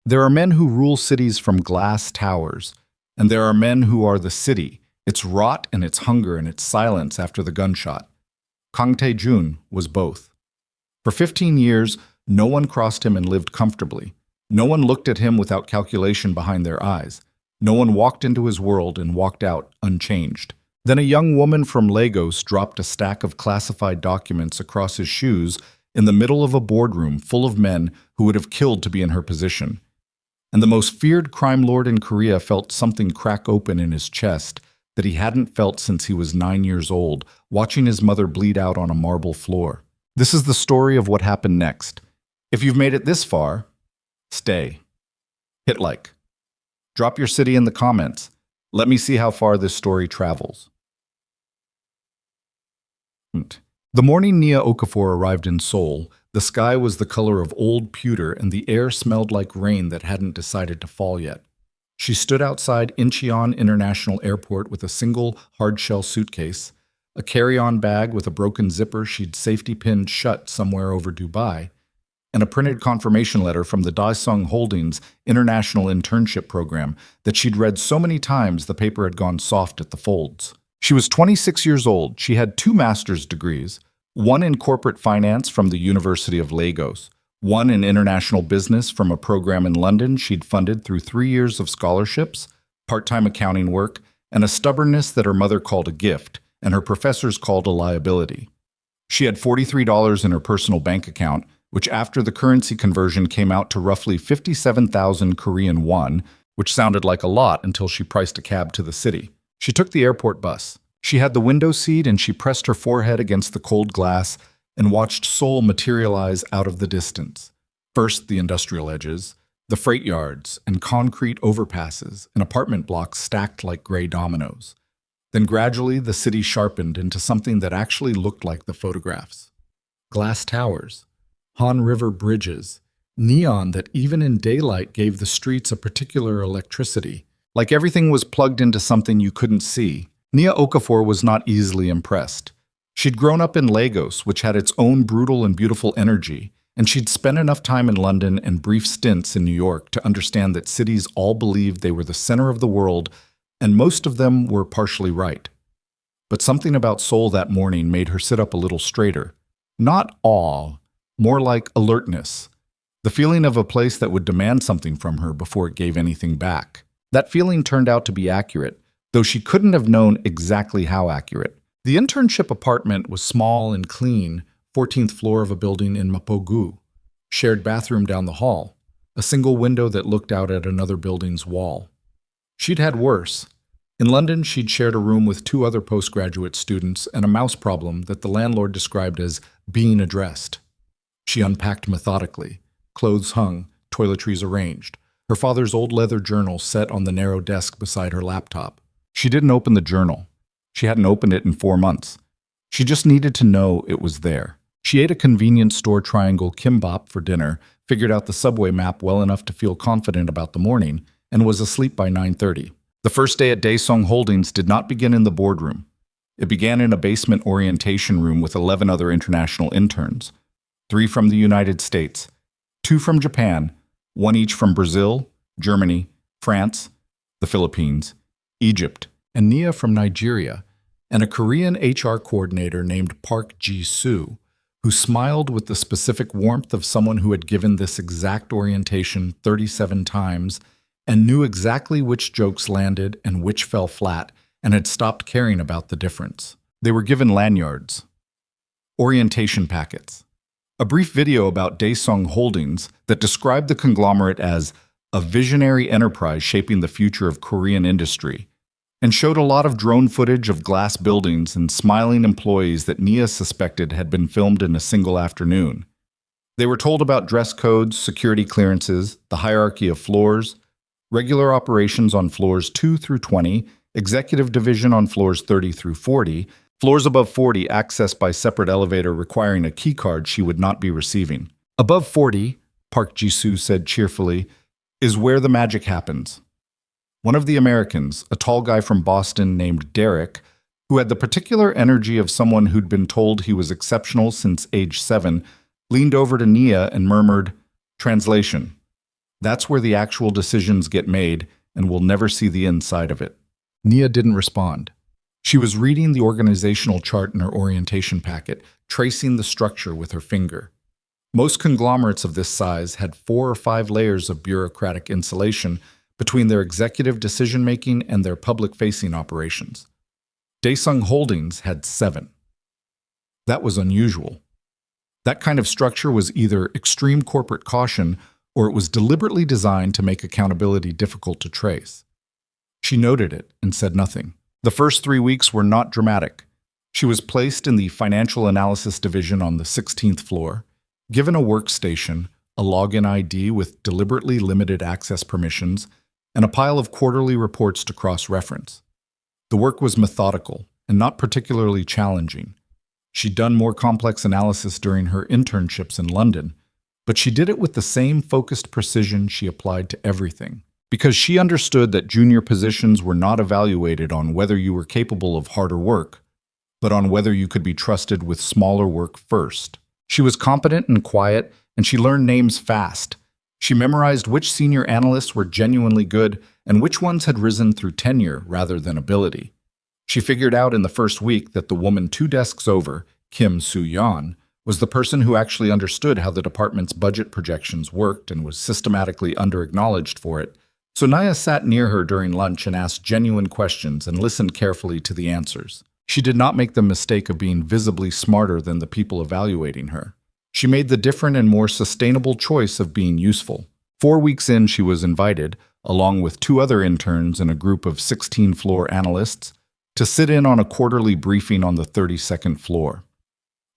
There are men who rule cities from glass towers, and there are men who are the city, its rot and its hunger and its silence after the gunshot. Kang Tae-jun was both. For 15 years, no one crossed him and lived comfortably. No one looked at him without calculation behind their eyes. No one walked into his world and walked out unchanged. Then a young woman from Lagos dropped a stack of classified documents across his shoes in the middle of a boardroom full of men who would have killed to be in her position. And the most feared crime lord in Korea felt something crack open in his chest that he hadn't felt since he was 9 years old, watching his mother bleed out on a marble floor. This is the story of what happened next. If you've made it this far, stay. Hit like. Drop your city in the comments. Let me see how far this story travels. The morning Nia Okafor arrived in Seoul, the sky was the color of old pewter and the air smelled like rain that hadn't decided to fall yet. She stood outside Incheon International Airport with a single hard-shell suitcase, a carry-on bag with a broken zipper she'd safety-pinned shut somewhere over Dubai, and a printed confirmation letter from the Daesung Holdings International Internship Program that she'd read so many times the paper had gone soft at the folds. She was 26 years old. She had 2 master's degrees, one in corporate finance from the University of Lagos, one in international business from a program in London she'd funded through 3 years of scholarships, part-time accounting work, and a stubbornness that her mother called a gift and her professors called a liability. She had $43 in her personal bank account, which after the currency conversion came out to roughly 57,000 Korean won, which sounded like a lot until she priced a cab to the city. She took the airport bus. She had the window seat and she pressed her forehead against the cold glass and watched Seoul materialize out of the distance. First the industrial edges, the freight yards, and concrete overpasses and apartment blocks stacked like gray dominoes. Then gradually the city sharpened into something that actually looked like the photographs. Glass towers, Han River bridges, neon that even in daylight gave the streets a particular electricity. Like everything was plugged into something you couldn't see. Nia Okafor was not easily impressed. She'd grown up in Lagos, which had its own brutal and beautiful energy, and she'd spent enough time in London and brief stints in New York to understand that cities all believed they were the center of the world, and most of them were partially right. But something about Seoul that morning made her sit up a little straighter. Not awe, more like alertness. The feeling of a place that would demand something from her before it gave anything back. That feeling turned out to be accurate, though she couldn't have known exactly how accurate. The internship apartment was small and clean, 14th floor of a building in Mapogu. Shared bathroom down the hall, a single window that looked out at another building's wall. She'd had worse. In London, she'd shared a room with 2 other postgraduate students and a mouse problem that the landlord described as being addressed. She unpacked methodically, clothes hung, toiletries arranged, her father's old leather journal set on the narrow desk beside her laptop. She didn't open the journal. She hadn't opened it in 4 months. She just needed to know it was there. She ate a convenience store triangle kimbap for dinner, figured out the subway map well enough to feel confident about the morning, and was asleep by 9:30. The first day at Daesung Holdings did not begin in the boardroom. It began in a basement orientation room with 11 other international interns, 3 from the United States, 2 from Japan, 1 each from Brazil, Germany, France, the Philippines, Egypt, and Nia from Nigeria, and a Korean HR coordinator named Park Ji-soo, who smiled with the specific warmth of someone who had given this exact orientation 37 times and knew exactly which jokes landed and which fell flat and had stopped caring about the difference. They were given lanyards, orientation packets, a brief video about Daesung Holdings that described the conglomerate as a visionary enterprise shaping the future of Korean industry, and showed a lot of drone footage of glass buildings and smiling employees that Nia suspected had been filmed in a single afternoon. They were told about dress codes, security clearances, the hierarchy of floors, regular operations on floors 2 through 20, executive division on floors 30 through 40, floors above 40 accessed by separate elevator requiring a key card she would not be receiving. Above 40, Park Ji-soo said cheerfully, is where the magic happens. One of the Americans, a tall guy from Boston named Derek, who had the particular energy of someone who'd been told he was exceptional since age 7, leaned over to Nia and murmured, "Translation. That's where the actual decisions get made, and we'll never see the inside of it. Nia didn't respond. She was reading the organizational chart in her orientation packet, tracing the structure with her finger. Most conglomerates of this size had 4 or 5 layers of bureaucratic insulation between their executive decision-making and their public-facing operations. Daesung Holdings had 7. That was unusual. That kind of structure was either extreme corporate caution or it was deliberately designed to make accountability difficult to trace. She noted it and said nothing. The first 3 weeks were not dramatic. She was placed in the financial analysis division on the 16th floor, given a workstation, a login ID with deliberately limited access permissions, and a pile of quarterly reports to cross-reference. The work was methodical and not particularly challenging. She'd done more complex analysis during her internships in London, but she did it with the same focused precision she applied to everything, because she understood that junior positions were not evaluated on whether you were capable of harder work, but on whether you could be trusted with smaller work first. She was competent and quiet, and she learned names fast. She memorized which senior analysts were genuinely good and which ones had risen through tenure rather than ability. She figured out in the first week that the woman 2 desks over, Kim Soo-yeon, was the person who actually understood how the department's budget projections worked and was systematically under-acknowledged for it. So Nia sat near her during lunch and asked genuine questions and listened carefully to the answers. She did not make the mistake of being visibly smarter than the people evaluating her. She made the different and more sustainable choice of being useful. 4 weeks in, she was invited, along with 2 other interns and a group of 16-floor analysts, to sit in on a quarterly briefing on the 32nd floor.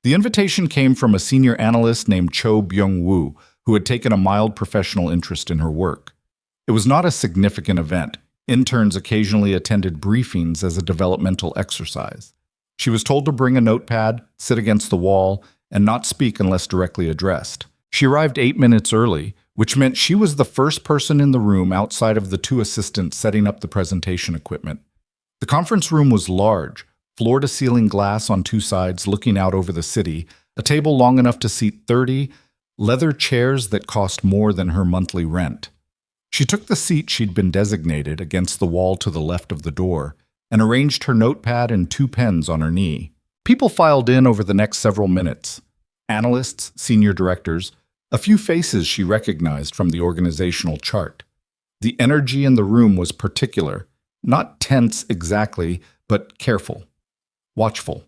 The invitation came from a senior analyst named Cho Byung-woo, who had taken a mild professional interest in her work. It was not a significant event. Interns occasionally attended briefings as a developmental exercise. She was told to bring a notepad, sit against the wall, and not speak unless directly addressed. She arrived 8 minutes early, which meant she was the first person in the room outside of the 2 assistants setting up the presentation equipment. The conference room was large, floor-to-ceiling glass on 2 sides looking out over the city, a table long enough to seat 30, leather chairs that cost more than her monthly rent. She took the seat she'd been designated against the wall to the left of the door and arranged her notepad and 2 pens on her knee. People filed in over the next several minutes. Analysts, senior directors, a few faces she recognized from the organizational chart. The energy in the room was particular, not tense exactly, but careful, watchful.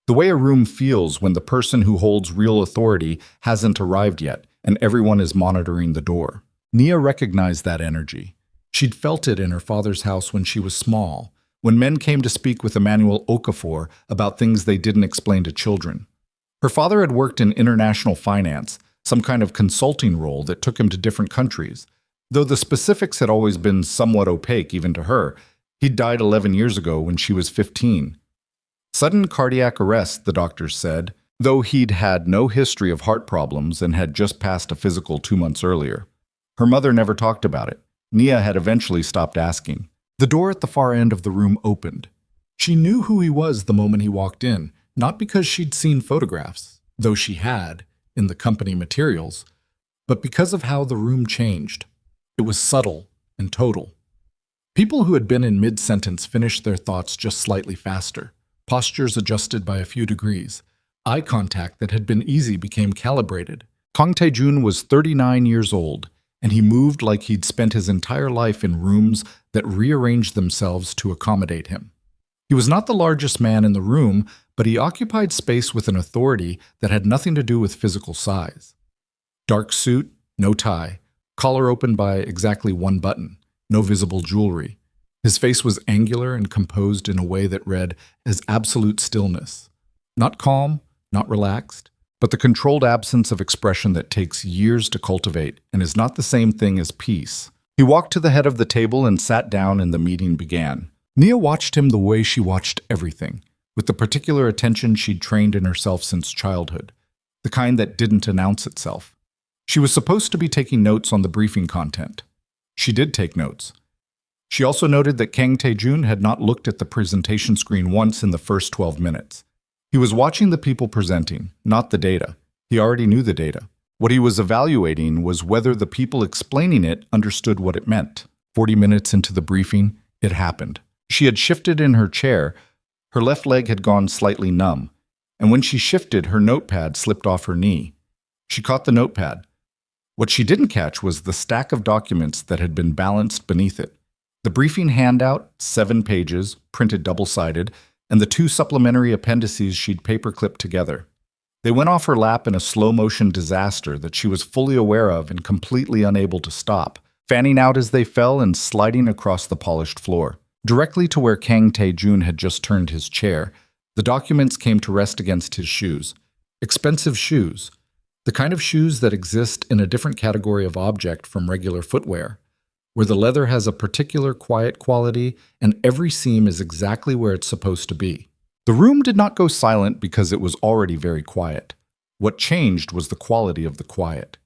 The way a room feels when the person who holds real authority hasn't arrived yet and everyone is monitoring the door. Nia recognized that energy. She'd felt it in her father's house when she was small, when men came to speak with Emmanuel Okafor about things they didn't explain to children. Her father had worked in international finance, some kind of consulting role that took him to different countries. Though the specifics had always been somewhat opaque even to her, he'd died 11 years ago when she was 15. Sudden cardiac arrest, the doctors said, though he'd had no history of heart problems and had just passed a physical 2 months earlier. Her mother never talked about it. Nia had eventually stopped asking. The door at the far end of the room opened. She knew who he was the moment he walked in, not because she'd seen photographs, though she had, in the company materials, but because of how the room changed. It was subtle and total. People who had been in mid-sentence finished their thoughts just slightly faster, postures adjusted by a few degrees. Eye contact that had been easy became calibrated. Kang Tae-jun was 39 years old, and he moved like he'd spent his entire life in rooms that rearranged themselves to accommodate him. He was not the largest man in the room, but he occupied space with an authority that had nothing to do with physical size. Dark suit, no tie, collar open by exactly 1 button, no visible jewelry. His face was angular and composed in a way that read as absolute stillness. Not calm, not relaxed, but the controlled absence of expression that takes years to cultivate and is not the same thing as peace. He walked to the head of the table and sat down, and the meeting began. Nia watched him the way she watched everything, with the particular attention she'd trained in herself since childhood, the kind that didn't announce itself. She was supposed to be taking notes on the briefing content. She did take notes. She also noted that Kang Tae-jun had not looked at the presentation screen once in the first 12 minutes. He was watching the people presenting, not the data. He already knew the data. What he was evaluating was whether the people explaining it understood what it meant. 40 minutes into the briefing, it happened. She had shifted in her chair. Her left leg had gone slightly numb, and when she shifted, her notepad slipped off her knee. She caught the notepad. What she didn't catch was the stack of documents that had been balanced beneath it. The briefing handout, 7 pages, printed double-sided, and the 2 supplementary appendices she'd paperclipped together. They went off her lap in a slow-motion disaster that she was fully aware of and completely unable to stop, fanning out as they fell and sliding across the polished floor. Directly to where Kang Tae-jun had just turned his chair, the documents came to rest against his shoes. Expensive shoes. The kind of shoes that exist in a different category of object from regular footwear, where the leather has a particular quiet quality and every seam is exactly where it's supposed to be. The room did not go silent because it was already very quiet. What changed was the quality of the quiet.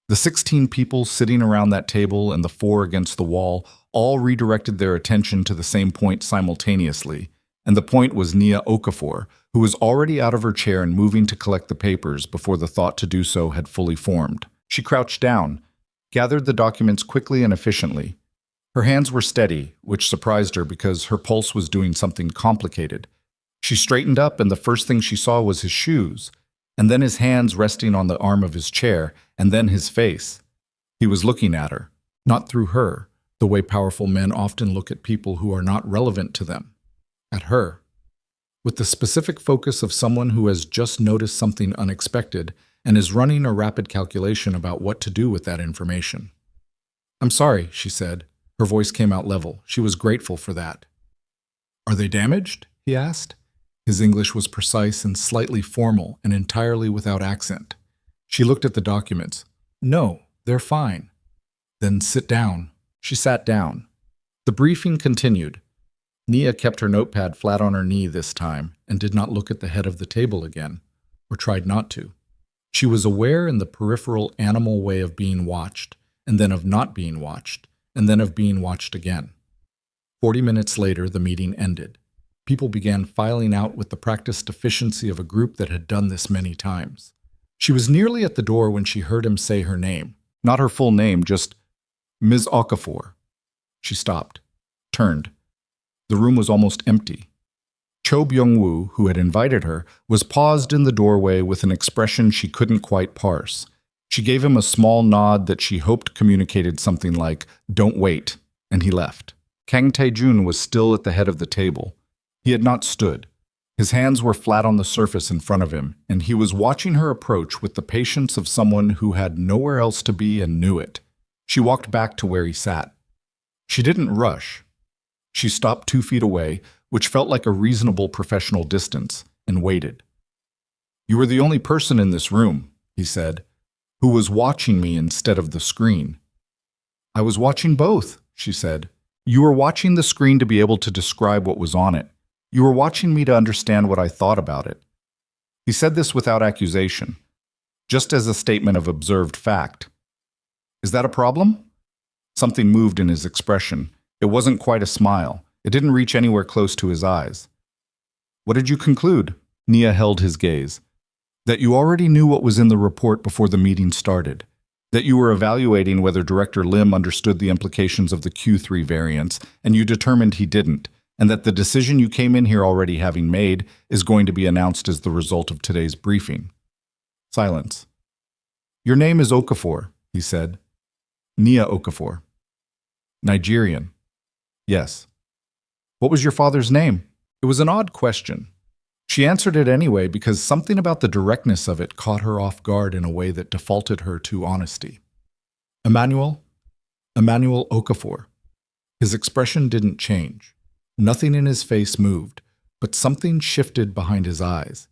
The 16 people sitting around that table and the 4 against the wall all redirected their attention to the same point simultaneously, and the point was Nia Okafor, who was already out of her chair and moving to collect the papers before the thought to do so had fully formed. She crouched down, gathered the documents quickly and efficiently. Her hands were steady, which surprised her because her pulse was doing something complicated. She straightened up, and the first thing she saw was his shoes, and then his hands resting on the arm of his chair, and then his face. He was looking at her, not through her, the way powerful men often look at people who are not relevant to them. At her. With the specific focus of someone who has just noticed something unexpected and is running a rapid calculation about what to do with that information. "I'm sorry," she said. Her voice came out level. She was grateful for that. "Are they damaged?" he asked. His English was precise and slightly formal and entirely without accent. She looked at the documents. "No, they're fine." "Then sit down." She sat down. The briefing continued. Nia kept her notepad flat on her knee this time and did not look at the head of the table again, or tried not to. She was aware in the peripheral animal way of being watched, and then of not being watched, and then of being watched again. 40 minutes later, the meeting ended. People began filing out with the practiced efficiency of a group that had done this many times. She was nearly at the door when she heard him say her name. Not her full name, just Ms. Okafor. She stopped, turned. The room was almost empty. Cho Byung-woo, who had invited her, was paused in the doorway with an expression she couldn't quite parse. She gave him a small nod that she hoped communicated something like, "Don't wait," and he left. Kang Tae-jun was still at the head of the table. He had not stood. His hands were flat on the surface in front of him, and he was watching her approach with the patience of someone who had nowhere else to be and knew it. She walked back to where he sat. She didn't rush. She stopped 2 feet away, which felt like a reasonable professional distance, and waited. "You were the only person in this room," he said, "who was watching me instead of the screen." "I was watching both," she said. "You were watching the screen to be able to describe what was on it. You were watching me to understand what I thought about it." He said this without accusation, just as a statement of observed fact. "Is that a problem?" Something moved in his expression. It wasn't quite a smile. It didn't reach anywhere close to his eyes. "What did you conclude?" Nia held his gaze. "That you already knew what was in the report before the meeting started. That you were evaluating whether Director Lim understood the implications of the Q3 variants, and you determined he didn't, and that the decision you came in here already having made is going to be announced as the result of today's briefing." Silence. "Your name is Okafor," he said. "Nia Okafor." "Nigerian." "Yes." "What was your father's name?" It was an odd question. She answered it anyway because something about the directness of it caught her off guard in a way that defaulted her to honesty. "Emmanuel Okafor." His expression didn't change. Nothing in his face moved, but something shifted behind his eyes.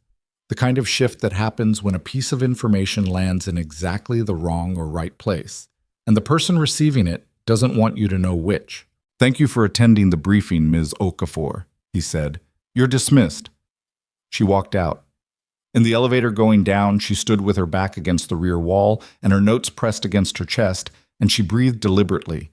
The kind of shift that happens when a piece of information lands in exactly the wrong or right place, and the person receiving it doesn't want you to know which. "Thank you for attending the briefing, Ms. Okafor," he said. "You're dismissed." She walked out. In the elevator going down, she stood with her back against the rear wall and her notes pressed against her chest, and she breathed deliberately.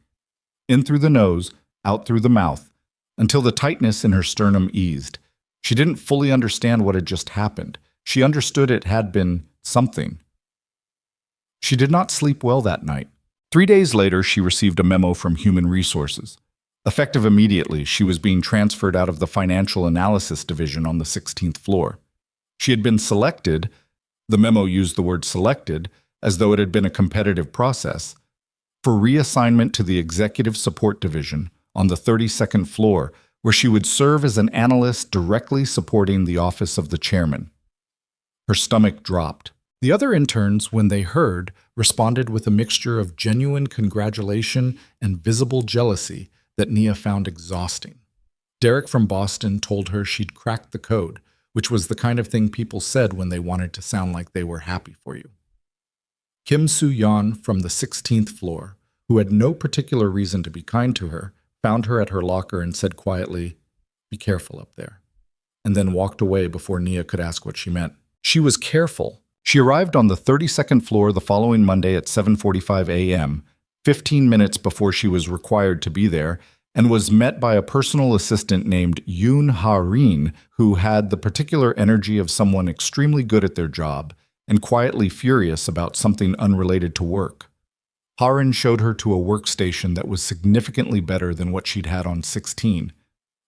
In through the nose, out through the mouth, until the tightness in her sternum eased. She didn't fully understand what had just happened. She understood it had been something. She did not sleep well that night. 3 days later, she received a memo from Human Resources. Effective immediately, she was being transferred out of the Financial Analysis Division on the 16th floor. She had been selected, the memo used the word selected, as though it had been a competitive process, for reassignment to the Executive Support Division on the 32nd floor, where she would serve as an analyst directly supporting the office of the chairman. Her stomach dropped. The other interns, when they heard, responded with a mixture of genuine congratulation and visible jealousy that Nia found exhausting. Derek from Boston told her she'd cracked the code, which was the kind of thing people said when they wanted to sound like they were happy for you. Kim Soo-yeon from the 16th floor, who had no particular reason to be kind to her, found her at her locker and said quietly, "Be careful up there," and then walked away before Nia could ask what she meant. She was careful. She arrived on the 32nd floor the following Monday at 7:45 a.m., 15 minutes before she was required to be there, and was met by a personal assistant named Yoon Ha-rin, who had the particular energy of someone extremely good at their job and quietly furious about something unrelated to work. Ha-rin showed her to a workstation that was significantly better than what she'd had on 16.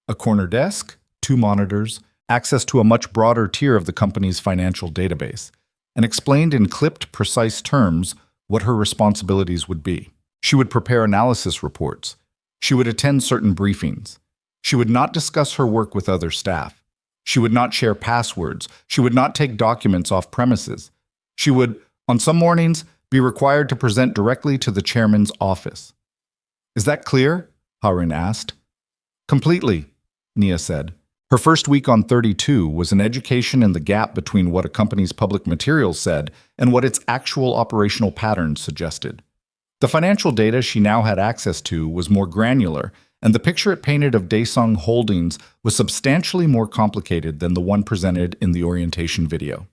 A corner desk, 2 monitors, access to a much broader tier of the company's financial database, and explained in clipped, precise terms what her responsibilities would be. She would prepare analysis reports. She would attend certain briefings. She would not discuss her work with other staff. She would not share passwords. She would not take documents off premises. She would, on some mornings, be required to present directly to the chairman's office. "Is that clear?" Ha-rin asked. "Completely," Nia said. Her first week on 32 was an education in the gap between what a company's public materials said and what its actual operational patterns suggested. The financial data she now had access to was more granular, and the picture it painted of Daesung Holdings was substantially more complicated than the one presented in the orientation video.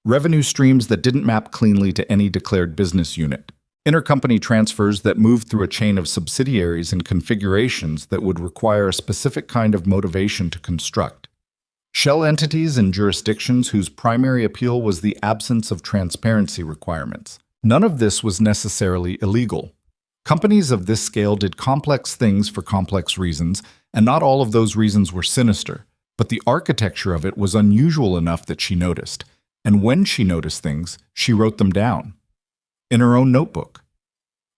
Revenue streams that didn't map cleanly to any declared business unit. Intercompany transfers that moved through a chain of subsidiaries and configurations that would require a specific kind of motivation to construct. Shell entities and jurisdictions whose primary appeal was the absence of transparency requirements. None of this was necessarily illegal. Companies of this scale did complex things for complex reasons, and not all of those reasons were sinister, but the architecture of it was unusual enough that she noticed, and when she noticed things, she wrote them down. In her own notebook.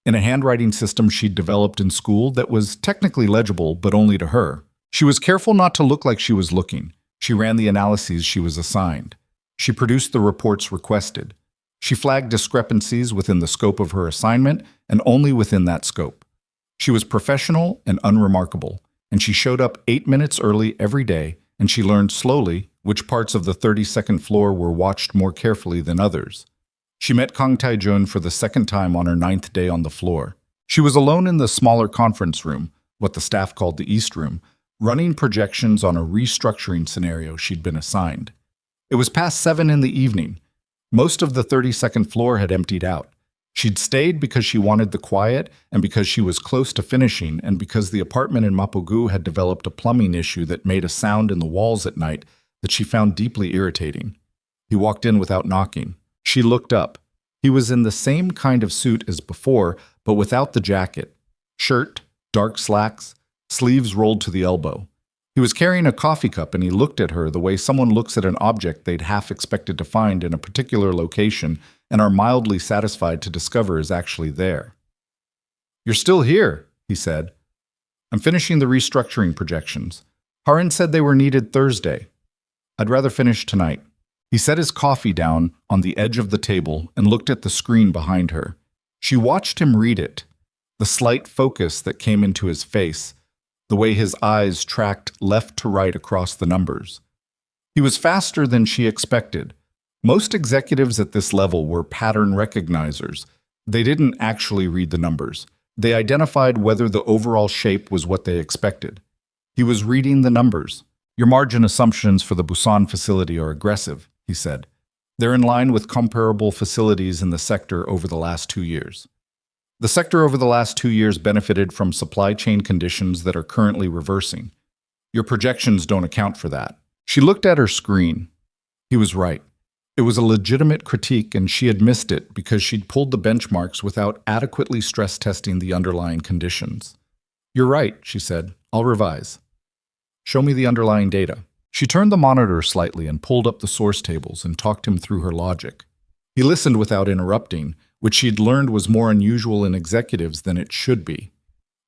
In a handwriting system she'd developed in school that was technically legible, but only to her. She was careful not to look like she was looking. She ran the analyses she was assigned. She produced the reports requested. She flagged discrepancies within the scope of her assignment and only within that scope. She was professional and unremarkable, and she showed up 8 minutes early every day, and she learned slowly which parts of the 32nd floor were watched more carefully than others. She met Kang Tae-jun for the second time on her 9th day on the floor. She was alone in the smaller conference room, what the staff called the East Room, running projections on a restructuring scenario she'd been assigned. It was past 7 in the evening. Most of the 32nd floor had emptied out. She'd stayed because she wanted the quiet and because she was close to finishing and because the apartment in Mapogu had developed a plumbing issue that made a sound in the walls at night that she found deeply irritating. He walked in without knocking. She looked up. He was in the same kind of suit as before, but without the jacket. Shirt, dark slacks, sleeves rolled to the elbow. He was carrying a coffee cup and he looked at her the way someone looks at an object they'd half expected to find in a particular location and are mildly satisfied to discover is actually there. "You're still here," he said. "I'm finishing the restructuring projections. Ha-rin said they were needed Thursday. I'd rather finish tonight." He set his coffee down on the edge of the table and looked at the screen behind her. She watched him read it, the slight focus that came into his face, the way his eyes tracked left to right across the numbers. He was faster than she expected. Most executives at this level were pattern recognizers. They didn't actually read the numbers. They identified whether the overall shape was what they expected. He was reading the numbers. "Your margin assumptions for the Busan facility are aggressive," he said. "They're in line with comparable facilities in the sector over the last 2 years. The sector over the last 2 years benefited from supply chain conditions that are currently reversing. Your projections don't account for that." She looked at her screen. He was right. It was a legitimate critique, and she had missed it because she'd pulled the benchmarks without adequately stress testing the underlying conditions. "You're right," she said. "I'll revise. Show me the underlying data." She turned the monitor slightly and pulled up the source tables and talked him through her logic. He listened without interrupting, which she'd learned was more unusual in executives than it should be.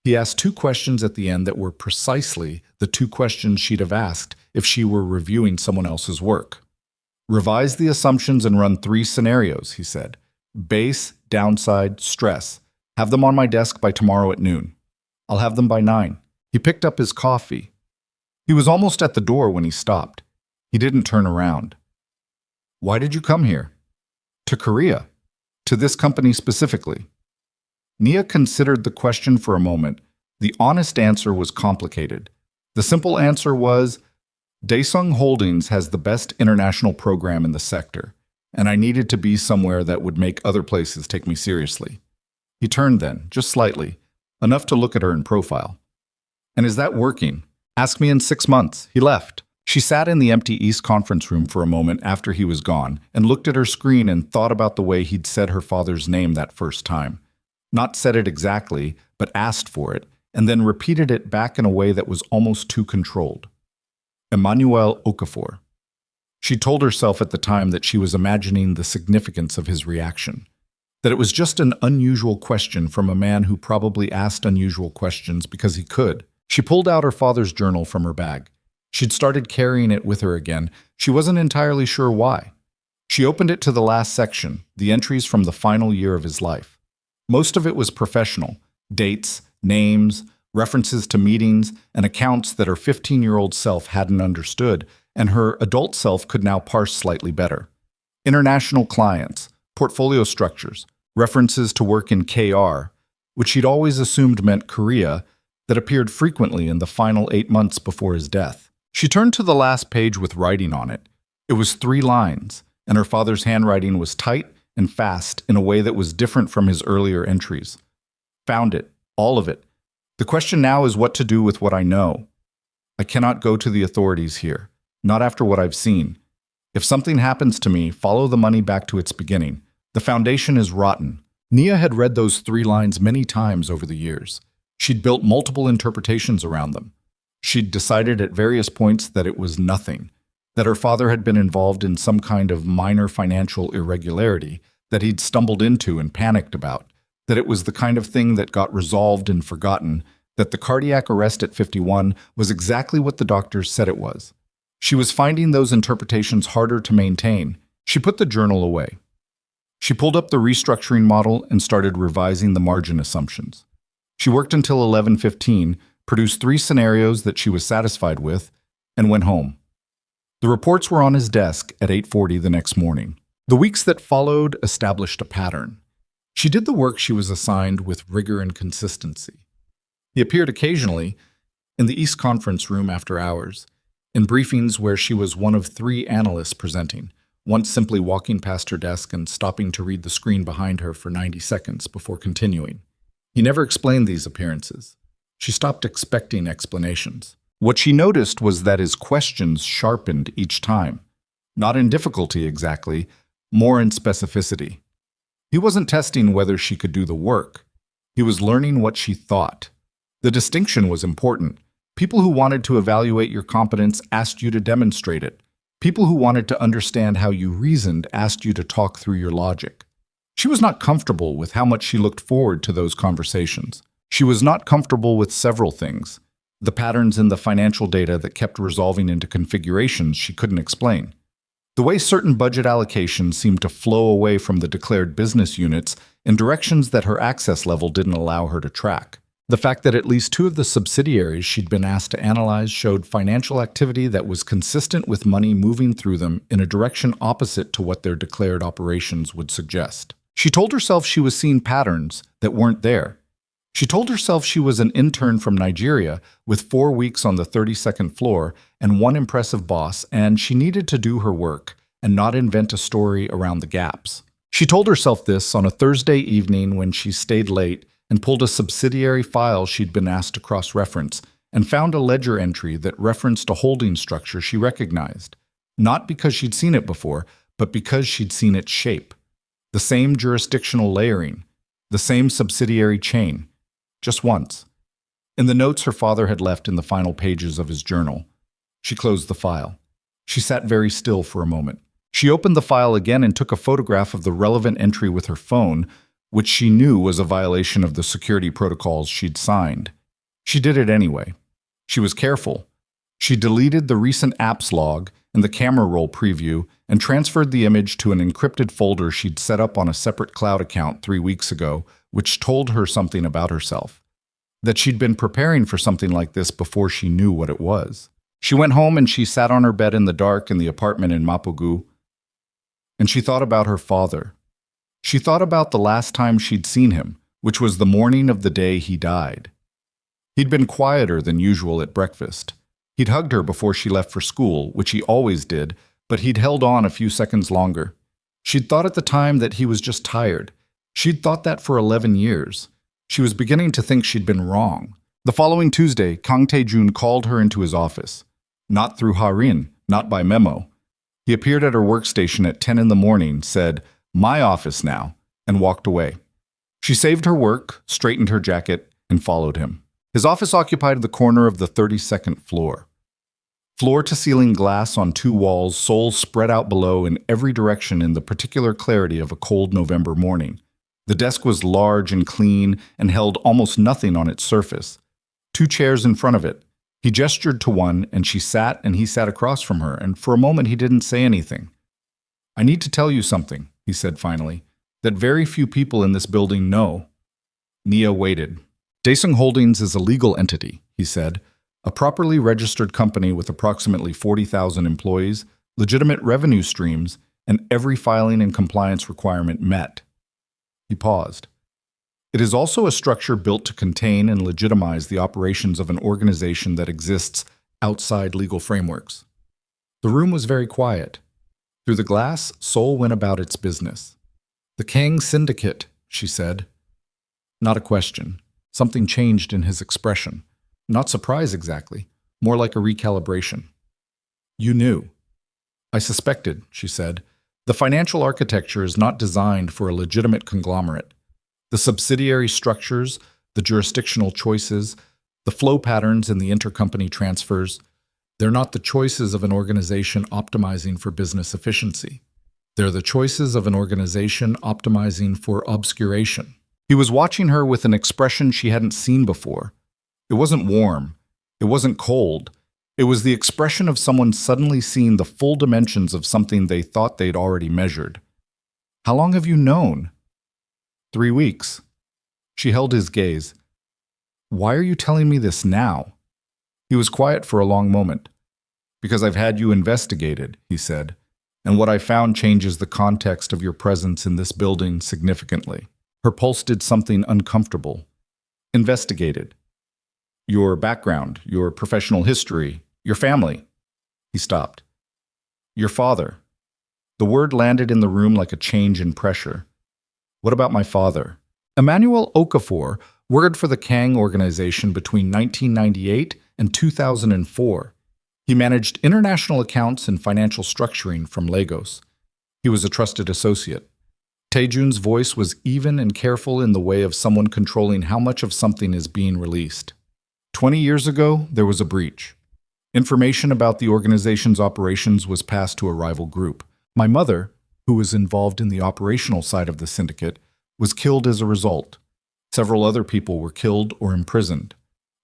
He asked two questions at the end that were precisely the two questions she'd have asked if she were reviewing someone else's work. "Revise the assumptions and run 3 scenarios," he said. "Base, downside, stress. Have them on my desk by tomorrow at noon. I'll have them by 9. He picked up his coffee. He was almost at the door when he stopped. He didn't turn around. "Why did you come here?" "To Korea. To this company specifically." Nia considered the question for a moment. The honest answer was complicated. The simple answer was, Daesung Holdings has the best international program in the sector, and I needed to be somewhere that would make other places take me seriously. He turned then, just slightly, enough to look at her in profile. "And is that working? Ask me in 6 months." He left. She sat in the empty East conference room for a moment after he was gone and looked at her screen and thought about the way he'd said her father's name that first time. Not said it exactly, but asked for it, and then repeated it back in a way that was almost too controlled. Emmanuel Okafor. She told herself at the time that she was imagining the significance of his reaction, that it was just an unusual question from a man who probably asked unusual questions because he could. She pulled out her father's journal from her bag. She'd started carrying it with her again. She wasn't entirely sure why. She opened it to the last section, the entries from the final year of his life. Most of it was professional, dates, names, references to meetings, and accounts that her 15-year-old self hadn't understood, and her adult self could now parse slightly better. International clients, portfolio structures, references to work in KR, which she'd always assumed meant Korea, that appeared frequently in the final 8 months before his death. She turned to the last page with writing on it. It was 3 lines, and her father's handwriting was tight and fast in a way that was different from his earlier entries. "Found it. All of it. The question now is what to do with what I know. I cannot go to the authorities here, not after what I've seen. If something happens to me, follow the money back to its beginning. The foundation is rotten." Nia had read those 3 lines many times over the years. She'd built multiple interpretations around them. She'd decided at various points that it was nothing, that her father had been involved in some kind of minor financial irregularity that he'd stumbled into and panicked about, that it was the kind of thing that got resolved and forgotten, that the cardiac arrest at 51 was exactly what the doctors said it was. She was finding those interpretations harder to maintain. She put the journal away. She pulled up the restructuring model and started revising the margin assumptions. She worked until 11:15, produced 3 scenarios that she was satisfied with, and went home. The reports were on his desk at 8:40 the next morning. The weeks that followed established a pattern. She did the work she was assigned with rigor and consistency. He appeared occasionally in the East Conference room after hours, in briefings where she was one of 3 analysts presenting, once simply walking past her desk and stopping to read the screen behind her for 90 seconds before continuing. He never explained these appearances. She stopped expecting explanations. What she noticed was that his questions sharpened each time. Not in difficulty exactly, more in specificity. He wasn't testing whether she could do the work. He was learning what she thought. The distinction was important. People who wanted to evaluate your competence asked you to demonstrate it. People who wanted to understand how you reasoned asked you to talk through your logic. She was not comfortable with how much she looked forward to those conversations. She was not comfortable with several things. The patterns in the financial data that kept resolving into configurations she couldn't explain. The way certain budget allocations seemed to flow away from the declared business units in directions that her access level didn't allow her to track. The fact that at least 2 of the subsidiaries she'd been asked to analyze showed financial activity that was consistent with money moving through them in a direction opposite to what their declared operations would suggest. She told herself she was seeing patterns that weren't there. She told herself she was an intern from Nigeria with 4 weeks on the 32nd floor and 1 impressive boss, and she needed to do her work and not invent a story around the gaps. She told herself this on a Thursday evening when she stayed late and pulled a subsidiary file she'd been asked to cross-reference and found a ledger entry that referenced a holding structure she recognized, not because she'd seen it before, but because she'd seen its shape. The same jurisdictional layering, the same subsidiary chain, just once. In the notes her father had left in the final pages of his journal. She closed the file. She sat very still for a moment. She opened the file again and took a photograph of the relevant entry with her phone, which she knew was a violation of the security protocols she'd signed. She did it anyway. She was careful. She deleted the recent apps log and the camera roll preview and transferred the image to an encrypted folder she'd set up on a separate cloud account 3 weeks ago, which told her something about herself. That she'd been preparing for something like this before she knew what it was. She went home and she sat on her bed in the dark in the apartment in Mapogu, and she thought about her father. She thought about the last time she'd seen him, which was the morning of the day he died. He'd been quieter than usual at breakfast. He'd hugged her before she left for school, which he always did, but he'd held on a few seconds longer. She'd thought at the time that he was just tired. She'd thought that for 11 years. She was beginning to think she'd been wrong. The following Tuesday, Kang Tae-jun called her into his office. Not through Harin, not by memo. He appeared at her workstation at 10 in the morning, said, "My office now," and walked away. She saved her work, straightened her jacket, and followed him. His office occupied the corner of the 32nd floor. Floor-to-ceiling glass on 2 walls, Seoul spread out below in every direction in the particular clarity of a cold November morning. The desk was large and clean and held almost nothing on its surface. 2 chairs in front of it. He gestured to one, and she sat, and he sat across from her, and for a moment he didn't say anything. "I need to tell you something," he said finally, "that very few people in this building know." Nia waited. Daesung Holdings is a legal entity, he said, a properly registered company with approximately 40,000 employees, legitimate revenue streams, and every filing and compliance requirement met. He paused. It is also a structure built to contain and legitimize the operations of an organization that exists outside legal frameworks. The room was very quiet. Through the glass, Seoul went about its business. "The Kang Syndicate," she said. Not a question. Something changed in his expression. Not surprise exactly, more like a recalibration. "You knew." "I suspected," she said. "The financial architecture is not designed for a legitimate conglomerate. The subsidiary structures, the jurisdictional choices, the flow patterns in the intercompany transfers, they're not the choices of an organization optimizing for business efficiency. They're the choices of an organization optimizing for obscuration." He was watching her with an expression she hadn't seen before. It wasn't warm. It wasn't cold. It was the expression of someone suddenly seeing the full dimensions of something they thought they'd already measured. "How long have you known?" 3 weeks. She held his gaze. "Why are you telling me this now?" He was quiet for a long moment. "Because I've had you investigated," he said, "and what I found changes the context of your presence in this building significantly." Her pulse did something uncomfortable. "Investigated. Your background, your professional history, your family." He stopped. "Your father." The word landed in the room like a change in pressure. "What about my father?" Emmanuel Okafor worked for the Kang organization between 1998 and 2004. He managed international accounts and financial structuring from Lagos. He was a trusted associate. Taejun's voice was even and careful in the way of someone controlling how much of something is being released. 20 years ago, there was a breach. Information about the organization's operations was passed to a rival group. My mother, who was involved in the operational side of the syndicate, was killed as a result. Several other people were killed or imprisoned.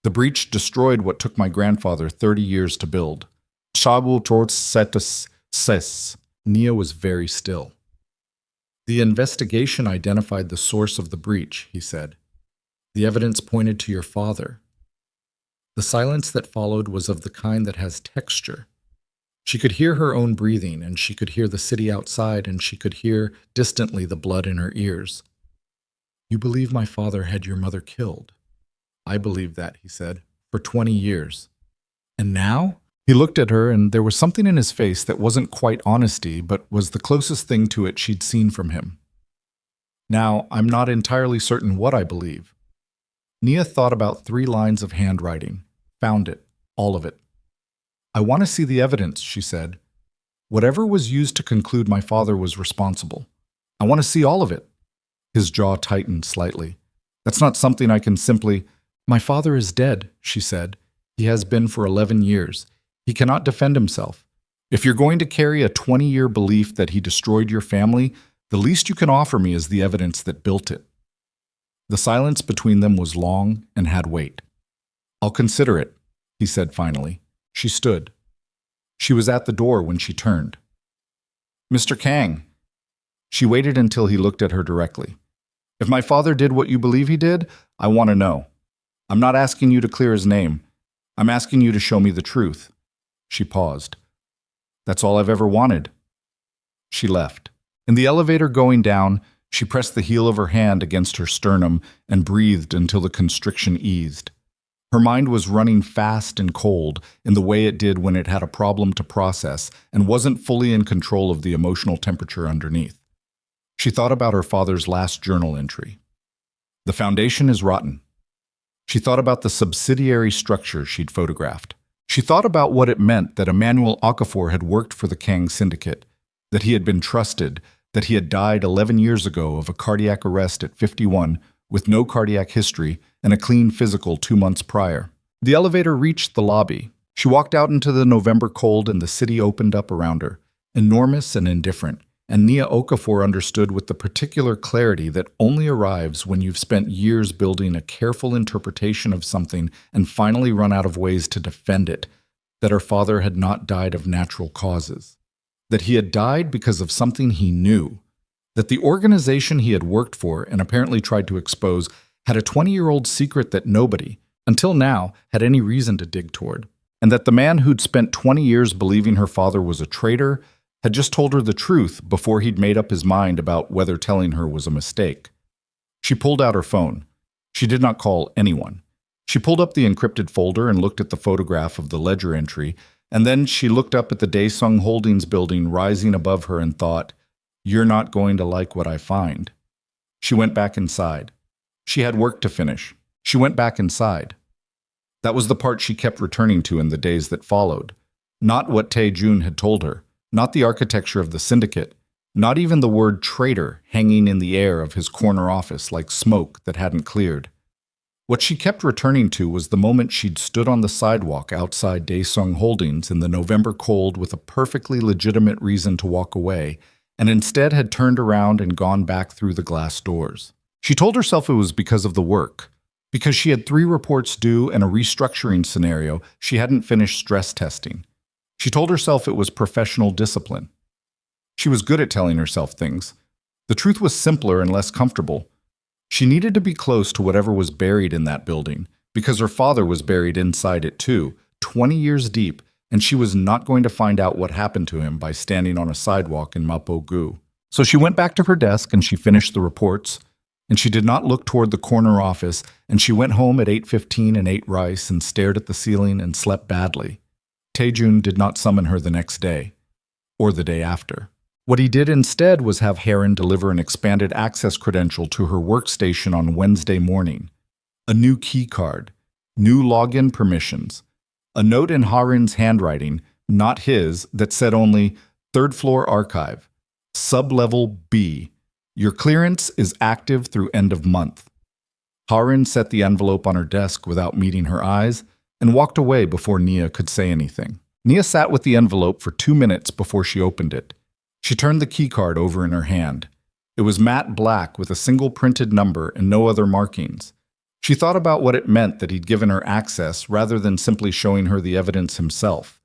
The breach destroyed what took my grandfather 30 years to build. Shabu towards Setus Ses. Nia was very still. "The investigation identified the source of the breach," he said. "The evidence pointed to your father." The silence that followed was of the kind that has texture. She could hear her own breathing, and she could hear the city outside, and she could hear distantly the blood in her ears. "You believe my father had your mother killed?" "I believed that," he said, "for 20 years. "And now?" He looked at her, and there was something in his face that wasn't quite honesty, but was the closest thing to it she'd seen from him. "Now, I'm not entirely certain what I believe." Nia thought about 3 lines of handwriting. Found it. All of it. "I want to see the evidence," she said. Whatever was used to conclude my father was responsible. I want to see all of it. His jaw tightened slightly. That's not something I can simply— My father is dead, she said. He has been for 11 years. He cannot defend himself. If you're going to carry a 20-year belief that he destroyed your family, the least you can offer me is the evidence that built it. The silence between them was long and had weight. I'll consider it, he said finally. She stood. She was at the door when she turned. Mr. Kang. She waited until he looked at her directly. If my father did what you believe he did, I want to know. I'm not asking you to clear his name. I'm asking you to show me the truth. She paused. That's all I've ever wanted. She left. In the elevator going down, she pressed the heel of her hand against her sternum and breathed until the constriction eased. Her mind was running fast and cold in the way it did when it had a problem to process and wasn't fully in control of the emotional temperature underneath. She thought about her father's last journal entry. The foundation is rotten. She thought about the subsidiary structure she'd photographed. She thought about what it meant that Emmanuel Okafor had worked for the Kang Syndicate, that he had been trusted, that he had died 11 years ago of a cardiac arrest at 51 with no cardiac history and a clean physical 2 months prior. The elevator reached the lobby. She walked out into the November cold and the city opened up around her, enormous and indifferent. And Nia Okafor understood with the particular clarity that only arrives when you've spent years building a careful interpretation of something and finally run out of ways to defend it, that her father had not died of natural causes, that he had died because of something he knew, that the organization he had worked for and apparently tried to expose had a 20-year-old secret that nobody, until now, had any reason to dig toward, and that the man who'd spent 20 years believing her father was a traitor had just told her the truth before he'd made up his mind about whether telling her was a mistake. She pulled out her phone. She did not call anyone. She pulled up the encrypted folder and looked at the photograph of the ledger entry, and then she looked up at the Daesung Holdings building rising above her and thought, "You're not going to like what I find." She went back inside. She had work to finish. She went back inside. That was the part she kept returning to in the days that followed. Not what Tae-jun had told her. Not the architecture of the syndicate, not even the word traitor hanging in the air of his corner office like smoke that hadn't cleared. What she kept returning to was the moment she'd stood on the sidewalk outside Daesung Holdings in the November cold with a perfectly legitimate reason to walk away, and instead had turned around and gone back through the glass doors. She told herself it was because of the work, because she had 3 reports due and a restructuring scenario she hadn't finished stress testing. She told herself it was professional discipline. She was good at telling herself things. The truth was simpler and less comfortable. She needed to be close to whatever was buried in that building, because her father was buried inside it too, 20 years deep, and she was not going to find out what happened to him by standing on a sidewalk in Mapo-gu. So she went back to her desk and she finished the reports, and she did not look toward the corner office, and she went home at 8:15 and ate rice and stared at the ceiling and slept badly. Tae-jun did not summon her the next day, or the day after. What he did instead was have Heron deliver an expanded access credential to her workstation on Wednesday morning. A new key card, new login permissions, a note in Harin's handwriting, not his, that said only, "Third floor archive, sub-level B. Your clearance is active through end of month." Harin set the envelope on her desk without meeting her eyes, and walked away before Nia could say anything. Nia sat with the envelope for 2 minutes before she opened it. She turned the keycard over in her hand. It was matte black with a single printed number and no other markings. She thought about what it meant that he'd given her access rather than simply showing her the evidence himself.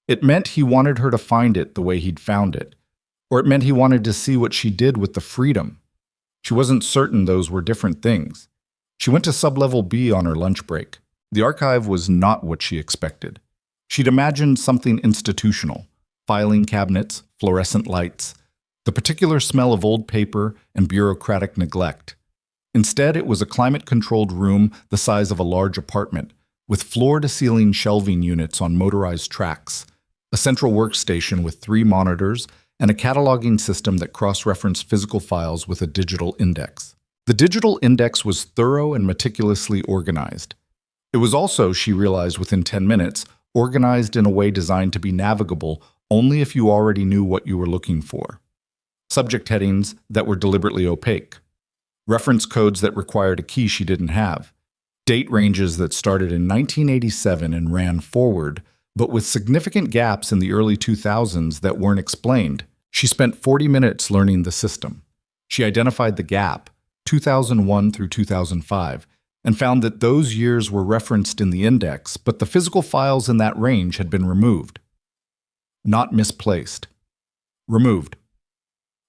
It meant he wanted her to find it the way he'd found it. Or it meant he wanted to see what she did with the freedom. She wasn't certain those were different things. She went to sub-level B on her lunch break. The archive was not what she expected. She'd imagined something institutional, filing cabinets, fluorescent lights, the particular smell of old paper and bureaucratic neglect. Instead, it was a climate-controlled room the size of a large apartment, with floor-to-ceiling shelving units on motorized tracks, a central workstation with 3 monitors, and a cataloging system that cross-referenced physical files with a digital index. The digital index was thorough and meticulously organized. It was also, she realized within 10 minutes, organized in a way designed to be navigable only if you already knew what you were looking for. Subject headings that were deliberately opaque. Reference codes that required a key she didn't have. Date ranges that started in 1987 and ran forward, but with significant gaps in the early 2000s that weren't explained. She spent 40 minutes learning the system. She identified the gap, 2001 through 2005, and found that those years were referenced in the index, but the physical files in that range had been removed. Not misplaced. Removed.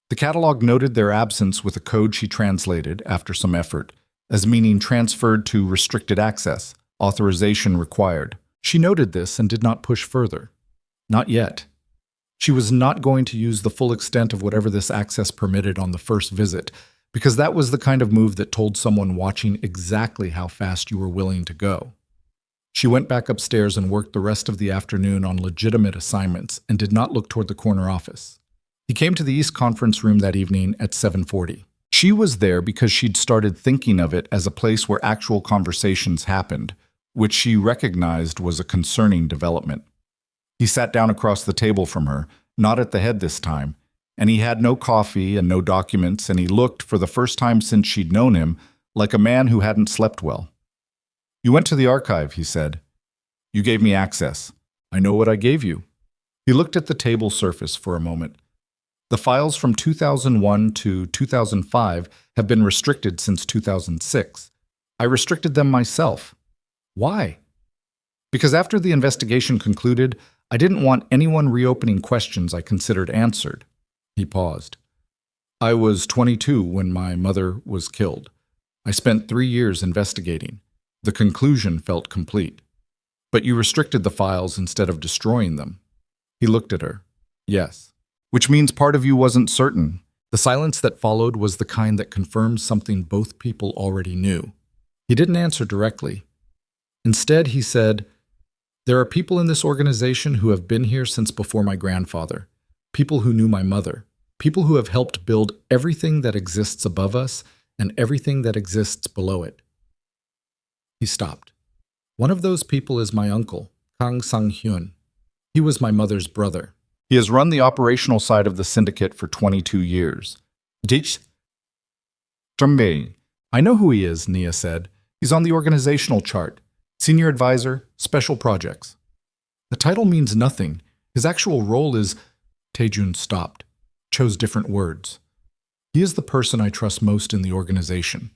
The catalog noted their absence with a code she translated, after some effort, as meaning transferred to restricted access, authorization required. She noted this and did not push further. Not yet. She was not going to use the full extent of whatever this access permitted on the first visit, because that was the kind of move that told someone watching exactly how fast you were willing to go. She went back upstairs and worked the rest of the afternoon on legitimate assignments and did not look toward the corner office. He came to the East Conference Room that evening at 7:40. She was there because she'd started thinking of it as a place where actual conversations happened, which she recognized was a concerning development. He sat down across the table from her, not at the head this time, and he had no coffee and no documents, and he looked, for the first time since she'd known him, like a man who hadn't slept well. "You went to the archive," he said. "You gave me access. I know what I gave you." He looked at the table surface for a moment. "The files from 2001 to 2005 have been restricted since 2006. I restricted them myself." "Why?" "Because after the investigation concluded, I didn't want anyone reopening questions I considered answered." He paused. "I was 22 when my mother was killed. I spent 3 years investigating. The conclusion felt complete. But you restricted the files instead of destroying them." He looked at her. "Yes. Which means part of you wasn't certain." The silence that followed was the kind that confirmed something both people already knew. He didn't answer directly. Instead, he said, "There are people in this organization who have been here since before my grandfather, people who knew my mother, people who have helped build everything that exists above us and everything that exists below it." He stopped. "One of those people is my uncle, Kang Sang-hyun. He was my mother's brother. He has run the operational side of the syndicate for 22 years. Dich Trumbe. I know who he is," Nia said. "He's on the organizational chart. Senior advisor, special projects." "The title means nothing. His actual role is—" Taejun stopped, chose different words. "He is the person I trust most in the organization.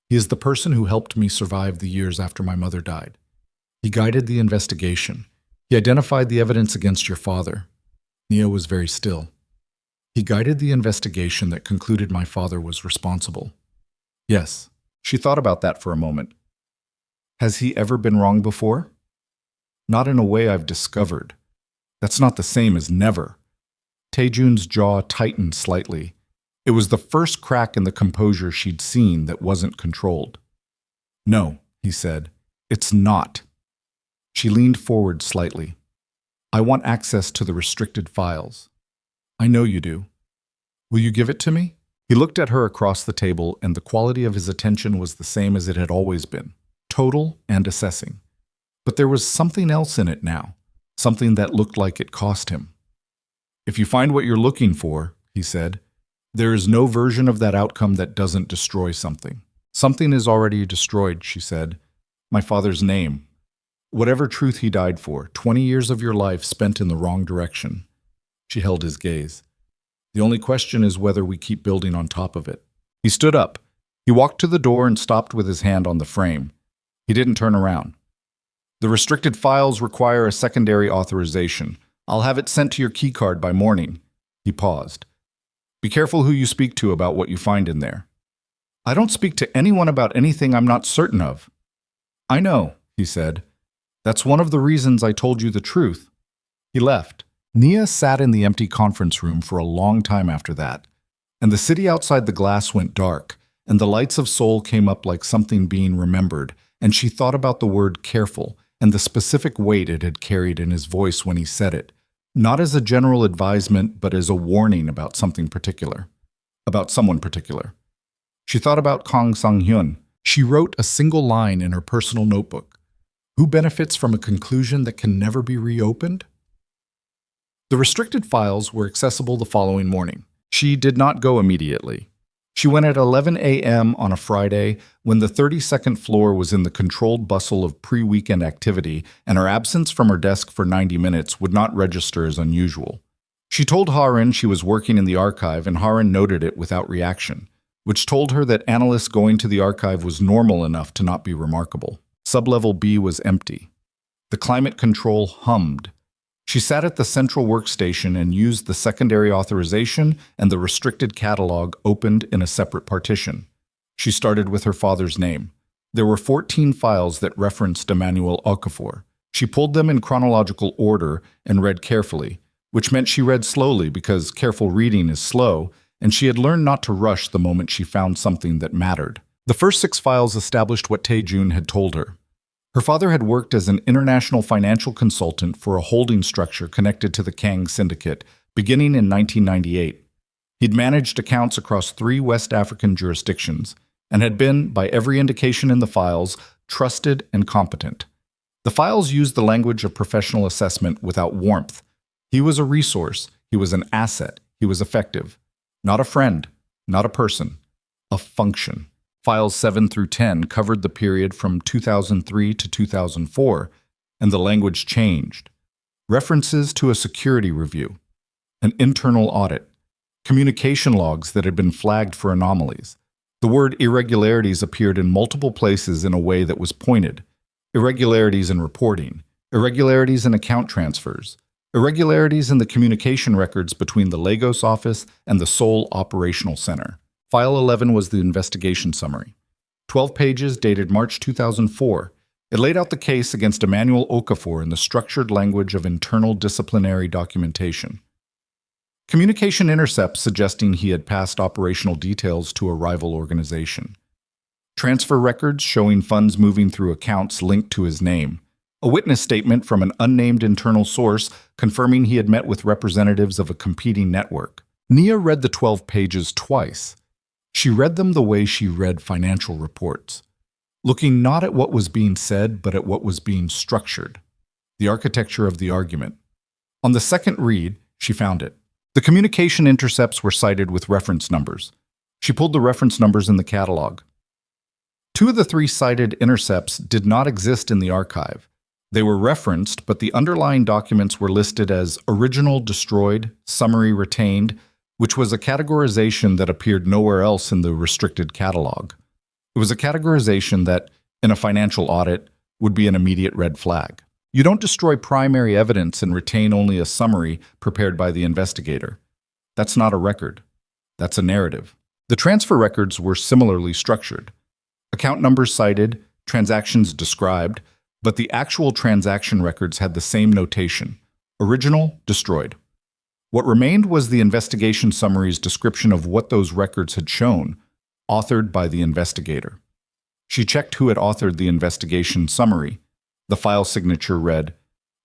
He is the person who helped me survive the years after my mother died. He guided the investigation. He identified the evidence against your father." Nia was very still. "He guided the investigation that concluded my father was responsible." "Yes." She thought about that for a moment. "Has he ever been wrong before?" "Not in a way I've discovered. That's not the same as never." Taejun's jaw tightened slightly. It was the first crack in the composure she'd seen that wasn't controlled. "No," he said. "It's not." She leaned forward slightly. "I want access to the restricted files." "I know you do. Will you give it to me?" He looked at her across the table, and the quality of his attention was the same as it had always been, total and assessing. But there was something else in it now, something that looked like it cost him. "If you find what you're looking for," he said, "there is no version of that outcome that doesn't destroy something." "Something is already destroyed," she said. "My father's name. Whatever truth he died for, 20 years of your life spent in the wrong direction." She held his gaze. "The only question is whether we keep building on top of it." He stood up. He walked to the door and stopped with his hand on the frame. He didn't turn around. "The restricted files require a secondary authorization. I'll have it sent to your keycard by morning." He paused. "Be careful who you speak to about what you find in there." "I don't speak to anyone about anything I'm not certain of." "I know," he said. "That's one of the reasons I told you the truth." He left. Nia sat in the empty conference room for a long time after that, and the city outside the glass went dark, and the lights of Seoul came up like something being remembered, and she thought about the word careful and the specific weight it had carried in his voice when he said it, not as a general advisement, but as a warning about something particular, about someone particular. She thought about Kang Sang-hyun. She wrote a single line in her personal notebook. "Who benefits from a conclusion that can never be reopened?" The restricted files were accessible the following morning. She did not go immediately. She went at 11 a.m. on a Friday when the 32nd floor was in the controlled bustle of pre-weekend activity, and her absence from her desk for 90 minutes would not register as unusual. She told Harin she was working in the archive, and Harin noted it without reaction, which told her that analysts going to the archive was normal enough to not be remarkable. Sublevel B was empty. The climate control hummed. She sat at the central workstation and used the secondary authorization and the restricted catalog opened in a separate partition. She started with her father's name. There were 14 files that referenced Emmanuel Okafor. She pulled them in chronological order and read carefully, which meant she read slowly because careful reading is slow, and she had learned not to rush the moment she found something that mattered. The first 6 files established what Tae-jun had told her. Her father had worked as an international financial consultant for a holding structure connected to the Kang Syndicate, beginning in 1998. He'd managed accounts across 3 West African jurisdictions and had been, by every indication in the files, trusted and competent. The files used the language of professional assessment without warmth. He was a resource, he was an asset, he was effective. Not a friend, not a person, a function. Files 7 through 10 covered the period from 2003 to 2004, and the language changed. References to a security review, an internal audit, communication logs that had been flagged for anomalies. The word irregularities appeared in multiple places in a way that was pointed. Irregularities in reporting, irregularities in account transfers, irregularities in the communication records between the Lagos office and the Seoul Operational Center. File 11 was the investigation summary. 12 pages dated March 2004. It laid out the case against Emmanuel Okafor in the structured language of internal disciplinary documentation. Communication intercepts suggesting he had passed operational details to a rival organization. Transfer records showing funds moving through accounts linked to his name. A witness statement from an unnamed internal source confirming he had met with representatives of a competing network. Nia read the 12 pages twice. She read them the way she read financial reports, looking not at what was being said, but at what was being structured, the architecture of the argument. On the second read, she found it. The communication intercepts were cited with reference numbers. She pulled the reference numbers in the catalog. 2 of the 3 cited intercepts did not exist in the archive. They were referenced, but the underlying documents were listed as original destroyed, summary retained, which was a categorization that appeared nowhere else in the restricted catalog. It was a categorization that, in a financial audit, would be an immediate red flag. You don't destroy primary evidence and retain only a summary prepared by the investigator. That's not a record. That's a narrative. The transfer records were similarly structured. Account numbers cited, transactions described, but the actual transaction records had the same notation: original, destroyed. What remained was the investigation summary's description of what those records had shown, authored by the investigator. She checked who had authored the investigation summary. The file signature read,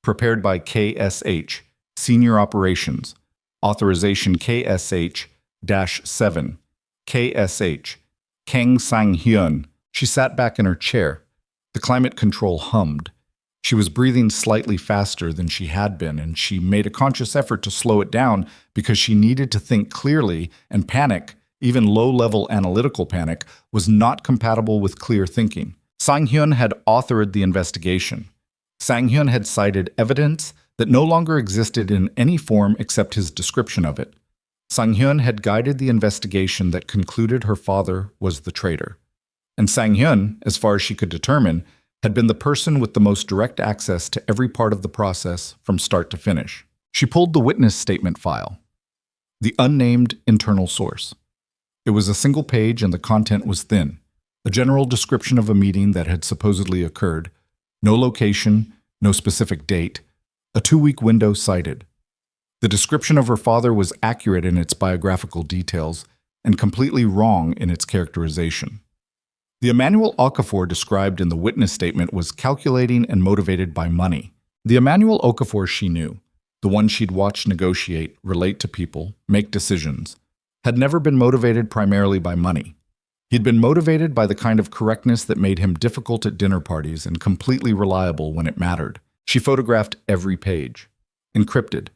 prepared by KSH, Senior Operations, authorization KSH-7, KSH, Kang Sang-hyun. She sat back in her chair. The climate control hummed. She was breathing slightly faster than she had been, and she made a conscious effort to slow it down because she needed to think clearly, and panic, even low-level analytical panic, was not compatible with clear thinking. Sang-hyun had authored the investigation. Sang-hyun had cited evidence that no longer existed in any form except his description of it. Sang-hyun had guided the investigation that concluded her father was the traitor. And Sang-hyun, as far as she could determine, had been the person with the most direct access to every part of the process from start to finish. She pulled the witness statement file, the unnamed internal source. It was a single page and the content was thin, a general description of a meeting that had supposedly occurred, no location, no specific date, a 2-week window cited. The description of her father was accurate in its biographical details and completely wrong in its characterization. The Emmanuel Okafor described in the witness statement was calculating and motivated by money. The Emmanuel Okafor she knew, the one she'd watched negotiate, relate to people, make decisions, had never been motivated primarily by money. He'd been motivated by the kind of correctness that made him difficult at dinner parties and completely reliable when it mattered. She photographed every page. Encrypted.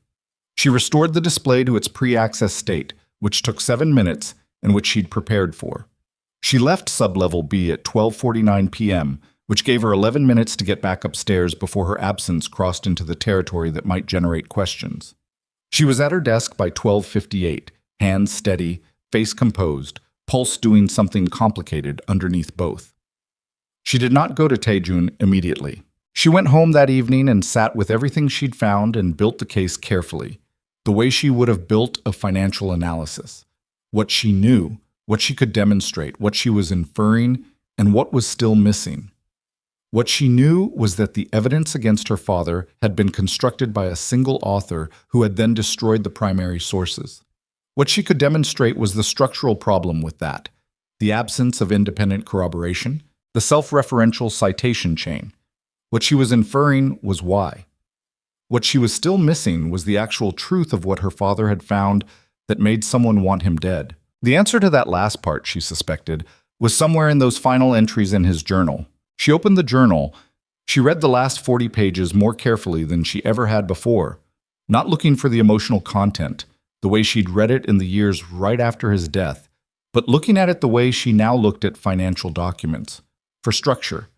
She restored the display to its pre-access state, which took 7 minutes and which she'd prepared for. She left sublevel B at 12:49 p.m., which gave her 11 minutes to get back upstairs before her absence crossed into the territory that might generate questions. She was at her desk by 12:58, hands steady, face composed, pulse doing something complicated underneath both. She did not go to Taejun immediately. She went home that evening and sat with everything she'd found and built the case carefully, the way she would have built a financial analysis. What she knew, what she could demonstrate, what she was inferring, and what was still missing. What she knew was that the evidence against her father had been constructed by a single author who had then destroyed the primary sources. What she could demonstrate was the structural problem with that, the absence of independent corroboration, the self-referential citation chain. What she was inferring was why. What she was still missing was the actual truth of what her father had found that made someone want him dead. The answer to that last part, she suspected, was somewhere in those final entries in his journal. She opened the journal. She read the last 40 pages more carefully than she ever had before, not looking for the emotional content, the way she'd read it in the years right after his death, but looking at it the way she now looked at financial documents, for structure,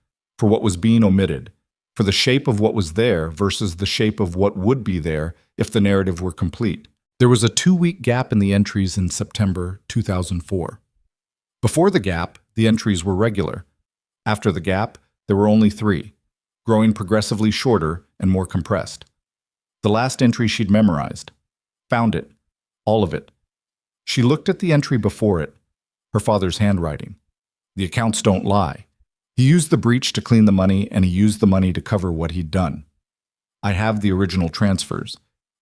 for what was being omitted, for the shape of what was there versus the shape of what would be there if the narrative were complete. There was a 2-week gap in the entries in September 2004. Before the gap, the entries were regular. After the gap, there were only 3, growing progressively shorter and more compressed. The last entry she'd memorized. Found it. All of it. She looked at the entry before it, her father's handwriting. The accounts don't lie. He used the breach to clean the money, and he used the money to cover what he'd done. I have the original transfers.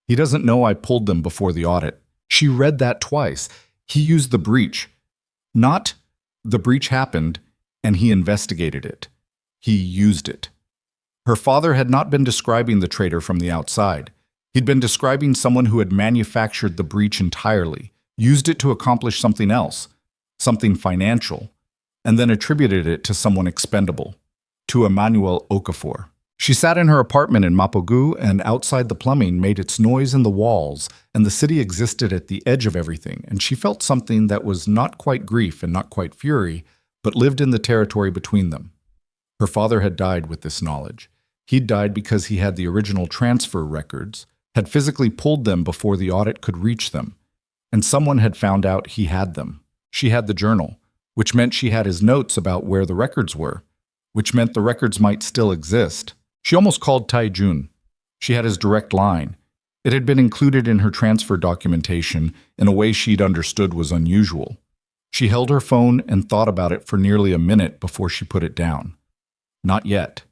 He doesn't know I pulled them before the audit. She read that twice. He used the breach. Not the breach happened, and he investigated it. He used it. Her father had not been describing the traitor from the outside. He'd been describing someone who had manufactured the breach entirely, used it to accomplish something else, something financial, and then attributed it to someone expendable, to Emmanuel Okafor. She sat in her apartment in Mapogu, and outside the plumbing made its noise in the walls, and the city existed at the edge of everything, and she felt something that was not quite grief and not quite fury, but lived in the territory between them. Her father had died with this knowledge. He'd died because he had the original transfer records, had physically pulled them before the audit could reach them, and someone had found out he had them. She had the journal, which meant she had his notes about where the records were, which meant the records might still exist. She almost called Taejun. She had his direct line. It had been included in her transfer documentation in a way she'd understood was unusual. She held her phone and thought about it for nearly a minute before she put it down. Not yet.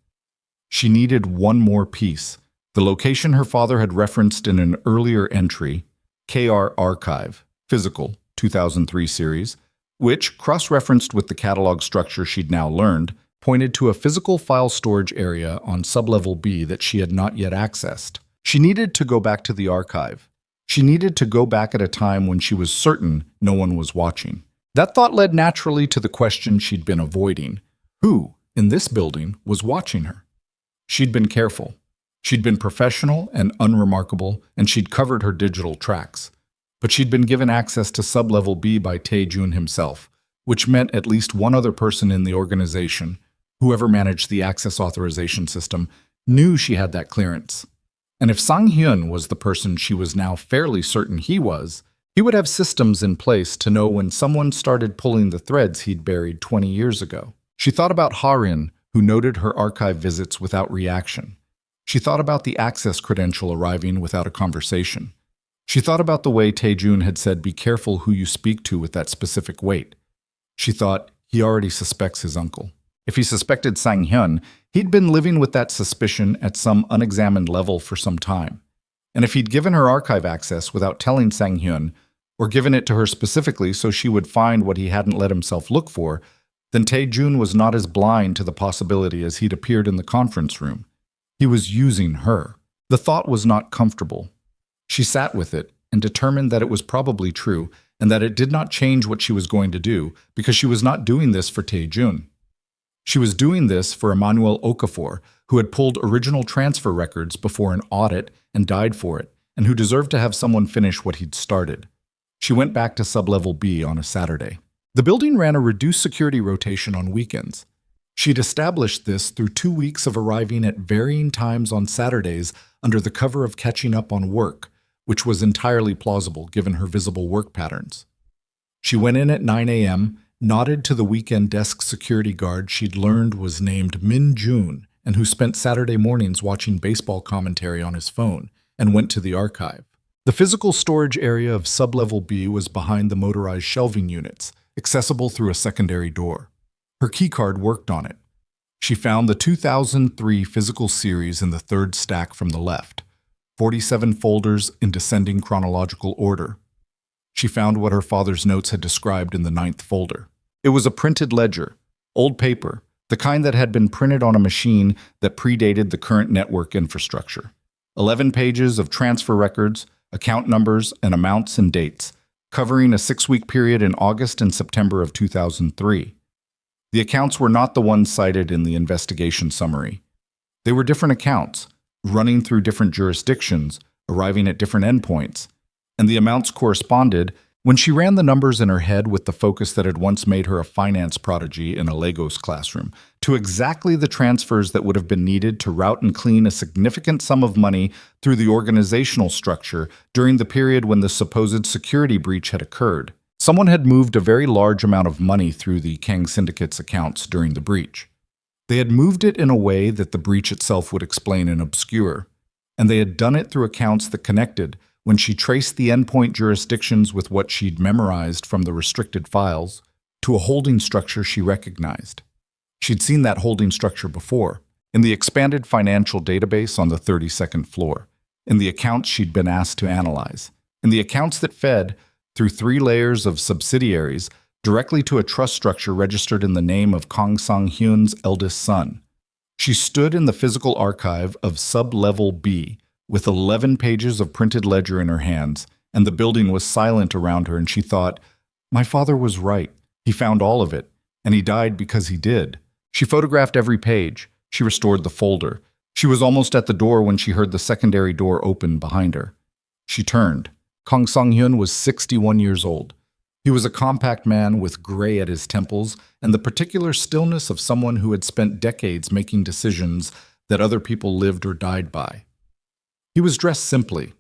She needed one more piece. The location her father had referenced in an earlier entry, KR Archive, Physical, 2003 series, which, cross-referenced with the catalog structure she'd now learned, pointed to a physical file storage area on sublevel B that she had not yet accessed. She needed to go back to the archive. She needed to go back at a time when she was certain no one was watching. That thought led naturally to the question she'd been avoiding. Who, in this building, was watching her? She'd been careful. She'd been professional and unremarkable, and she'd covered her digital tracks. But she'd been given access to sublevel B by Taejun himself, which meant at least one other person in the organization, whoever managed the access authorization system, knew she had that clearance. And if Sang-hyun was the person she was now fairly certain he was, he would have systems in place to know when someone started pulling the threads he'd buried 20 years ago. She thought about Harin, who noted her archive visits without reaction. She thought about the access credential arriving without a conversation. She thought about the way Taejun had said, "Be careful who you speak to with that specific weight." She thought, he already suspects his uncle. If he suspected Sang-hyun, he'd been living with that suspicion at some unexamined level for some time. And if he'd given her archive access without telling Sang-hyun, or given it to her specifically so she would find what he hadn't let himself look for, then Taejun was not as blind to the possibility as he'd appeared in the conference room. He was using her. The thought was not comfortable. She sat with it and determined that it was probably true and that it did not change what she was going to do because she was not doing this for Taejun. She was doing this for Emmanuel Okafor, who had pulled original transfer records before an audit and died for it, and who deserved to have someone finish what he'd started. She went back to sublevel B on a Saturday. The building ran a reduced security rotation on weekends. She'd established this through 2 weeks of arriving at varying times on Saturdays under the cover of catching up on work, which was entirely plausible given her visible work patterns. She went in at 9 a.m., nodded to the weekend desk security guard she'd learned was named Min Jun and who spent Saturday mornings watching baseball commentary on his phone, and went to the archive. The physical storage area of sublevel B was behind the motorized shelving units, accessible through a secondary door. Her keycard worked on it. She found the 2003 physical series in the third stack from the left, 47 folders in descending chronological order. She found what her father's notes had described in the 9th folder. It was a printed ledger, old paper, the kind that had been printed on a machine that predated the current network infrastructure. 11 pages of transfer records, account numbers, and amounts and dates, covering a 6-week period in August and September of 2003. The accounts were not the ones cited in the investigation summary. They were different accounts, running through different jurisdictions, arriving at different endpoints, and the amounts corresponded. When she ran the numbers in her head with the focus that had once made her a finance prodigy in a Lagos classroom, to exactly the transfers that would have been needed to route and clean a significant sum of money through the organizational structure during the period when the supposed security breach had occurred. Someone had moved a very large amount of money through the Kang Syndicate's accounts during the breach. They had moved it in a way that the breach itself would explain and obscure, and they had done it through accounts that connected. When she traced the endpoint jurisdictions with what she'd memorized from the restricted files to a holding structure she recognized. She'd seen that holding structure before, in the expanded financial database on the 32nd floor, in the accounts she'd been asked to analyze, in the accounts that fed, through 3 layers of subsidiaries, directly to a trust structure registered in the name of Kang Sang-hyun's eldest son. She stood in the physical archive of Sub-Level B, with 11 pages of printed ledger in her hands, and the building was silent around her, and she thought, my father was right. He found all of it, and he died because he did. She photographed every page. She restored the folder. She was almost at the door when she heard the secondary door open behind her. She turned. Kang Sang-hyun was 61 years old. He was a compact man with gray at his temples and the particular stillness of someone who had spent decades making decisions that other people lived or died by. He was dressed simply,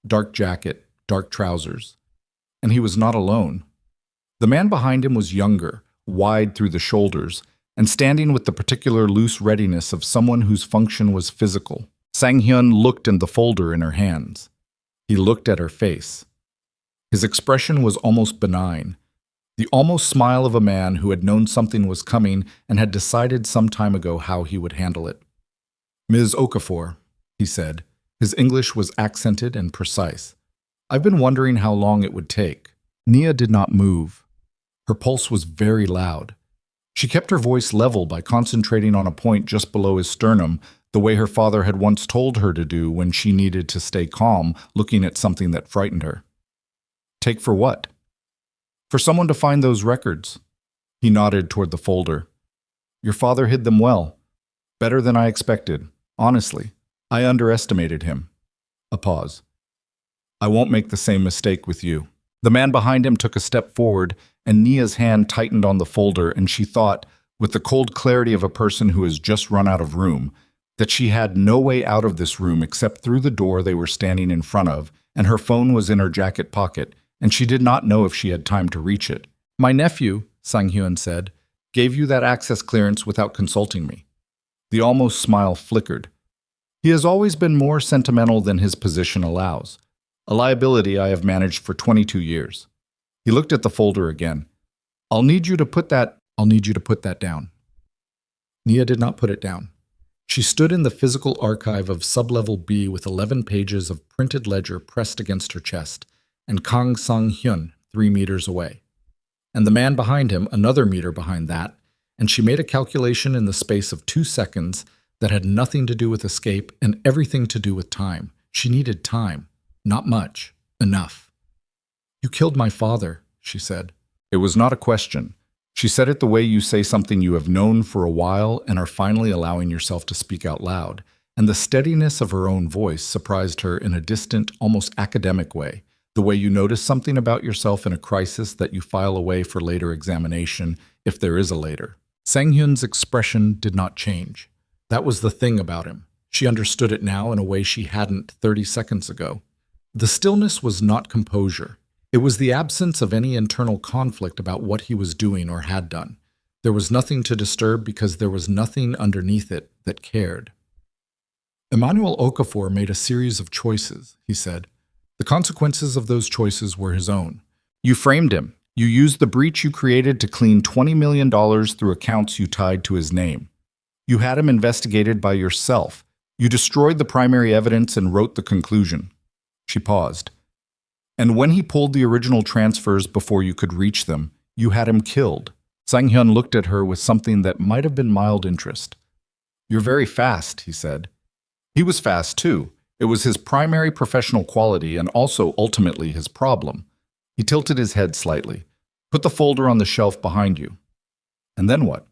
dark jacket, dark trousers, and he was not alone. The man behind him was younger, wide through the shoulders, and standing with the particular loose readiness of someone whose function was physical. Sang-hyun looked in the folder in her hands. He looked at her face. His expression was almost benign, the almost smile of a man who had known something was coming and had decided some time ago how he would handle it. Ms. Okafor, he said. His English was accented and precise. I've been wondering how long it would take. Nia did not move. Her pulse was very loud. She kept her voice level by concentrating on a point just below his sternum, the way her father had once told her to do when she needed to stay calm, looking at something that frightened her. Take for what? For someone to find those records. He nodded toward the folder. Your father hid them well. Better than I expected, honestly. I underestimated him. A pause. I won't make the same mistake with you. The man behind him took a step forward, and Nia's hand tightened on the folder, and she thought, with the cold clarity of a person who has just run out of room, that she had no way out of this room except through the door they were standing in front of, and her phone was in her jacket pocket, and she did not know if she had time to reach it. My nephew, Sang-hyun said, gave you that access clearance without consulting me. The almost smile flickered. He has always been more sentimental than his position allows, a liability I have managed for 22 years. He looked at the folder again. I'll need you to put that down. Nia did not put it down. She stood in the physical archive of Sublevel B with 11 pages of printed ledger pressed against her chest, and Kang Sang-hyun 3 meters away, and the man behind him another meter behind that, and she made a calculation in the space of 2 seconds that had nothing to do with escape and everything to do with time. She needed time. Not much. Enough. You killed my father, she said. It was not a question. She said it the way you say something you have known for a while and are finally allowing yourself to speak out loud, and the steadiness of her own voice surprised her in a distant, almost academic way, the way you notice something about yourself in a crisis that you file away for later examination, if there is a later. Sang-hyun's expression did not change. That was the thing about him. She understood it now in a way she hadn't 30 seconds ago. The stillness was not composure. It was the absence of any internal conflict about what he was doing or had done. There was nothing to disturb because there was nothing underneath it that cared. Emmanuel Okafor made a series of choices, he said. The consequences of those choices were his own. You framed him. You used the breach you created to clean $20 million through accounts you tied to his name. You had him investigated by yourself. You destroyed the primary evidence and wrote the conclusion. She paused. And when he pulled the original transfers before you could reach them, you had him killed. Sang-hyun looked at her with something that might have been mild interest. You're very fast, he said. He was fast, too. It was his primary professional quality and also ultimately his problem. He tilted his head slightly. Put the folder on the shelf behind you. And then what?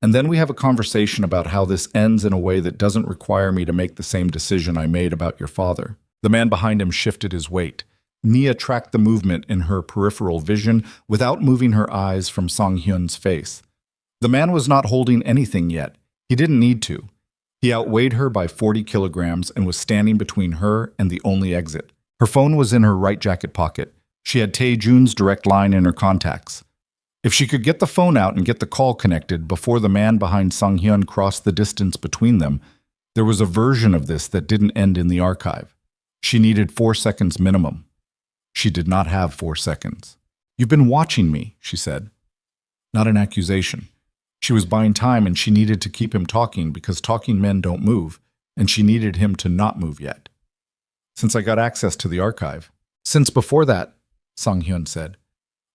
And then we have a conversation about how this ends in a way that doesn't require me to make the same decision I made about your father. The man behind him shifted his weight. Nia tracked the movement in her peripheral vision without moving her eyes from Sang-hyun's face. The man was not holding anything yet. He didn't need to. He outweighed her by 40 kilograms and was standing between her and the only exit. Her phone was in her right jacket pocket. She had Tae-jun's direct line in her contacts. If she could get the phone out and get the call connected before the man behind Sang-hyun crossed the distance between them, there was a version of this that didn't end in the archive. She needed 4 seconds minimum. She did not have 4 seconds. You've been watching me, she said. Not an accusation. She was buying time and she needed to keep him talking because talking men don't move, and she needed him to not move yet. Since I got access to the archive. Since before that, Sang-hyun said.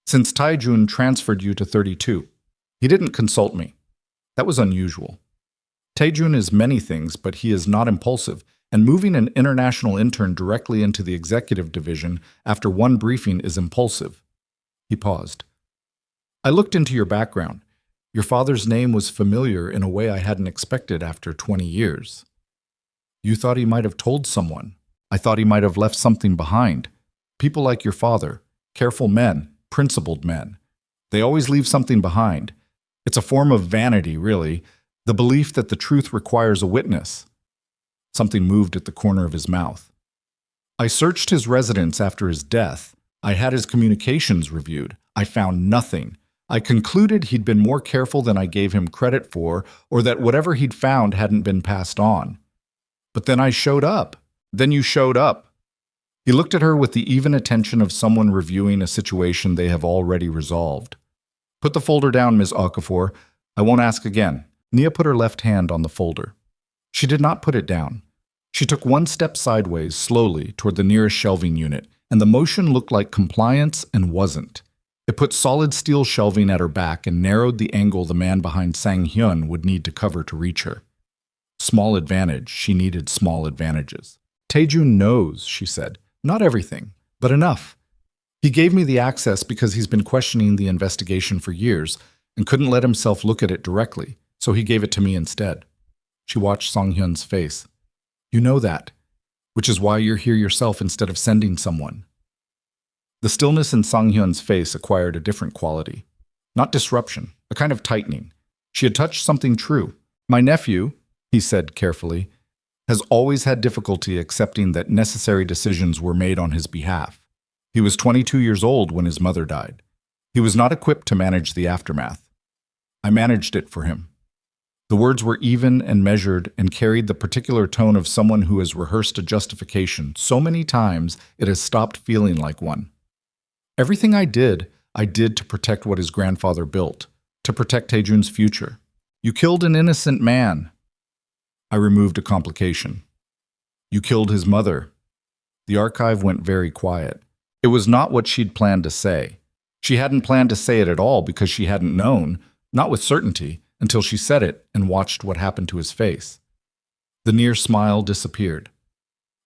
Since Tae-jun transferred you to 32. He didn't consult me. That was unusual. Tae-jun is many things, but he is not impulsive, and moving an international intern directly into the executive division after one briefing is impulsive. He paused. I looked into your background. Your father's name was familiar in a way I hadn't expected after 20 years. You thought he might have told someone. I thought he might have left something behind. People like your father, careful men, principled men. They always leave something behind. It's a form of vanity, really, the belief that the truth requires a witness. Something moved at the corner of his mouth. I searched his residence after his death. I had his communications reviewed. I found nothing. I concluded he'd been more careful than I gave him credit for, or that whatever he'd found hadn't been passed on. But then I showed up. Then you showed up. He looked at her with the even attention of someone reviewing a situation they have already resolved. Put the folder down, Ms. Okafor. I won't ask again. Nia put her left hand on the folder. She did not put it down. She took one step sideways, slowly, toward the nearest shelving unit, and the motion looked like compliance and wasn't. It put solid steel shelving at her back and narrowed the angle the man behind Sang-hyun would need to cover to reach her. Small advantage. She needed small advantages. Tae-jun knows, she said. Not everything, but enough. He gave me the access because he's been questioning the investigation for years and couldn't let himself look at it directly, so he gave it to me instead. She watched Sang-hyun's face. You know that, which is why you're here yourself instead of sending someone. The stillness in Sang-hyun's face acquired a different quality. Not disruption, a kind of tightening. She had touched something true. My nephew, he said carefully, has always had difficulty accepting that necessary decisions were made on his behalf. He was 22 years old when his mother died. He was not equipped to manage the aftermath. I managed it for him. The words were even and measured and carried the particular tone of someone who has rehearsed a justification so many times it has stopped feeling like one. Everything I did to protect what his grandfather built, to protect Tae-jun's future. You killed an innocent man. I removed a complication. You killed his mother. The archive went very quiet. It was not what she'd planned to say. She hadn't planned to say it at all because she hadn't known, not with certainty, until she said it and watched what happened to his face. The near smile disappeared.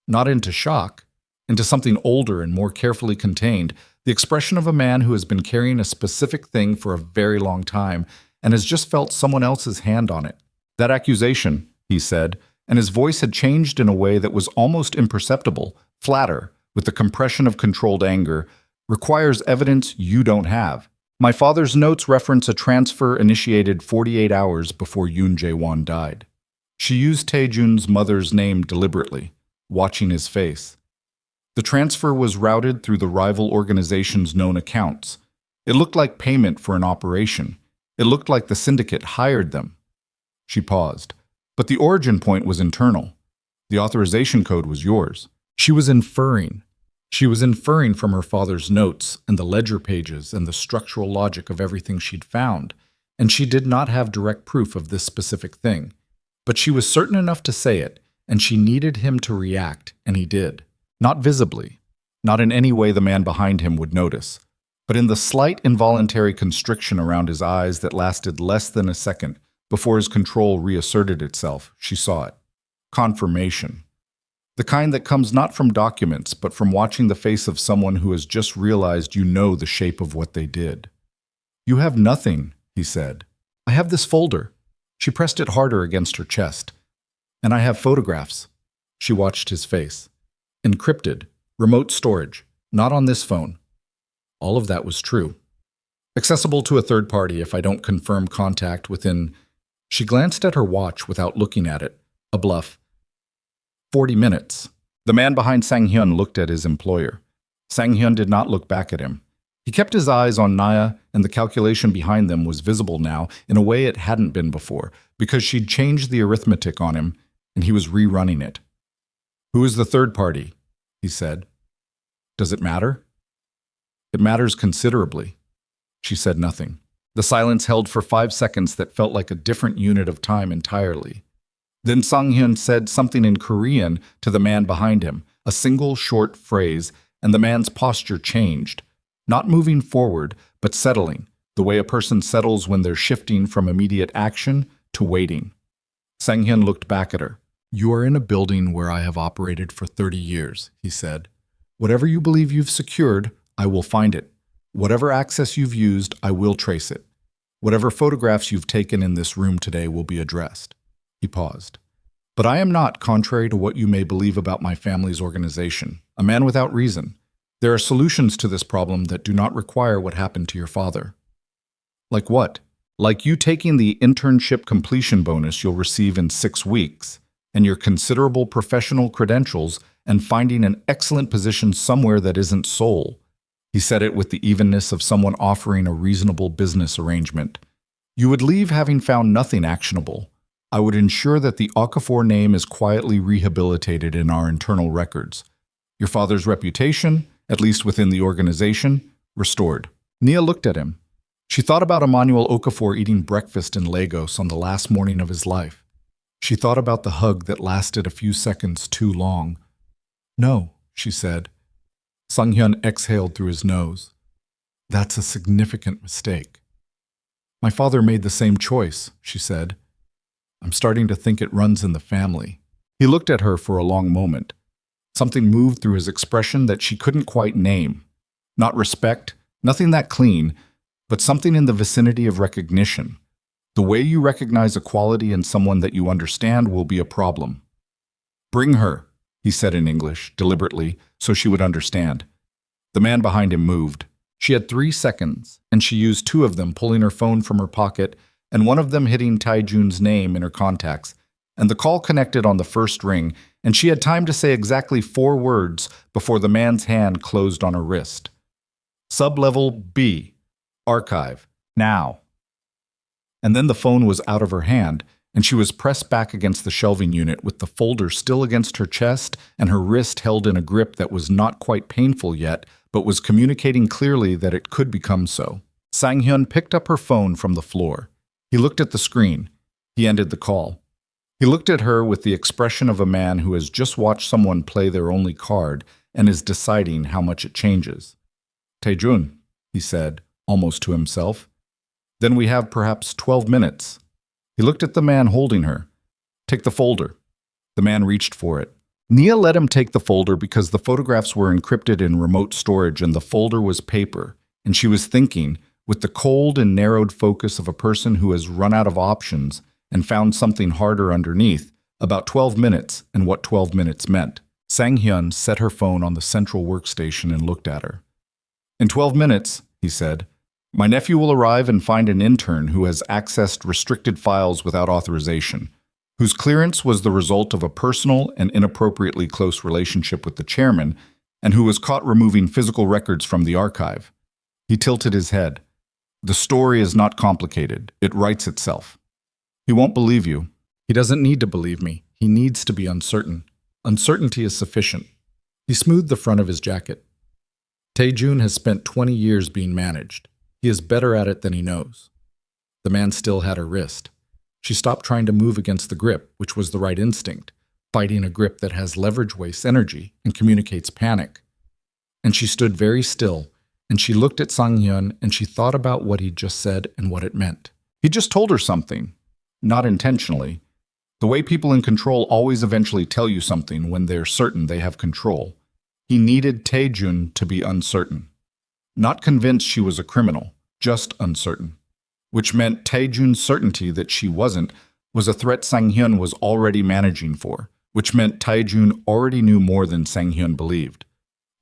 Not into shock, into something older and more carefully contained, the expression of a man who has been carrying a specific thing for a very long time and has just felt someone else's hand on it. That accusation, he said, and his voice had changed in a way that was almost imperceptible, flatter, with the compression of controlled anger, requires evidence you don't have. My father's notes reference a transfer initiated 48 hours before Yoon Jae-won died. She used Taejun's mother's name deliberately, watching his face. The transfer was routed through the rival organization's known accounts. It looked like payment for an operation. It looked like the syndicate hired them. She paused. But the origin point was internal. The authorization code was yours. She was inferring. She was inferring from her father's notes and the ledger pages and the structural logic of everything she'd found, and she did not have direct proof of this specific thing. But she was certain enough to say it, and she needed him to react, and he did. Not visibly, not in any way the man behind him would notice, but in the slight involuntary constriction around his eyes that lasted less than a second before his control reasserted itself. She saw it. Confirmation. The kind that comes not from documents, but from watching the face of someone who has just realized you know the shape of what they did. You have nothing, he said. I have this folder. She pressed it harder against her chest. And I have photographs. She watched his face. Encrypted. Remote storage. Not on this phone. All of that was true. Accessible to a third party if I don't confirm contact within... She glanced at her watch without looking at it. A bluff. 40 minutes. The man behind Sang-hyun looked at his employer. Sang-hyun did not look back at him. He kept his eyes on Naya, and the calculation behind them was visible now in a way it hadn't been before, because she'd changed the arithmetic on him, and he was rerunning it. Who is the third party? He said. Does it matter? It matters considerably. She said nothing. The silence held for 5 seconds that felt like a different unit of time entirely. Then Sang-hyun said something in Korean to the man behind him, a single short phrase, and the man's posture changed. Not moving forward, but settling, the way a person settles when they're shifting from immediate action to waiting. Sang-hyun looked back at her. You are in a building where I have operated for 30 years, he said. Whatever you believe you've secured, I will find it. Whatever access you've used, I will trace it. Whatever photographs you've taken in this room today will be addressed. He paused. But I am not, contrary to what you may believe about my family's organization, a man without reason. There are solutions to this problem that do not require what happened to your father. Like what? Like you taking the internship completion bonus you'll receive in 6 weeks, and your considerable professional credentials, and finding an excellent position somewhere that isn't Seoul. He said it with the evenness of someone offering a reasonable business arrangement. You would leave having found nothing actionable. I would ensure that the Okafor name is quietly rehabilitated in our internal records. Your father's reputation, at least within the organization, restored. Nia looked at him. She thought about Emmanuel Okafor eating breakfast in Lagos on the last morning of his life. She thought about the hug that lasted a few seconds too long. No, she said. Sang-hyun exhaled through his nose. That's a significant mistake. My father made the same choice, she said. I'm starting to think it runs in the family. He looked at her for a long moment. Something moved through his expression that she couldn't quite name. Not respect, nothing that clean, but something in the vicinity of recognition. The way you recognize a quality in someone that you understand will be a problem. Bring her, he said in English, deliberately, so she would understand. The man behind him moved. She had 3 seconds, and she used 2 of them, pulling her phone from her pocket, and one of them hitting Taejun's name in her contacts, and the call connected on the first ring, and she had time to say exactly 4 words before the man's hand closed on her wrist. Sublevel B. Archive. Now. And then the phone was out of her hand, and she was pressed back against the shelving unit with the folder still against her chest and her wrist held in a grip that was not quite painful yet, but was communicating clearly that it could become so. Sang-hyun picked up her phone from the floor. He looked at the screen. He ended the call. He looked at her with the expression of a man who has just watched someone play their only card and is deciding how much it changes. Taejun, he said, almost to himself. Then we have perhaps 12 minutes. He looked at the man holding her. Take the folder. The man reached for it. Nia let him take the folder because the photographs were encrypted in remote storage and the folder was paper, and she was thinking, with the cold and narrowed focus of a person who has run out of options and found something harder underneath, about 12 minutes and what 12 minutes meant. Sang-hyun set her phone on the central workstation and looked at her. In 12 minutes, he said, my nephew will arrive and find an intern who has accessed restricted files without authorization, whose clearance was the result of a personal and inappropriately close relationship with the chairman, and who was caught removing physical records from the archive. He tilted his head. The story is not complicated. It writes itself. He won't believe you. He doesn't need to believe me. He needs to be uncertain. Uncertainty is sufficient. He smoothed the front of his jacket. Tae-jun has spent 20 years being managed. He is better at it than he knows. The man still had her wrist. She stopped trying to move against the grip, which was the right instinct, fighting a grip that has leverage wastes energy and communicates panic. And she stood very still, and she looked at Sang-hyun and she thought about what he'd just said and what it meant. He just told her something, not intentionally. The way people in control always eventually tell you something when they're certain they have control. He needed Tae-jun to be uncertain. Not convinced she was a criminal, just uncertain. Which meant Tae-jun's certainty that she wasn't was a threat Sang-hyun was already managing for, which meant Tae-jun already knew more than Sang-hyun believed.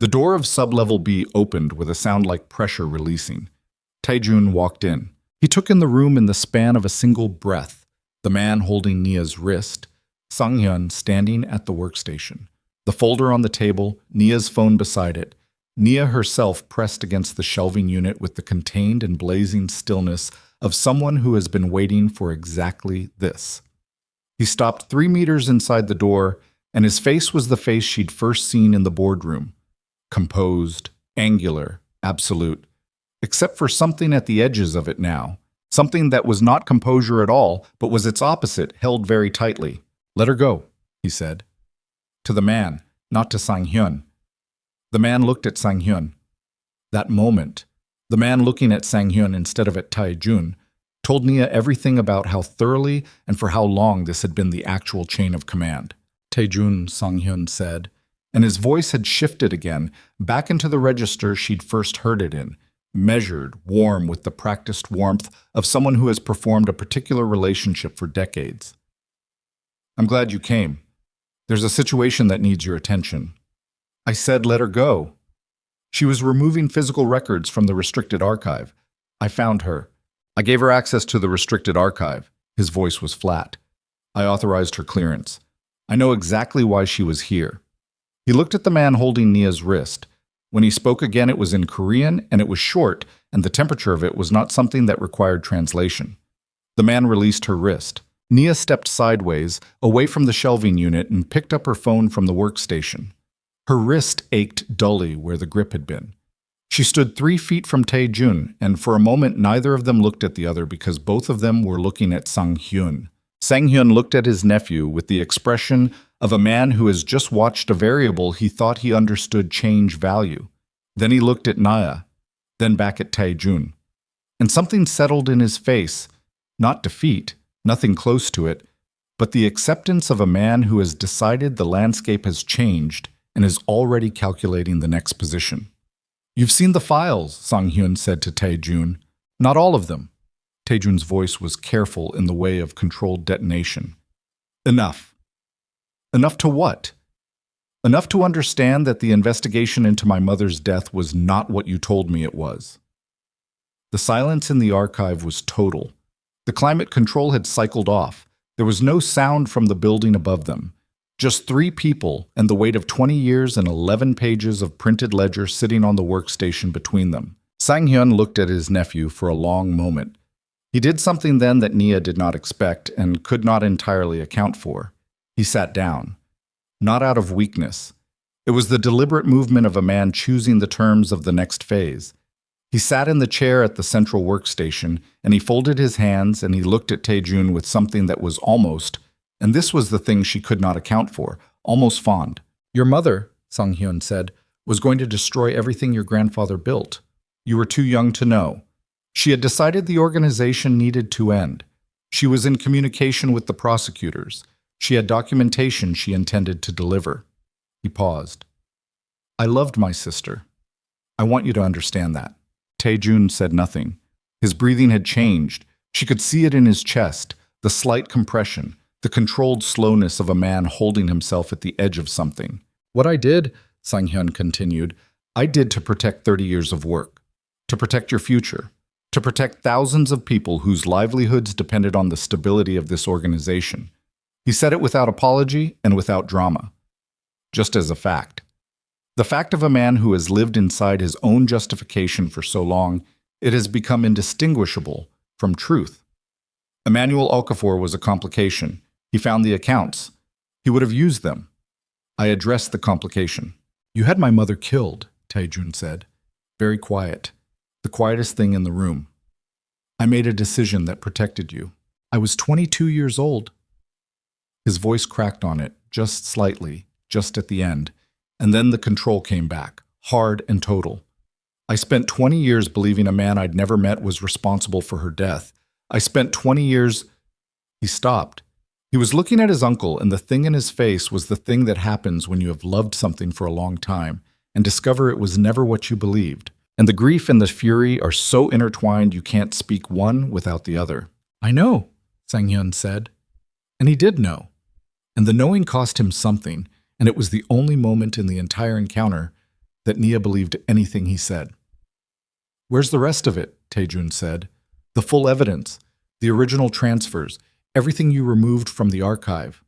The door of sublevel B opened with a sound like pressure releasing. Tae-jun walked in. He took in the room in the span of a single breath, the man holding Nia's wrist, Sang-hyun standing at the workstation, the folder on the table, Nia's phone beside it, Nia herself pressed against the shelving unit with the contained and blazing stillness of someone who has been waiting for exactly this. He stopped 3 meters inside the door, and his face was the face she'd first seen in the boardroom. Composed, angular, absolute, except for something at the edges of it now, something that was not composure at all, but was its opposite, held very tightly. Let her go, he said. To the man, not to Sang-hyun. The man looked at Sang-hyun. That moment, the man looking at Sang-hyun instead of at Tae-jun, told Nia everything about how thoroughly and for how long this had been the actual chain of command. Tae-jun, Sang-hyun said, and his voice had shifted again, back into the register she'd first heard it in, measured, warm with the practiced warmth of someone who has performed a particular relationship for decades. I'm glad you came. There's a situation that needs your attention. I said let her go. She was removing physical records from the restricted archive. I found her. I gave her access to the restricted archive. His voice was flat. I authorized her clearance. I know exactly why she was here. He looked at the man holding Nia's wrist. When he spoke again, it was in Korean, and it was short, and the temperature of it was not something that required translation. The man released her wrist. Nia stepped sideways, away from the shelving unit, and picked up her phone from the workstation. Her wrist ached dully where the grip had been. She stood 3 feet from Tae-jun, and for a moment neither of them looked at the other because both of them were looking at Sang-hyun. Sang-hyun looked at his nephew with the expression of a man who has just watched a variable he thought he understood change value. Then he looked at Nia, then back at Tae-jun. And something settled in his face, not defeat, nothing close to it, but the acceptance of a man who has decided the landscape has changed and is already calculating the next position. You've seen the files, Sang-hyun said to Tae-jun. Not all of them. Tae-jun's voice was careful in the way of controlled detonation. Enough. Enough to what? Enough to understand that the investigation into my mother's death was not what you told me it was. The silence in the archive was total. The climate control had cycled off. There was no sound from the building above them. Just 3 people and the weight of 20 years and 11 pages of printed ledger sitting on the workstation between them. Sang-hyun looked at his nephew for a long moment. He did something then that Nia did not expect and could not entirely account for. He sat down. Not out of weakness. It was the deliberate movement of a man choosing the terms of the next phase. He sat in the chair at the central workstation, and he folded his hands and he looked at Tae-jun with something that was almost, and this was the thing she could not account for, almost fond. Your mother, Sang-hyun said, was going to destroy everything your grandfather built. You were too young to know. She had decided the organization needed to end. She was in communication with the prosecutors. She had documentation she intended to deliver. He paused. I loved my sister. I want you to understand that. Tae-jun said nothing. His breathing had changed. She could see it in his chest, the slight compression, the controlled slowness of a man holding himself at the edge of something. What I did, Sang-hyun continued, I did to protect 30 years of work, to protect your future, to protect thousands of people whose livelihoods depended on the stability of this organization. He said it without apology and without drama, just as a fact. The fact of a man who has lived inside his own justification for so long, it has become indistinguishable from truth. Emmanuel Okafor was a complication. He found the accounts. He would have used them. I addressed the complication. You had my mother killed, Taejun said. Very quiet. The quietest thing in the room. I made a decision that protected you. I was 22 years old. His voice cracked on it, just slightly, just at the end. And then the control came back, hard and total. I spent 20 years believing a man I'd never met was responsible for her death. I spent 20 years... He stopped. He was looking at his uncle, and the thing in his face was the thing that happens when you have loved something for a long time and discover it was never what you believed. And the grief and the fury are so intertwined you can't speak one without the other. I know, Sang-hyun said. And he did know. And the knowing cost him something, and it was the only moment in the entire encounter that Nia believed anything he said. Where's the rest of it? Taejun said. The full evidence, the original transfers, everything you removed from the archive.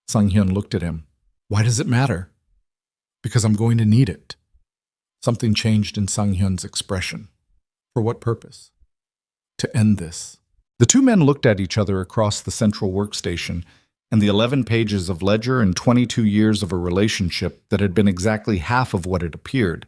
Sang-hyun looked at him. Why does it matter? Because I'm going to need it. Something changed in Sang-hyun's expression. For what purpose? To end this. The two men looked at each other across the central workstation, and the 11 pages of ledger and 22 years of a relationship that had been exactly half of what it appeared,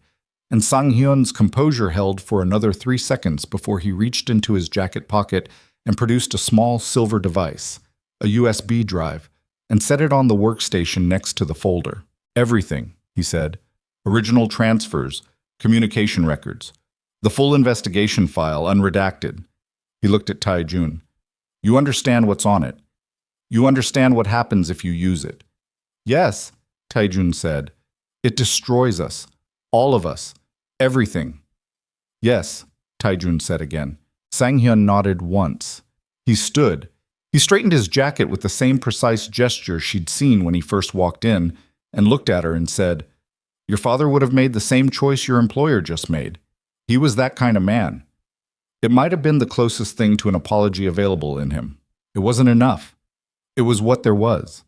and Sang-hyun's composure held for another 3 seconds before he reached into his jacket pocket and produced a small silver device, a USB drive, and set it on the workstation next to the folder. Everything, he said. Original transfers, communication records, the full investigation file, unredacted. He looked at Taejun. You understand what's on it. You understand what happens if you use it. Yes, Taejun said. It destroys us. All of us. Everything. Yes, Taejun said again. Sang-hyun nodded once. He stood. He straightened his jacket with the same precise gesture she'd seen when he first walked in, and looked at her and said, Your father would have made the same choice your employer just made. He was that kind of man. It might have been the closest thing to an apology available in him. It wasn't enough. It was what there was.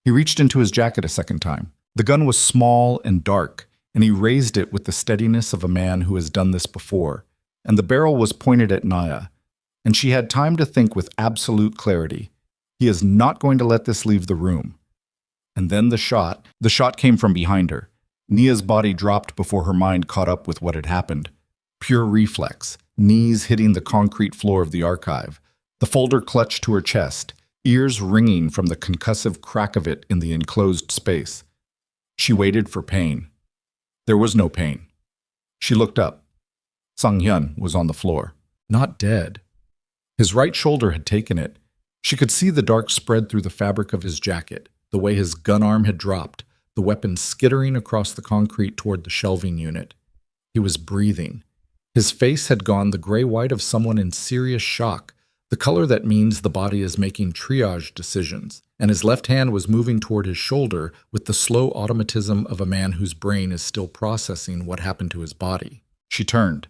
He reached into his jacket a second time. The gun was small and dark, and he raised it with the steadiness of a man who has done this before, and the barrel was pointed at Naya, and she had time to think with absolute clarity. He is not going to let this leave the room. And then the shot came from behind her. Nia's body dropped before her mind caught up with what had happened. Pure reflex, knees hitting the concrete floor of the archive. The folder clutched to her chest, ears ringing from the concussive crack of it in the enclosed space. She waited for pain. There was no pain. She looked up. Sang-hyun was on the floor, not dead. His right shoulder had taken it. She could see the dark spread through the fabric of his jacket, the way his gun arm had dropped, the weapon skittering across the concrete toward the shelving unit. He was breathing. His face had gone the gray-white of someone in serious shock, the color that means the body is making triage decisions, and his left hand was moving toward his shoulder with the slow automatism of a man whose brain is still processing what happened to his body. She turned.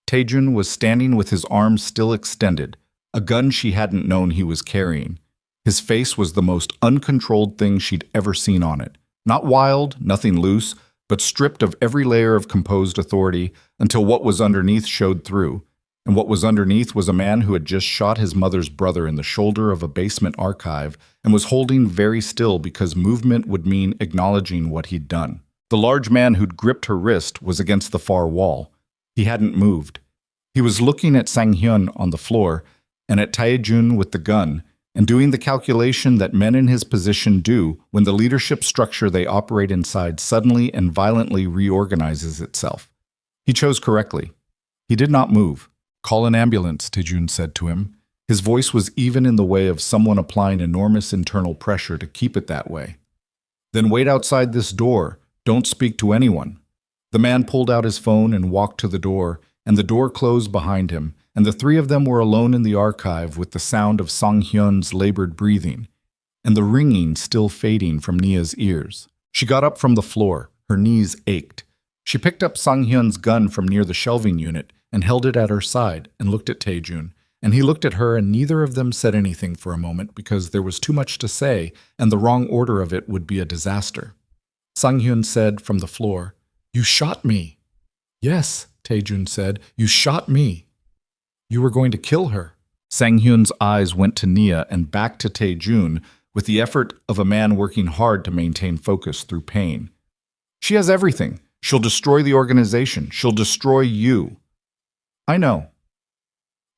Taejun was standing with his arms still extended, a gun she hadn't known he was carrying. His face was the most uncontrolled thing she'd ever seen on it. Not wild, nothing loose, but stripped of every layer of composed authority until what was underneath showed through. And what was underneath was a man who had just shot his mother's brother in the shoulder of a basement archive and was holding very still because movement would mean acknowledging what he'd done. The large man who'd gripped her wrist was against the far wall. He hadn't moved. He was looking at Sang-hyun on the floor and at Taejun with the gun, and doing the calculation that men in his position do when the leadership structure they operate inside suddenly and violently reorganizes itself. He chose correctly. He did not move. Call an ambulance, Taejun said to him. His voice was even in the way of someone applying enormous internal pressure to keep it that way. Then wait outside this door. Don't speak to anyone. The man pulled out his phone and walked to the door, and the door closed behind him, and the three of them were alone in the archive with the sound of Sang-hyun's labored breathing. and the ringing still fading from Nia's ears. She got up from the floor. Her knees ached. She picked up Sang-hyun's gun from near the shelving unit and held it at her side and looked at Tae-jun. And he looked at her, and neither of them said anything for a moment because there was too much to say, and the wrong order of it would be a disaster. Sang-hyun said from the floor, "You shot me." "Yes," Tae-jun said, "you shot me." "You were going to kill her." Sang-hyun's eyes went to Nia and back to Tae-jun with the effort of a man working hard to maintain focus through pain. "She has everything. She'll destroy the organization. She'll destroy you." "I know."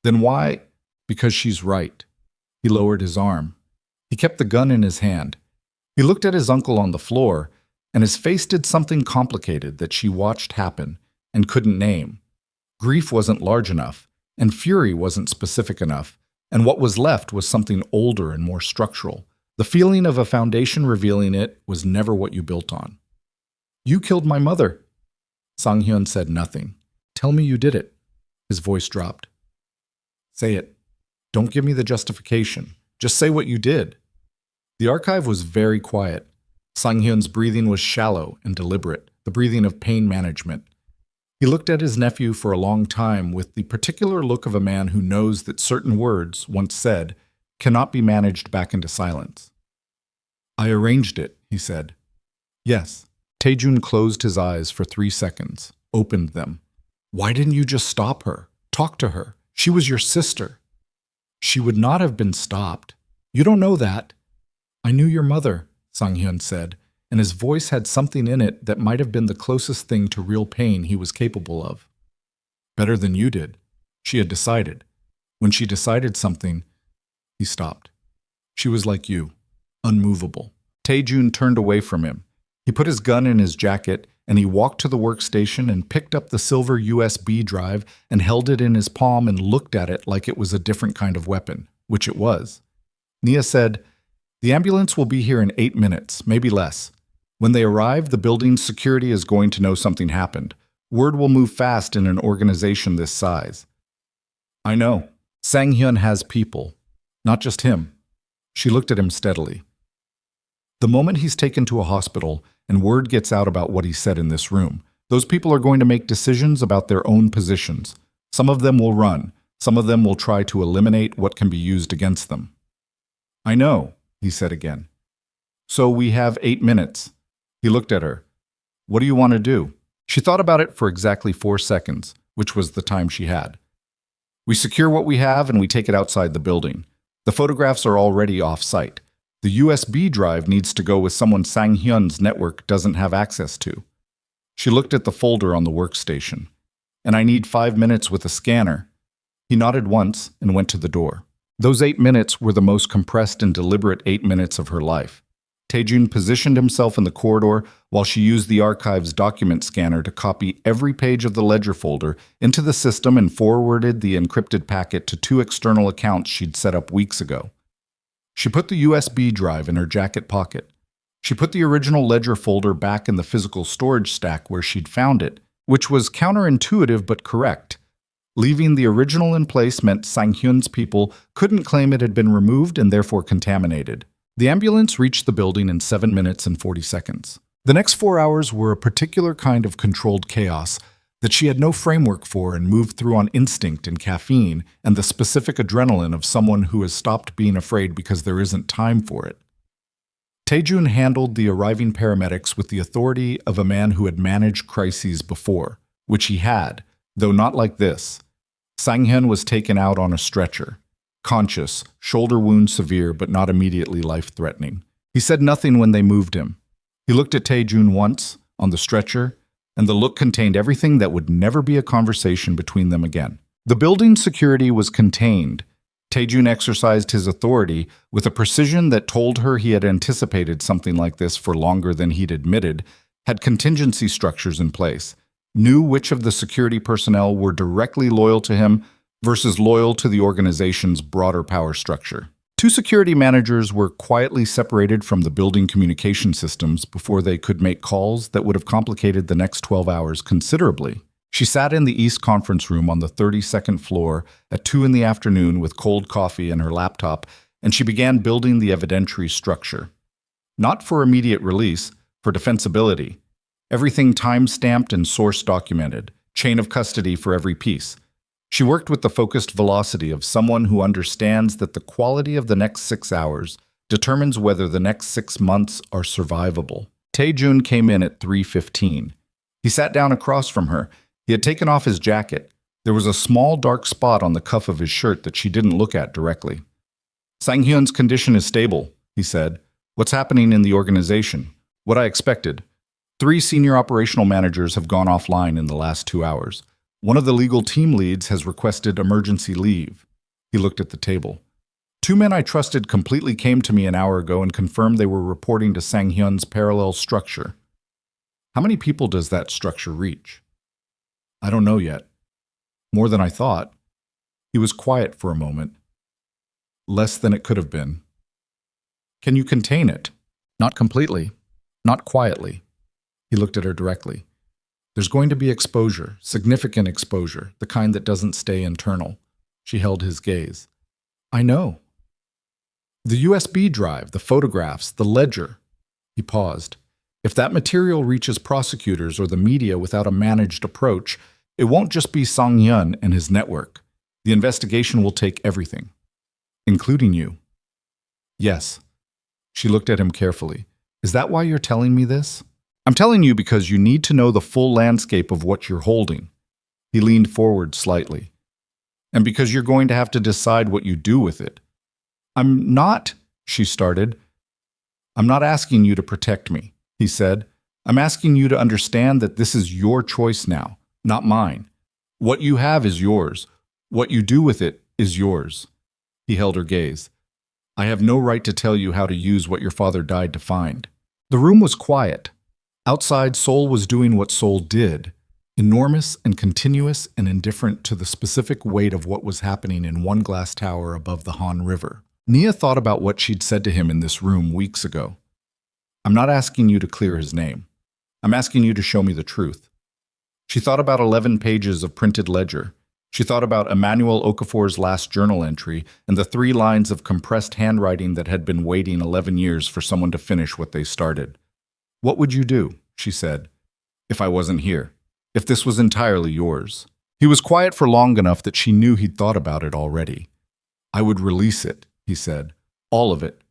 "Then why?" "Because she's right." He lowered his arm. He kept the gun in his hand. He looked at his uncle on the floor, and his face did something complicated that she watched happen and couldn't name. Grief wasn't large enough, and fury wasn't specific enough, and what was left was something older and more structural. The feeling of a foundation revealing it was never what you built on. "You killed my mother." Sang-hyun said nothing. "Tell me you did it." His voice dropped. "Say it. Don't give me the justification. Just say what you did." The archive was very quiet. Sang-hyun's breathing was shallow and deliberate, the breathing of pain management. He looked at his nephew for a long time with the particular look of a man who knows that certain words, once said, cannot be managed back into silence. "I arranged it," he said. "Yes." Tae-jun closed his eyes for 3 seconds, opened them. "Why didn't you just stop her? Talk to her. She was your sister." "She would not have been stopped." "You don't know that." "I knew your mother," Sang-hyun said, and his voice had something in it that might have been the closest thing to real pain he was capable of. "Better than you did." She had decided. When she decided something, he stopped. She was like you, unmovable. Tae-jun turned away from him. He put his gun in his jacket, and he walked to the workstation and picked up the silver USB drive and held it in his palm and looked at it like it was a different kind of weapon, which it was. Nia said, "The ambulance will be here in 8 minutes, maybe less. When they arrive, the building's security is going to know something happened. Word will move fast in an organization this size." "I know. Sang-hyun has people. Not just him." She looked at him steadily. "The moment he's taken to a hospital and word gets out about what he said in this room, those people are going to make decisions about their own positions. Some of them will run. Some of them will try to eliminate what can be used against them." "I know," he said again. "So we have 8 minutes. He looked at her. "What do you want to do?" She thought about it for exactly 4 seconds, which was the time she had. "We secure what we have and we take it outside the building. The photographs are already off-site. The USB drive needs to go with someone Sang-hyun's network doesn't have access to." She looked at the folder on the workstation. "And I need 5 minutes with a scanner." He nodded once and went to the door. Those 8 minutes were the most compressed and deliberate 8 minutes of her life. Tae-jun positioned himself in the corridor while she used the archive's document scanner to copy every page of the ledger folder into the system and forwarded the encrypted packet to 2 external accounts she'd set up weeks ago. She put the USB drive in her jacket pocket. She put the original ledger folder back in the physical storage stack where she'd found it, which was counterintuitive but correct. Leaving the original in place meant Sang-hyun's people couldn't claim it had been removed and therefore contaminated. The ambulance reached the building in 7 minutes and 40 seconds. The next 4 hours were a particular kind of controlled chaos that she had no framework for and moved through on instinct and caffeine and the specific adrenaline of someone who has stopped being afraid because there isn't time for it. Tae-jun handled the arriving paramedics with the authority of a man who had managed crises before, which he had, though not like this. Sang-hyun was taken out on a stretcher. Conscious, shoulder wound severe but not immediately life-threatening. He said nothing when they moved him. He looked at Tae-jun once, on the stretcher, and the look contained everything that would never be a conversation between them again. The building's security was contained. Tae-jun exercised his authority with a precision that told her he had anticipated something like this for longer than he'd admitted, had contingency structures in place, knew which of the security personnel were directly loyal to him versus loyal to the organization's broader power structure. 2 security managers were quietly separated from the building communication systems before they could make calls that would have complicated the next 12 hours considerably. She sat in the East Conference Room on the 32nd floor at 2 in the afternoon with cold coffee and her laptop and she began building the evidentiary structure. Not for immediate release, for defensibility. Everything time-stamped and source-documented, chain of custody for every piece. She worked with the focused velocity of someone who understands that the quality of the next 6 hours determines whether the next 6 months are survivable. Tae-jun came in at 3:15. He sat down across from her. He had taken off his jacket. There was a small dark spot on the cuff of his shirt that she didn't look at directly. "Sang-hyun's condition is stable," he said. "What's happening in the organization?" "What I expected. 3 senior operational managers have gone offline in the last 2 hours. One of the legal team leads has requested emergency leave." He looked at the table. "2 men I trusted completely came to me an hour ago and confirmed they were reporting to Sang-hyun's parallel structure." "How many people does that structure reach?" "I don't know yet." "More than I thought." He was quiet for a moment. "Less than it could have been." "Can you contain it?" "Not completely. Not quietly." He looked at her directly. "There's going to be exposure, significant exposure, the kind that doesn't stay internal." She held his gaze. "I know." "The USB drive, the photographs, the ledger." He paused. "If that material reaches prosecutors or the media without a managed approach, it won't just be Sang-hyun and his network. The investigation will take everything. Including you." "Yes." She looked at him carefully. "Is that why you're telling me this?" "I'm telling you because you need to know the full landscape of what you're holding." He leaned forward slightly. "And because you're going to have to decide what you do with it." "I'm not," she started. "I'm not asking you to protect me," he said. "I'm asking you to understand that this is your choice now, not mine. What you have is yours. What you do with it is yours." He held her gaze. "I have no right to tell you how to use what your father died to find." The room was quiet. Outside, Seoul was doing what Seoul did, enormous and continuous and indifferent to the specific weight of what was happening in one glass tower above the Han River. Nia thought about what she'd said to him in this room weeks ago. "I'm not asking you to clear his name. I'm asking you to show me the truth." She thought about 11 pages of printed ledger. She thought about Emmanuel Okafor's last journal entry and the 3 lines of compressed handwriting that had been waiting 11 years for someone to finish what they started. "What would you do," she said, "if I wasn't here? If this was entirely yours?" He was quiet for long enough that she knew he'd thought about it already. "I would release it," he said. "All of it.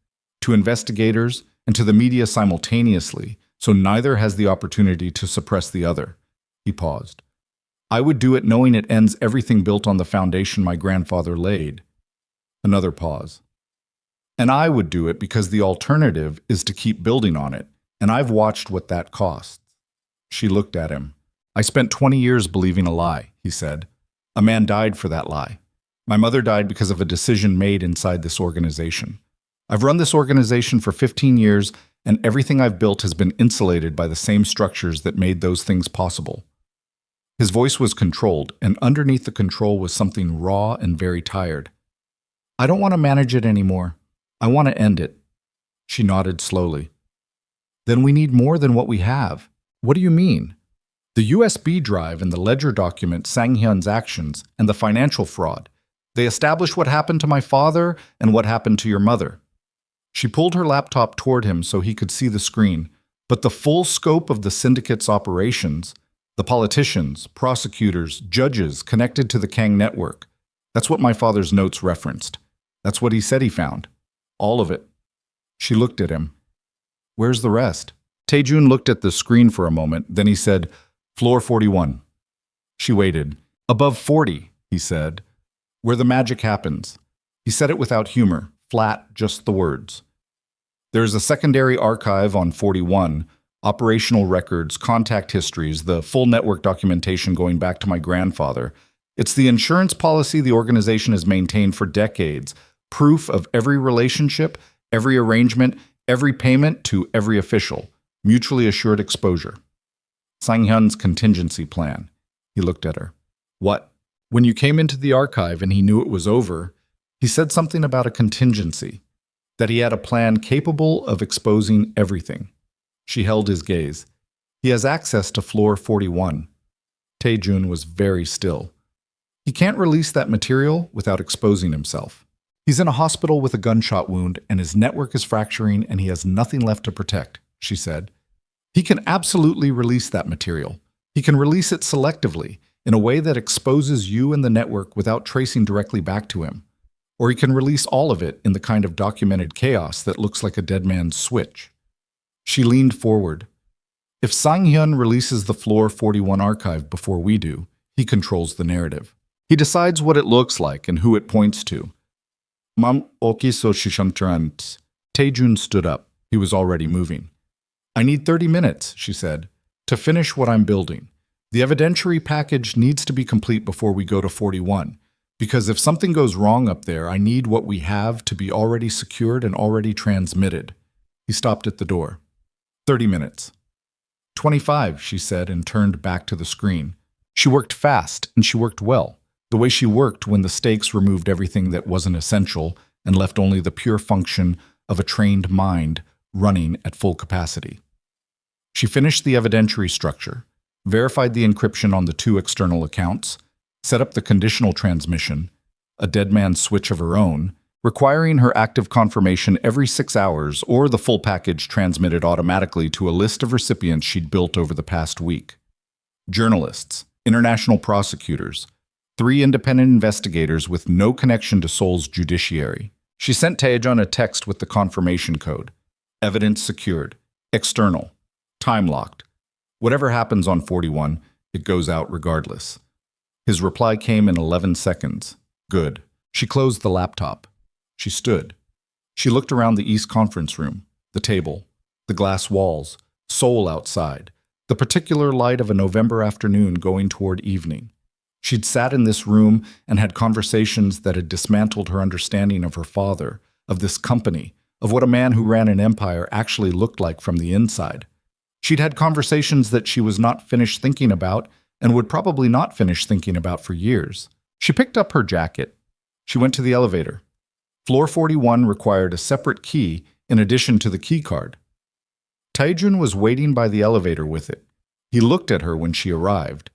To investigators and to the media simultaneously, so neither has the opportunity to suppress the other." He paused. "I would do it knowing it ends everything built on the foundation my grandfather laid." Another pause. "And I would do it because the alternative is to keep building on it. And I've watched what that costs." She looked at him. "I spent 20 years believing a lie," he said. "A man died for that lie. My mother died because of a decision made inside this organization. I've run this organization for 15 years, and everything I've built has been insulated by the same structures that made those things possible." His voice was controlled, and underneath the control was something raw and very tired. "I don't want to manage it anymore. I want to end it." She nodded slowly. "Then we need more than what we have." "What do you mean?" "The USB drive and the ledger document Sang-hyun's actions and the financial fraud. They establish what happened to my father and what happened to your mother." She pulled her laptop toward him so he could see the screen, but the full scope of the syndicate's operations, the politicians, prosecutors, judges connected to the Kang network, that's what my father's notes referenced. That's what he said he found. All of it. She looked at him. "Where's the rest?" Tae-jun looked at the screen for a moment, then he said, "Floor 41. She waited. "Above 40, he said. "Where the magic happens." He said it without humor, flat, just the words. "There is a secondary archive on 41, operational records, contact histories, the full network documentation going back to my grandfather. It's the insurance policy the organization has maintained for decades, proof of every relationship, every arrangement, every payment to every official, mutually assured exposure. Sang-hyun's contingency plan." He looked at her. "What?" "When you came into the archive and he knew it was over, he said something about a contingency, that he had a plan capable of exposing everything." She held his gaze. "He has access to floor 41. Tae-jun was very still. "He can't release that material without exposing himself." He's in a hospital with a gunshot wound, and his network is fracturing, and he has nothing left to protect, she said. He can absolutely release that material. He can release it selectively, in a way that exposes you and the network without tracing directly back to him. Or he can release all of it in the kind of documented chaos that looks like a dead man's switch. She leaned forward. If Sang-hyun releases the Floor 41 archive before we do, he controls the narrative. He decides what it looks like and who it points to. Mam okiso shishantrant. Taejun stood up. He was already moving. I need 30 minutes, she said, to finish what I'm building. The evidentiary package needs to be complete before we go to 41, because if something goes wrong up there, I need what we have to be already secured and already transmitted. He stopped at the door. 30 minutes. 25, she said, and turned back to the screen. She worked fast, and she worked well, the way she worked when the stakes removed everything that wasn't essential and left only the pure function of a trained mind running at full capacity. She finished the evidentiary structure, verified the encryption on the 2 external accounts, set up the conditional transmission, a dead man's switch of her own, requiring her active confirmation every 6 hours or the full package transmitted automatically to a list of recipients she'd built over the past week. Journalists, international prosecutors, 3 independent investigators with no connection to Seoul's judiciary. She sent Taejun a text with the confirmation code. Evidence secured. External. Time locked. Whatever happens on 41, it goes out regardless. His reply came in 11 seconds. Good. She closed the laptop. She stood. She looked around the East Conference Room, the table, the glass walls, Seoul outside, the particular light of a November afternoon going toward evening. She'd sat in this room and had conversations that had dismantled her understanding of her father, of this company, of what a man who ran an empire actually looked like from the inside. She'd had conversations that she was not finished thinking about and would probably not finish thinking about for years. She picked up her jacket. She went to the elevator. Floor 41 required a separate key in addition to the key card. Taejun was waiting by the elevator with it. He looked at her when she arrived.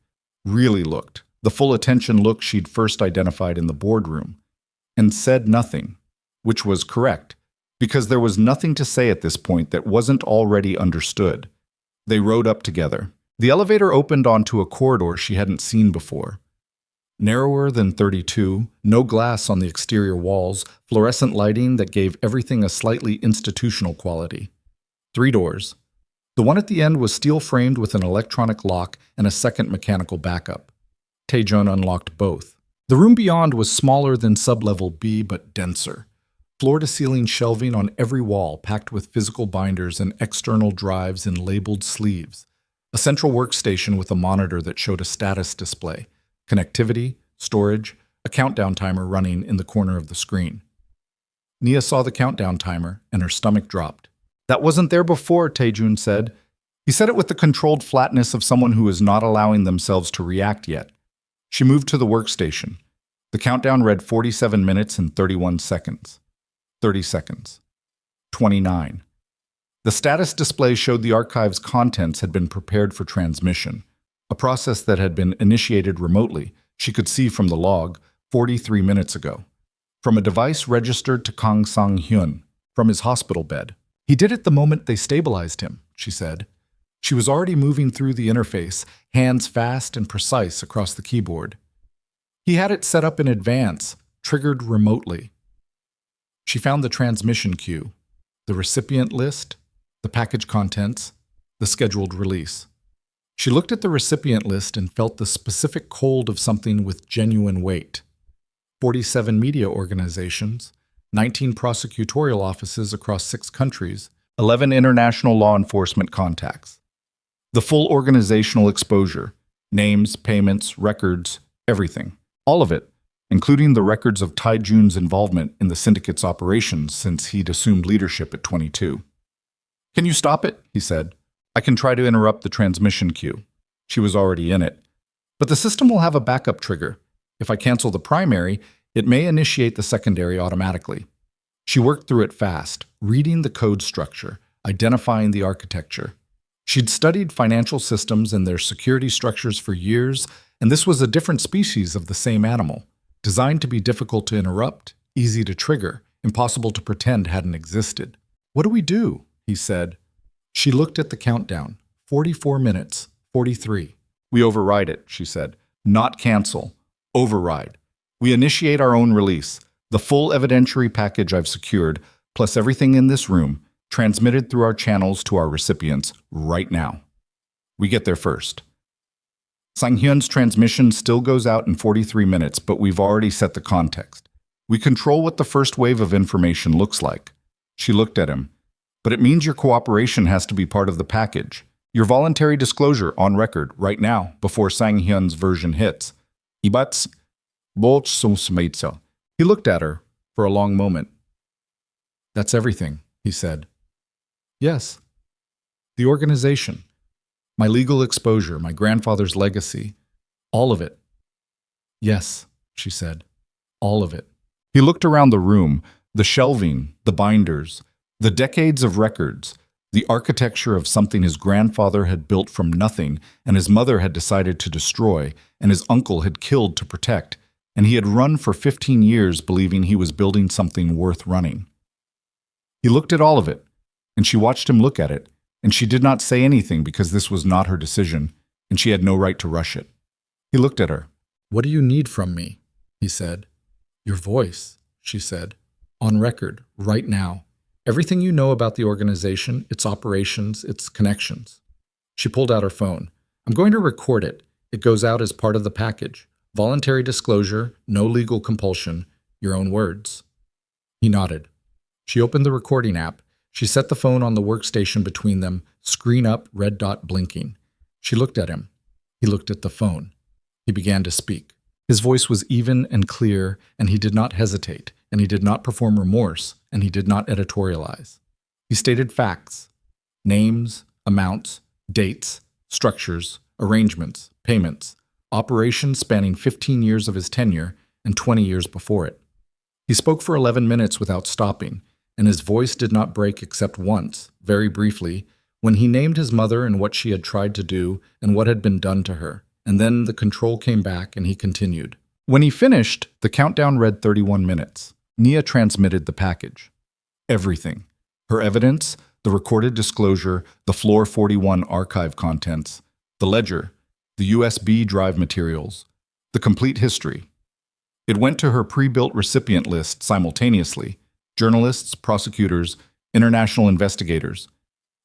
Really looked. The full attention look she'd first identified in the boardroom. And said nothing, which was correct, because there was nothing to say at this point that wasn't already understood. They rode up together. The elevator opened onto a corridor she hadn't seen before. Narrower than 32, no glass on the exterior walls, fluorescent lighting that gave everything a slightly institutional quality. 3 doors. The one at the end was steel-framed with an electronic lock and a second mechanical backup. Taejun unlocked both. The room beyond was smaller than sublevel B, but denser. Floor-to-ceiling shelving on every wall packed with physical binders and external drives in labeled sleeves. A central workstation with a monitor that showed a status display, connectivity, storage, a countdown timer running in the corner of the screen. Nia saw the countdown timer, and her stomach dropped. That wasn't there before, Taejun said. He said it with the controlled flatness of someone who is not allowing themselves to react yet. She moved to the workstation. The countdown read 47 minutes and 31 seconds. 30 seconds. 29. The status display showed the archive's contents had been prepared for transmission, a process that had been initiated remotely, she could see from the log, 43 minutes ago. From a device registered to Kang Sang-hyun, from his hospital bed. He did it the moment they stabilized him, she said. She was already moving through the interface, hands fast and precise across the keyboard. He had it set up in advance, triggered remotely. She found the transmission queue, the recipient list, the package contents, the scheduled release. She looked at the recipient list and felt the specific cold of something with genuine weight. 47 media organizations, 19 prosecutorial offices across 6 countries, 11 international law enforcement contacts. The full organizational exposure, names, payments, records, everything. All of it, including the records of Taejun's involvement in the syndicate's operations since he'd assumed leadership at 22. Can you stop it? He said. I can try to interrupt the transmission queue. She was already in it. But the system will have a backup trigger. If I cancel the primary, it may initiate the secondary automatically. She worked through it fast, reading the code structure, identifying the architecture. She'd studied financial systems and their security structures for years, and this was a different species of the same animal, designed to be difficult to interrupt, easy to trigger, impossible to pretend hadn't existed. What do we do? He said. She looked at the countdown. 44 minutes, 43. We override it, she said. Not cancel. Override. We initiate our own release. The full evidentiary package I've secured, plus everything in this room, transmitted through our channels to our recipients right now. We get there first. Sang-hyun's transmission still goes out in 43 minutes, but we've already set the context. We control what the first wave of information looks like. She looked at him. But it means your cooperation has to be part of the package. Your voluntary disclosure on record right now before Sang-hyun's version hits. Ibats, he looked at her for a long moment. That's everything, he said. Yes. The organization, my legal exposure, my grandfather's legacy, all of it. Yes, she said. All of it. He looked around the room, the shelving, the binders, the decades of records, the architecture of something his grandfather had built from nothing and his mother had decided to destroy and his uncle had killed to protect, and he had run for 15 years believing he was building something worth running. He looked at all of it, and she watched him look at it, and she did not say anything because this was not her decision, and she had no right to rush it. He looked at her. What do you need from me? He said. Your voice, she said. On record, right now. Everything you know about the organization, its operations, its connections. She pulled out her phone. I'm going to record it. It goes out as part of the package. Voluntary disclosure, no legal compulsion, your own words. He nodded. She opened the recording app. She set the phone on the workstation between them, screen up, red dot blinking. She looked at him. He looked at the phone. He began to speak. His voice was even and clear, and he did not hesitate, and he did not perform remorse, and he did not editorialize. He stated facts, names, amounts, dates, structures, arrangements, payments, operations spanning 15 years of his tenure and 20 years before it. He spoke for 11 minutes without stopping, and his voice did not break except once, very briefly, when he named his mother and what she had tried to do and what had been done to her. And then the control came back and he continued. When he finished, the countdown read 31 minutes. Nia transmitted the package. Everything. Her evidence, the recorded disclosure, the Floor 41 archive contents, the ledger, the USB drive materials, the complete history. It went to her pre-built recipient list simultaneously, journalists, prosecutors, international investigators.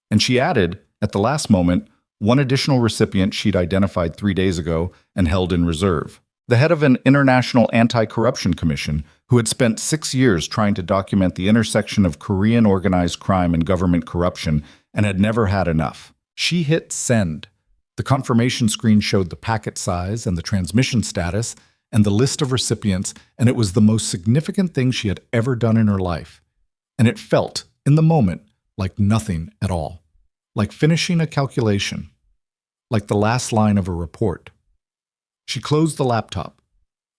And she added, at the last moment, one additional recipient she'd identified 3 days ago and held in reserve. The head of an international anti-corruption commission who had spent 6 years trying to document the intersection of Korean organized crime and government corruption and had never had enough. She hit send. The confirmation screen showed the packet size and the transmission status and the list of recipients, and it was the most significant thing she had ever done in her life. And it felt, in the moment, like nothing at all. Like finishing a calculation. Like the last line of a report. She closed the laptop.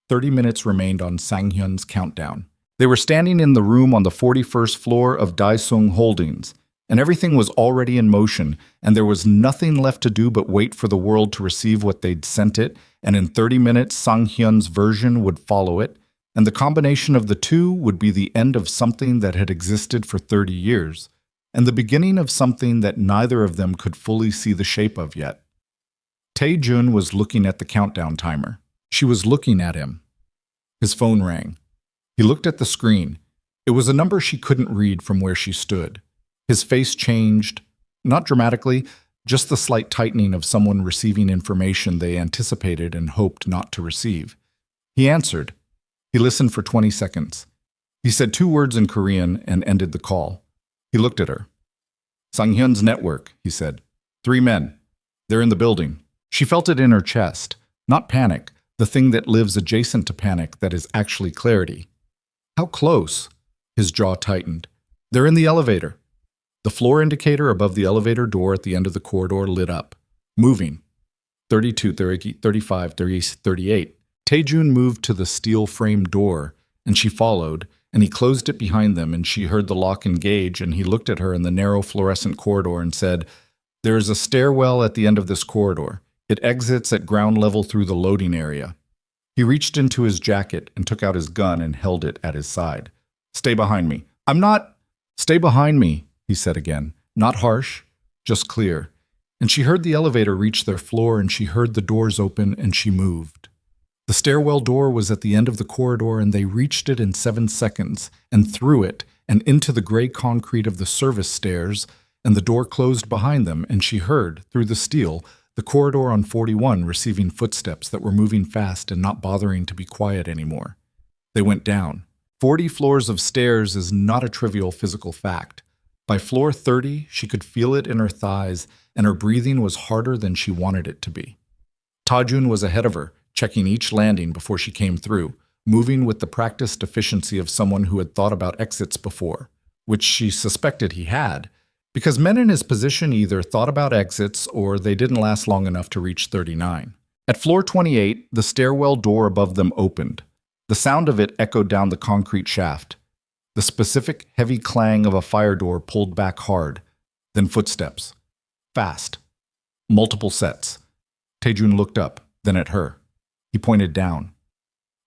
30 minutes remained on Sang-hyun's countdown. They were standing in the room on the 41st floor of Daesung Holdings, and everything was already in motion, and there was nothing left to do but wait for the world to receive what they'd sent it, and in 30 minutes Sang-hyun's version would follow it, and the combination of the two would be the end of something that had existed for 30 years, and the beginning of something that neither of them could fully see the shape of yet. Tae-jun was looking at the countdown timer. She was looking at him. His phone rang. He looked at the screen. It was a number she couldn't read from where she stood. His face changed, not dramatically, just the slight tightening of someone receiving information they anticipated and hoped not to receive. He answered. He listened for 20 seconds. He said 2 words in Korean and ended the call. He looked at her. Sang-hyun's network, he said. 3 men. They're in the building. She felt it in her chest. Not panic, the thing that lives adjacent to panic that is actually clarity. How close? His jaw tightened. They're in the elevator. The floor indicator above the elevator door at the end of the corridor lit up. Moving. 32, 35, 38. Tae-jun moved to the steel-framed door, and she followed, and he closed it behind them, and she heard the lock engage, and he looked at her in the narrow fluorescent corridor and said, There is a stairwell at the end of this corridor. It exits at ground level through the loading area. He reached into his jacket and took out his gun and held it at his side. "Stay behind me." "I'm not—" "Stay behind me," he said again. Not harsh, just clear. And she heard the elevator reach their floor, and she heard the doors open, and she moved. The stairwell door was at the end of the corridor, and they reached it in 7 seconds, and through it, and into the gray concrete of the service stairs, and the door closed behind them, and she heard, through the steel, the corridor on 41 receiving footsteps that were moving fast and not bothering to be quiet anymore. They went down. 40 floors of stairs is not a trivial physical fact. By floor 30, she could feel it in her thighs, and her breathing was harder than she wanted it to be. Taejun was ahead of her, checking each landing before she came through, moving with the practiced efficiency of someone who had thought about exits before, which she suspected he had, because men in his position either thought about exits or they didn't last long enough to reach 39. At floor 28, the stairwell door above them opened. The sound of it echoed down the concrete shaft. The specific heavy clang of a fire door pulled back hard, then footsteps. Fast. Multiple sets. Taejun looked up, then at her. He pointed down.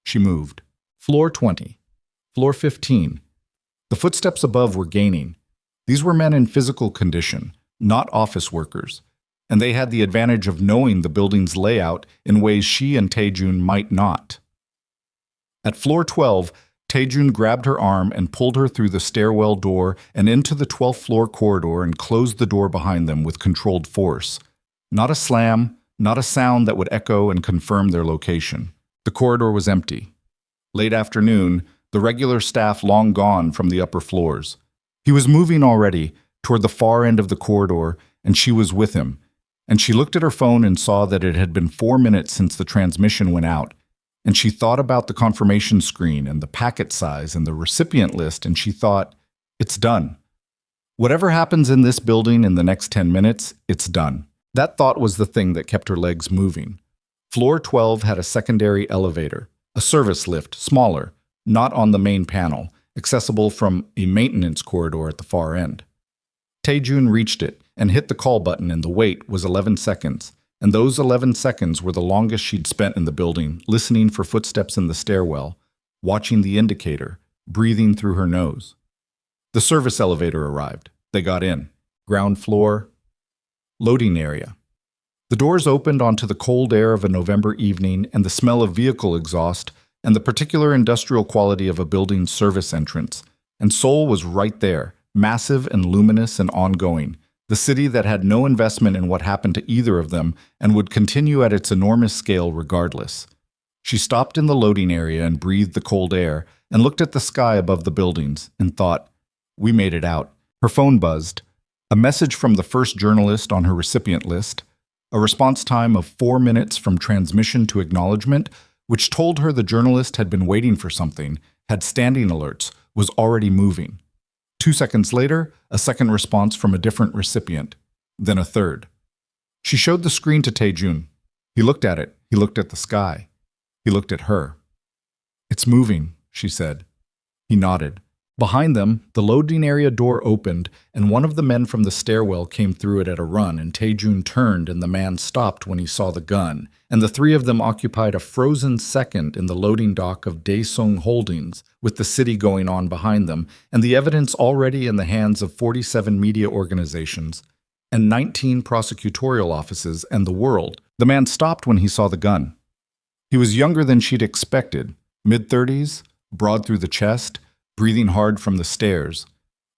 She moved. Floor 20. Floor 15. The footsteps above were gaining. These were men in physical condition, not office workers, and they had the advantage of knowing the building's layout in ways she and Taejun might not. At floor 12, Taejun grabbed her arm and pulled her through the stairwell door and into the 12th floor corridor and closed the door behind them with controlled force. Not a slam, not a sound that would echo and confirm their location. The corridor was empty. Late afternoon, the regular staff long gone from the upper floors. He was moving already, toward the far end of the corridor, and she was with him. And she looked at her phone and saw that it had been 4 minutes since the transmission went out. And she thought about the confirmation screen and the packet size and the recipient list, and she thought, it's done. Whatever happens in this building in the next 10 minutes, it's done. That thought was the thing that kept her legs moving. Floor 12 had a secondary elevator, a service lift, smaller, not on the main panel, accessible from a maintenance corridor at the far end. Taejun reached it and hit the call button, and the wait was 11 seconds. And those 11 seconds were the longest she'd spent in the building, listening for footsteps in the stairwell, watching the indicator, breathing through her nose. The service elevator arrived. They got in. Ground floor, loading area. The doors opened onto the cold air of a November evening and the smell of vehicle exhaust and the particular industrial quality of a building's service entrance. And Seoul was right there, massive and luminous and ongoing. The city that had no investment in what happened to either of them and would continue at its enormous scale regardless. She stopped in the loading area and breathed the cold air and looked at the sky above the buildings and thought, we made it out. Her phone buzzed. A message from the first journalist on her recipient list, a response time of 4 minutes from transmission to acknowledgement, which told her the journalist had been waiting for something, had standing alerts, was already moving. 2 seconds later, a second response from a different recipient, then a third. She showed the screen to Taejun. He looked at it. He looked at the sky. He looked at her. It's moving, she said. He nodded. Behind them, the loading area door opened, and one of the men from the stairwell came through it at a run, and Taejun turned, and the man stopped when he saw the gun, and the three of them occupied a frozen second in the loading dock of Daesung Holdings, with the city going on behind them, and the evidence already in the hands of 47 media organizations, and 19 prosecutorial offices, and the world. The man stopped when he saw the gun. He was younger than she'd expected, mid-30s, broad through the chest, breathing hard from the stairs.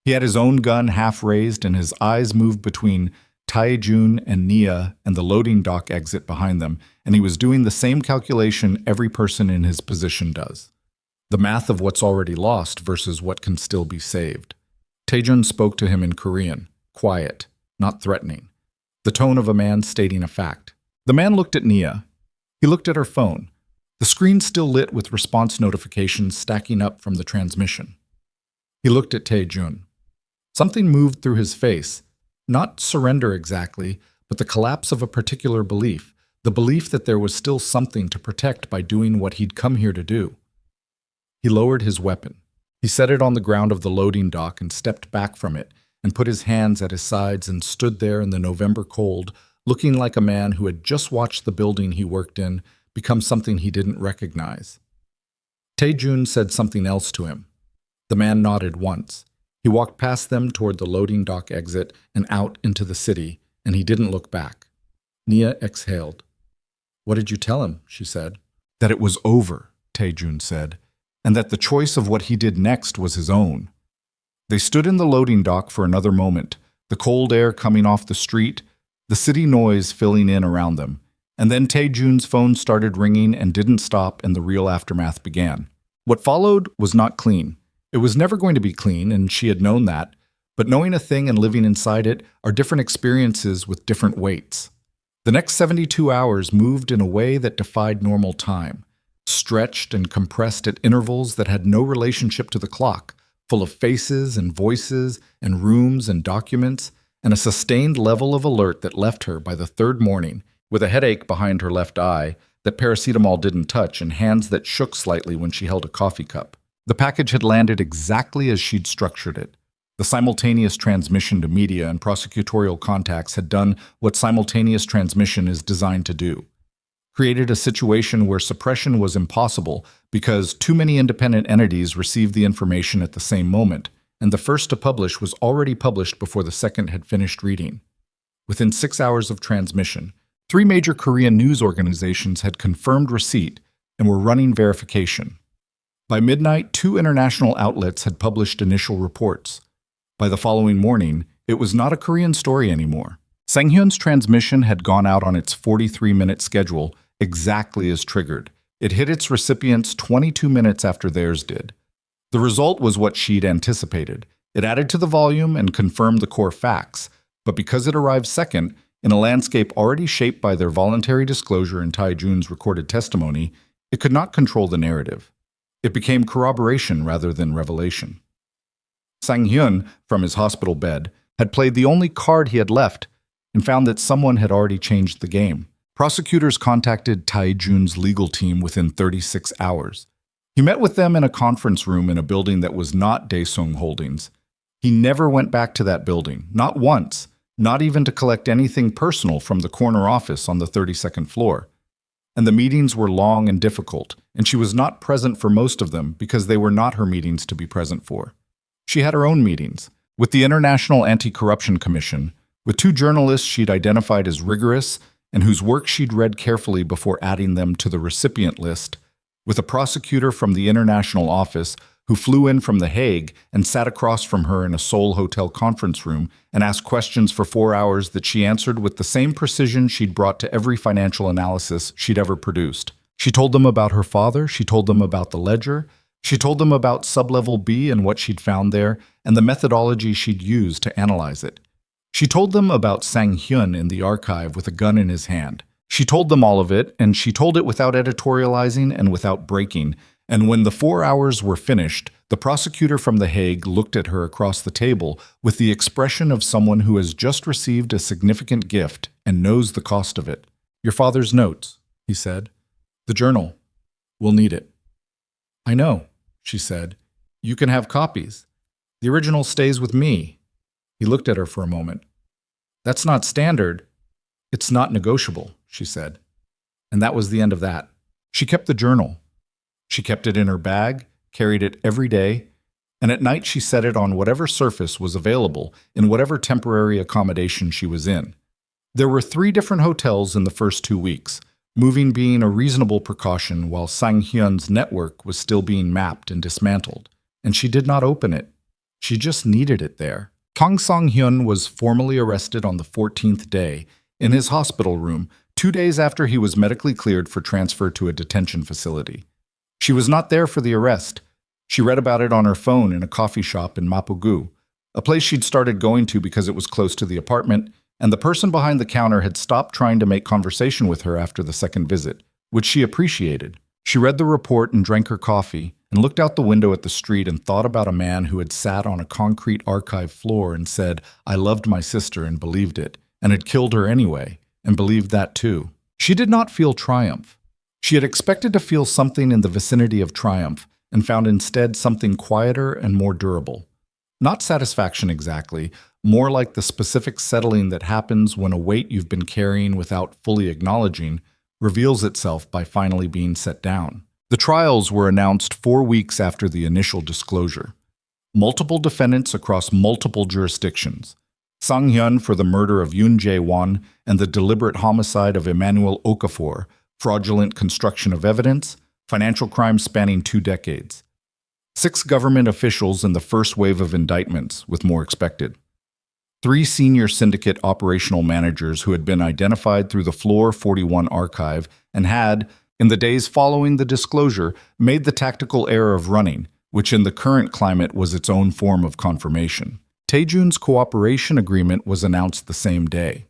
He had his own gun half raised, and his eyes moved between Taejun and Nia and the loading dock exit behind them, and he was doing the same calculation every person in his position does. The math of what's already lost versus what can still be saved. Taejun spoke to him in Korean, quiet, not threatening, the tone of a man stating a fact. The man looked at Nia. He looked at her phone. The screen still lit with response notifications stacking up from the transmission. He looked at Taejun. Something moved through his face, not surrender exactly, but the collapse of a particular belief, the belief that there was still something to protect by doing what he'd come here to do. He lowered his weapon. He set it on the ground of the loading dock and stepped back from it and put his hands at his sides and stood there in the November cold, looking like a man who had just watched the building he worked in become something he didn't recognize. Tae-jun said something else to him. The man nodded once. He walked past them toward the loading dock exit and out into the city, and he didn't look back. Nia exhaled. "What did you tell him?" she said. "That it was over," Tae-jun said, and that the choice of what he did next was his own. They stood in the loading dock for another moment, the cold air coming off the street, the city noise filling in around them. And then Tae-jun's phone started ringing and didn't stop, and the real aftermath began. What followed was not clean. It was never going to be clean, and she had known that. But knowing a thing and living inside it are different experiences with different weights. The next 72 hours moved in a way that defied normal time, stretched and compressed at intervals that had no relationship to the clock, full of faces and voices and rooms and documents, and a sustained level of alert that left her by the third morning with a headache behind her left eye that paracetamol didn't touch and hands that shook slightly when she held a coffee cup. The package had landed exactly as she'd structured it. The simultaneous transmission to media and prosecutorial contacts had done what simultaneous transmission is designed to do. Created a situation where suppression was impossible because too many independent entities received the information at the same moment, and the first to publish was already published before the second had finished reading. Within 6 hours of transmission, 3 major Korean news organizations had confirmed receipt and were running verification. By midnight, 2 international outlets had published initial reports. By the following morning, it was not a Korean story anymore. Sang-hyun's transmission had gone out on its 43-minute schedule, exactly as triggered. It hit its recipients 22 minutes after theirs did. The result was what she'd anticipated. It added to the volume and confirmed the core facts, but because it arrived second, in a landscape already shaped by their voluntary disclosure in Tae-jun's recorded testimony, it could not control the narrative. It became corroboration rather than revelation. Sang-hyun, from his hospital bed, had played the only card he had left and found that someone had already changed the game. Prosecutors contacted Tae-jun's legal team within 36 hours. He met with them in a conference room in a building that was not Daesung Holdings. He never went back to that building, not once, not even to collect anything personal from the corner office on the 32nd floor. And the meetings were long and difficult, and she was not present for most of them because they were not her meetings to be present for. She had her own meetings, with the International Anti-Corruption Commission, with 2 journalists she'd identified as rigorous and whose work she'd read carefully before adding them to the recipient list, with a prosecutor from the international office who flew in from The Hague and sat across from her in a Seoul hotel conference room and asked questions for 4 hours that she answered with the same precision she'd brought to every financial analysis she'd ever produced. She told them about her father, she told them about the ledger, she told them about Sublevel B and what she'd found there, and the methodology she'd used to analyze it. She told them about Sang-hyun in the archive with a gun in his hand. She told them all of it, and she told it without editorializing and without breaking. And when the 4 hours were finished, the prosecutor from The Hague looked at her across the table with the expression of someone who has just received a significant gift and knows the cost of it. "Your father's notes," he said. "The journal. We'll need it." "I know," she said. "You can have copies. The original stays with me." He looked at her for a moment. "That's not standard. It's not negotiable," she said. And that was the end of that. She kept the journal. She kept it in her bag, carried it every day, and at night she set it on whatever surface was available in whatever temporary accommodation she was in. There were 3 different hotels in the first 2 weeks, moving being a reasonable precaution while Sang-hyun's network was still being mapped and dismantled, and she did not open it. She just needed it there. Kang Sang-hyun was formally arrested on the 14th day in his hospital room 2 days after he was medically cleared for transfer to a detention facility. She was not there for the arrest. She read about it on her phone in a coffee shop in Mapogu, a place she'd started going to because it was close to the apartment, and the person behind the counter had stopped trying to make conversation with her after the second visit, which she appreciated. She read the report and drank her coffee, and looked out the window at the street and thought about a man who had sat on a concrete archive floor and said, "I loved my sister," and believed it, and had killed her anyway, and believed that too. She did not feel triumph. She had expected to feel something in the vicinity of triumph, and found instead something quieter and more durable. Not satisfaction exactly, more like the specific settling that happens when a weight you've been carrying without fully acknowledging reveals itself by finally being set down. The trials were announced 4 weeks after the initial disclosure. Multiple defendants across multiple jurisdictions. Sang Hyun for the murder of Yoon Jae-won and the deliberate homicide of Emmanuel Okafor, fraudulent construction of evidence, financial crimes spanning 2 decades. 6 government officials in the first wave of indictments, with more expected. 3 senior syndicate operational managers who had been identified through the Floor 41 archive and had, in the days following the disclosure, made the tactical error of running, which in the current climate was its own form of confirmation. Taejun's cooperation agreement was announced the same day.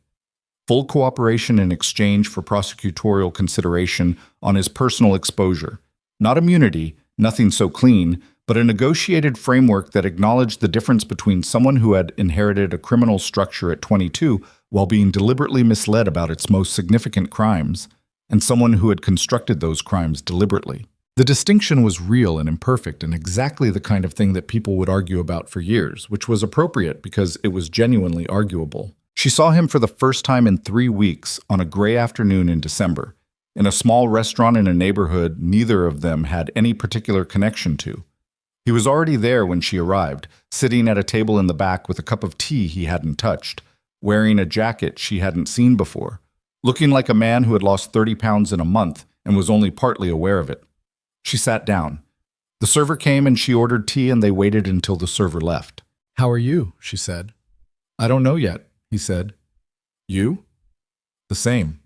Full cooperation in exchange for prosecutorial consideration on his personal exposure. Not immunity, nothing so clean, but a negotiated framework that acknowledged the difference between someone who had inherited a criminal structure at 22 while being deliberately misled about its most significant crimes, and someone who had constructed those crimes deliberately. The distinction was real and imperfect and exactly the kind of thing that people would argue about for years, which was appropriate because it was genuinely arguable. She saw him for the first time in 3 weeks on a gray afternoon in December, in a small restaurant in a neighborhood neither of them had any particular connection to. He was already there when she arrived, sitting at a table in the back with a cup of tea he hadn't touched, wearing a jacket she hadn't seen before, looking like a man who had lost 30 pounds in a month and was only partly aware of it. She sat down. The server came and she ordered tea and they waited until the server left. "How are you?" she said. "I don't know yet," he said. "You?" "The same."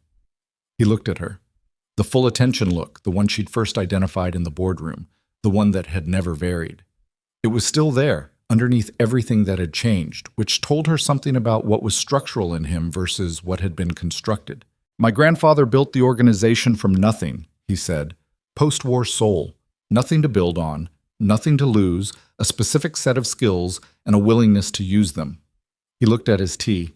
He looked at her. The full attention look, the one she'd first identified in the boardroom, the one that had never varied. It was still there, underneath everything that had changed, which told her something about what was structural in him versus what had been constructed. "My grandfather built the organization from nothing," he said. "Post-war Seoul. Nothing to build on, nothing to lose, a specific set of skills, and a willingness to use them." He looked at his tea.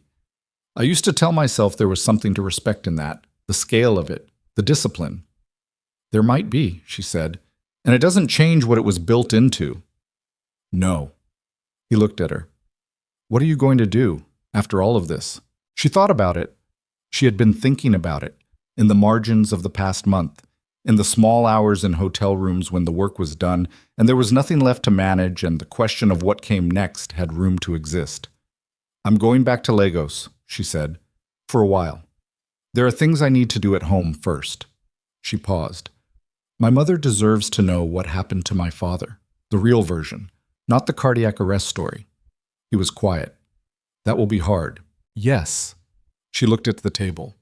"I used to tell myself there was something to respect in that, the scale of it, the discipline." "There might be," she said, "and it doesn't change what it was built into." "No." He looked at her. "What are you going to do after all of this?" She thought about it. She had been thinking about it, in the margins of the past month, in the small hours in hotel rooms when the work was done and there was nothing left to manage and the question of what came next had room to exist. "I'm going back to Lagos," she said, "for a while. There are things I need to do at home first." She paused. "My mother deserves to know what happened to my father, the real version, not the cardiac arrest story." He was quiet. "That will be hard." "Yes." She looked at the table.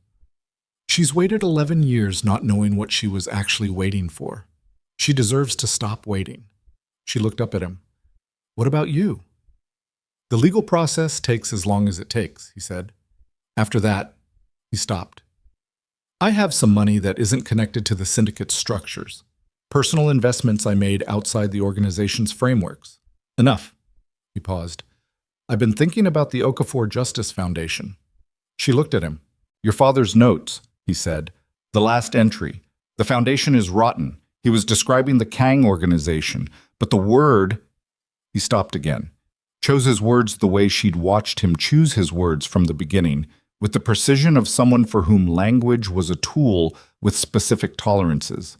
"She's waited 11 years not knowing what she was actually waiting for. She deserves to stop waiting." She looked up at him. "What about you?" "The legal process takes as long as it takes," he said. After that, he stopped. "I have some money that isn't connected to the syndicate's structures. Personal investments I made outside the organization's frameworks. Enough." He paused. "I've been thinking about the Okafor Justice Foundation." She looked at him. "Your father's notes," he said. "The last entry. The foundation is rotten." He was describing the Kang organization, but the word... He stopped again. Chose his words the way she'd watched him choose his words from the beginning, with the precision of someone for whom language was a tool with specific tolerances.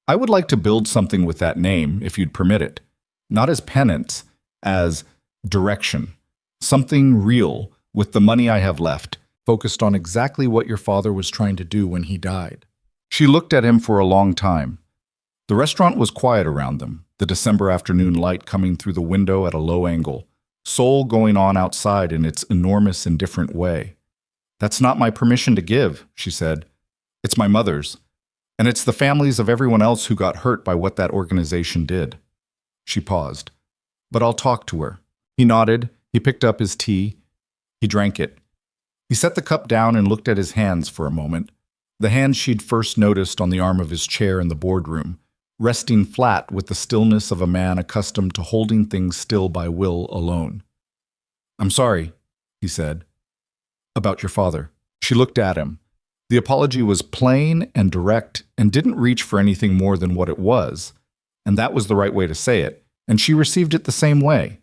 "I would like to build something with that name, if you'd permit it. Not as penance, as direction. Something real, with the money I have left, focused on exactly what your father was trying to do when he died." She looked at him for a long time. The restaurant was quiet around them, the December afternoon light coming through the window at a low angle, Seoul going on outside in its enormous and different way. "That's not my permission to give," she said. "It's my mother's. And it's the families of everyone else who got hurt by what that organization did." She paused. "But I'll talk to her." He nodded. He picked up his tea. He drank it. He set the cup down and looked at his hands for a moment, the hands she'd first noticed on the arm of his chair in the boardroom, resting flat with the stillness of a man accustomed to holding things still by will alone. "I'm sorry," he said. "About your father." She looked at him. The apology was plain and direct and didn't reach for anything more than what it was, and that was the right way to say it, and she received it the same way.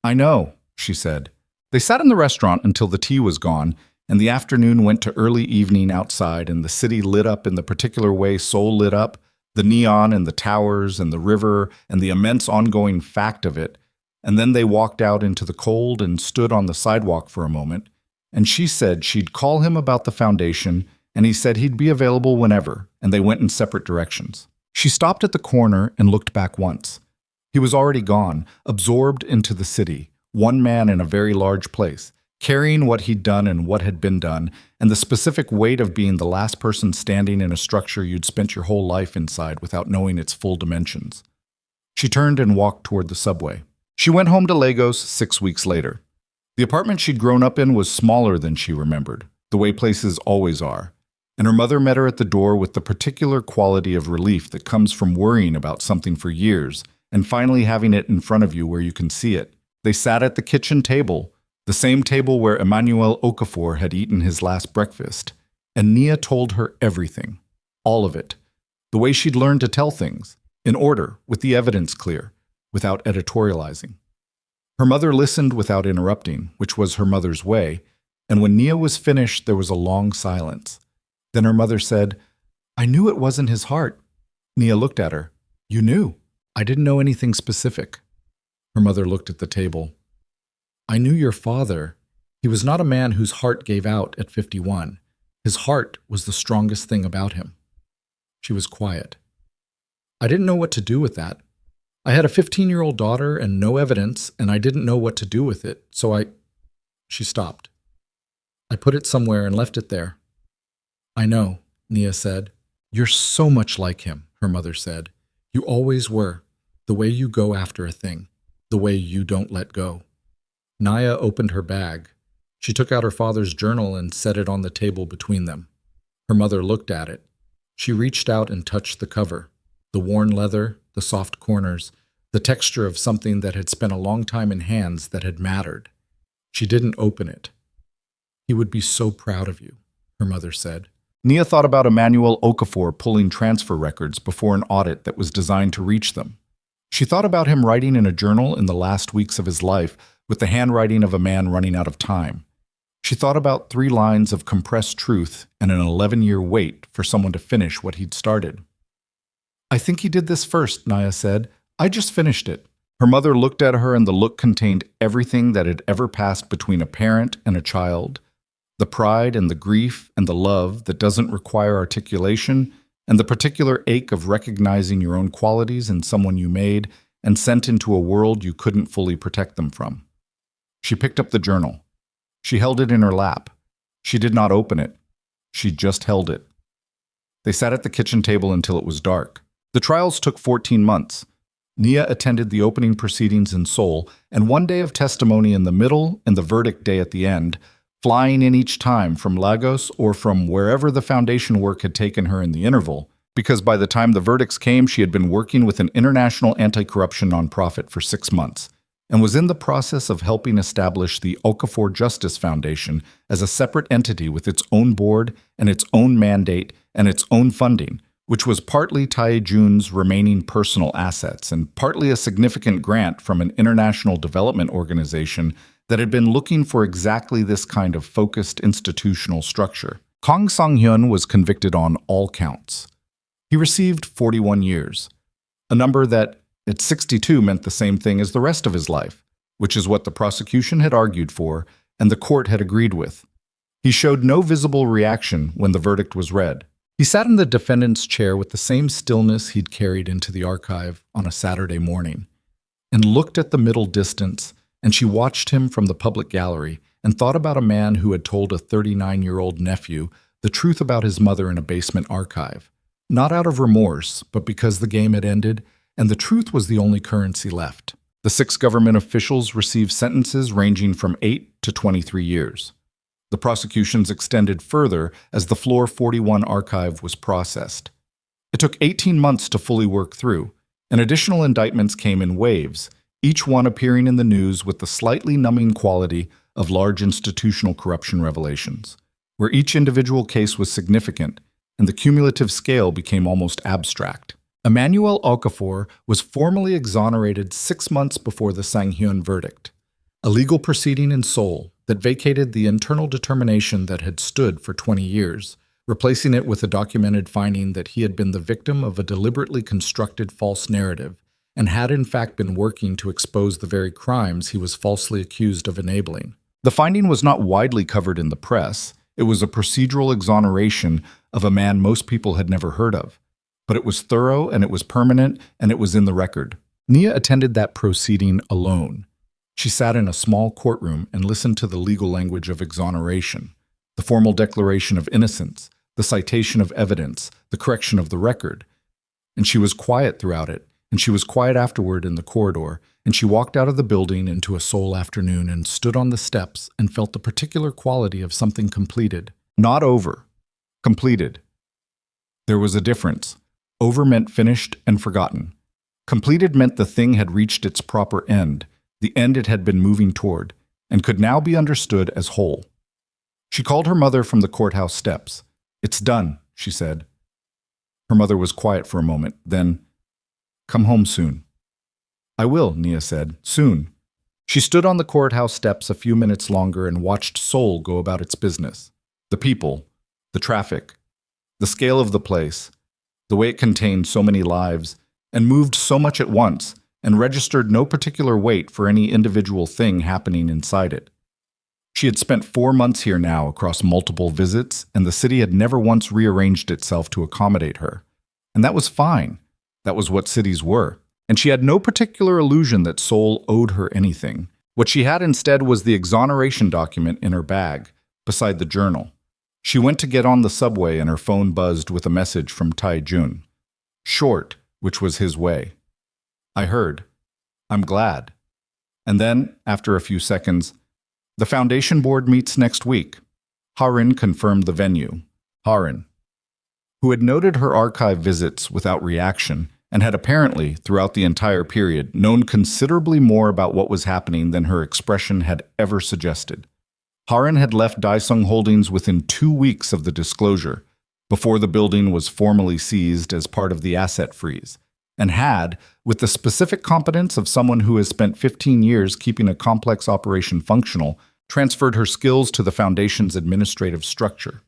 "I know," she said. They sat in the restaurant until the tea was gone, and the afternoon went to early evening outside, and the city lit up in the particular way Seoul lit up, the neon and the towers and the river and the immense ongoing fact of it. And then they walked out into the cold and stood on the sidewalk for a moment, and she said she'd call him about the foundation, and he said he'd be available whenever, and they went in separate directions. She stopped at the corner and looked back once. He was already gone, absorbed into the city, one man in a very large place, carrying what he'd done and what had been done, and the specific weight of being the last person standing in a structure you'd spent your whole life inside without knowing its full dimensions. She turned and walked toward the subway. She went home to Lagos 6 weeks later. The apartment she'd grown up in was smaller than she remembered, the way places always are, and her mother met her at the door with the particular quality of relief that comes from worrying about something for years and finally having it in front of you where you can see it. They sat at the kitchen table, the same table where Emmanuel Okafor had eaten his last breakfast, and Nia told her everything, all of it, the way she'd learned to tell things, in order, with the evidence clear, without editorializing. Her mother listened without interrupting, which was her mother's way, and when Nia was finished, there was a long silence. Then her mother said, "I knew it wasn't his heart." Nia looked at her. "You knew?" "I didn't know anything specific." Her mother looked at the table. "I knew your father. He was not a man whose heart gave out at 51. His heart was the strongest thing about him." She was quiet. "I didn't know what to do with that. I had a 15-year-old daughter and no evidence, and I didn't know what to do with it, so I—" She stopped. "I put it somewhere and left it there." "I know," Nia said. "You're so much like him," her mother said. "You always were, the way you go after a thing, the way you don't let go." Nia opened her bag. She took out her father's journal and set it on the table between them. Her mother looked at it. She reached out and touched the cover, the worn leather, the soft corners, the texture of something that had spent a long time in hands that had mattered. She didn't open it. "He would be so proud of you," her mother said. Nia thought about Emmanuel Okafor pulling transfer records before an audit that was designed to reach them. She thought about him writing in a journal in the last weeks of his life with the handwriting of a man running out of time. She thought about 3 lines of compressed truth and an 11-year wait for someone to finish what he'd started. "I think he did this first," Nia said. "I just finished it." Her mother looked at her, and the look contained everything that had ever passed between a parent and a child. The pride and the grief and the love that doesn't require articulation, and the particular ache of recognizing your own qualities in someone you made and sent into a world you couldn't fully protect them from. She picked up the journal. She held it in her lap. She did not open it. She just held it. They sat at the kitchen table until it was dark. The trials took 14 months. Nia attended the opening proceedings in Seoul, and one day of testimony in the middle and the verdict day at the end, flying in each time from Lagos or from wherever the foundation work had taken her in the interval, because by the time the verdicts came, she had been working with an international anti-corruption nonprofit for 6 months, and was in the process of helping establish the Okafor Justice Foundation as a separate entity with its own board and its own mandate and its own funding, which was partly Tae Jun's remaining personal assets and partly a significant grant from an international development organization that had been looking for exactly this kind of focused institutional structure. Kang Sang-hyun was convicted on all counts. He received 41 years, a number that at 62 meant the same thing as the rest of his life, which is what the prosecution had argued for and the court had agreed with. He showed no visible reaction when the verdict was read. He sat in the defendant's chair with the same stillness he'd carried into the archive on a Saturday morning, and looked at the middle distance, and she watched him from the public gallery and thought about a man who had told a 39-year-old nephew the truth about his mother in a basement archive, not out of remorse, but because the game had ended and the truth was the only currency left. The 6 government officials received sentences ranging from 8 to 23 years. The prosecutions extended further as the Floor 41 archive was processed. It took 18 months to fully work through, and additional indictments came in waves, each one appearing in the news with the slightly numbing quality of large institutional corruption revelations, where each individual case was significant and the cumulative scale became almost abstract. Emmanuel Okafor was formally exonerated 6 months before the Sang-hyun verdict. A legal proceeding in Seoul, that vacated the internal determination that had stood for 20 years, replacing it with a documented finding that he had been the victim of a deliberately constructed false narrative and had in fact been working to expose the very crimes he was falsely accused of enabling. The finding was not widely covered in the press. It was a procedural exoneration of a man most people had never heard of. But it was thorough, and it was permanent, and it was in the record. Nia attended that proceeding alone. She sat in a small courtroom and listened to the legal language of exoneration, the formal declaration of innocence, the citation of evidence, the correction of the record. And she was quiet throughout it, and she was quiet afterward in the corridor, and she walked out of the building into a Seoul afternoon and stood on the steps and felt the particular quality of something completed. Not over. Completed. There was a difference. Over meant finished and forgotten. Completed meant the thing had reached its proper end, the end it had been moving toward, and could now be understood as whole. She called her mother from the courthouse steps. "It's done," she said. Her mother was quiet for a moment, then, "Come home soon." "I will," Nia said, "soon." She stood on the courthouse steps a few minutes longer and watched Seoul go about its business. The people, the traffic, the scale of the place, the way it contained so many lives, and moved so much at once, and registered no particular weight for any individual thing happening inside it. She had spent 4 months here now across multiple visits, and the city had never once rearranged itself to accommodate her. And that was fine. That was what cities were. And she had no particular illusion that Seoul owed her anything. What she had instead was the exoneration document in her bag, beside the journal. She went to get on the subway and her phone buzzed with a message from Tae-jun. Short, which was his way. "I heard. I'm glad." And then, after a few seconds, "The foundation board meets next week." Harin confirmed the venue. Harin, who had noted her archive visits without reaction and had apparently, throughout the entire period, known considerably more about what was happening than her expression had ever suggested. Harin had left Daesung Holdings within 2 weeks of the disclosure, before the building was formally seized as part of the asset freeze, and had, with the specific competence of someone who has spent 15 years keeping a complex operation functional, transferred her skills to the foundation's administrative structure.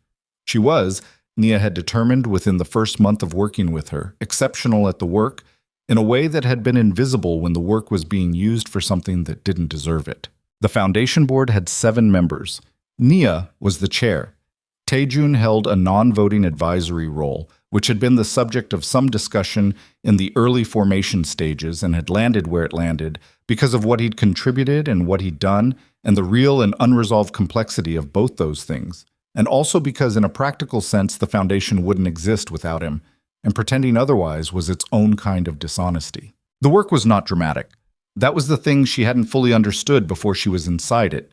She was, Nia had determined within the first month of working with her, exceptional at the work in a way that had been invisible when the work was being used for something that didn't deserve it. The foundation board had 7 members. Nia was the chair. Tae-jun held a non-voting advisory role, which had been the subject of some discussion in the early formation stages and had landed where it landed because of what he'd contributed and what he'd done, and the real and unresolved complexity of both those things, and also because in a practical sense the foundation wouldn't exist without him, and pretending otherwise was its own kind of dishonesty. The work was not dramatic. That was the thing she hadn't fully understood before she was inside it.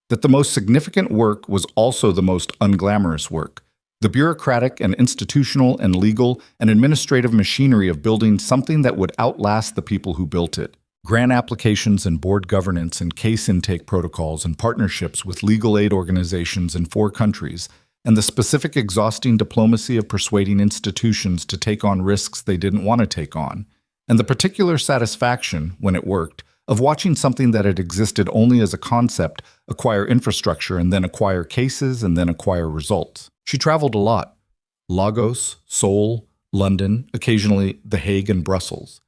That the most significant work was also the most unglamorous work. The bureaucratic and institutional and legal and administrative machinery of building something that would outlast the people who built it. Grant applications and board governance and case intake protocols and partnerships with legal aid organizations in 4 countries, and the specific exhausting diplomacy of persuading institutions to take on risks they didn't want to take on, and the particular satisfaction, when it worked, of watching something that had existed only as a concept acquire infrastructure and then acquire cases and then acquire results. She traveled a lot. Lagos, Seoul, London, occasionally The Hague and Brussels.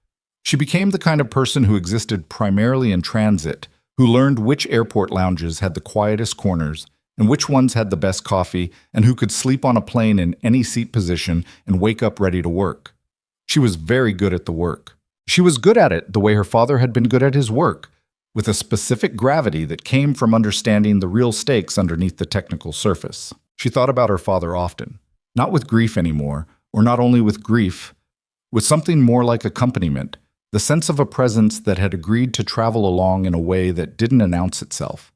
She became the kind of person who existed primarily in transit, who learned which airport lounges had the quietest corners and which ones had the best coffee, and who could sleep on a plane in any seat position and wake up ready to work. She was very good at the work. She was good at it the way her father had been good at his work, with a specific gravity that came from understanding the real stakes underneath the technical surface. She thought about her father often, not with grief anymore, or not only with grief, with something more like accompaniment, the sense of a presence that had agreed to travel along in a way that didn't announce itself.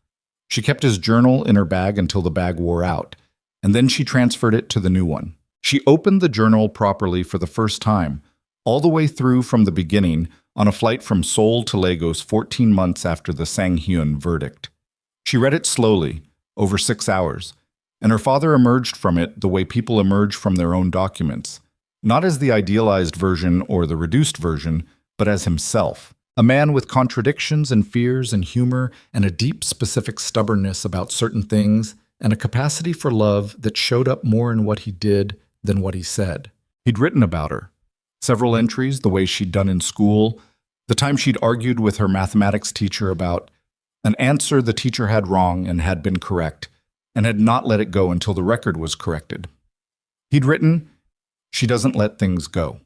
She kept his journal in her bag until the bag wore out, and then she transferred it to the new one. She opened the journal properly for the first time, all the way through from the beginning, on a flight from Seoul to Lagos 14 months after the Sang-hyun verdict. She read it slowly, over 6 hours, and her father emerged from it the way people emerge from their own documents, not as the idealized version or the reduced version, but as himself. A man with contradictions and fears and humor and a deep specific stubbornness about certain things and a capacity for love that showed up more in what he did than what he said. He'd written about her. Several entries, the way she'd done in school, the time she'd argued with her mathematics teacher about an answer the teacher had wrong and had been correct, and had not let it go until the record was corrected. He'd written, "She doesn't let things go.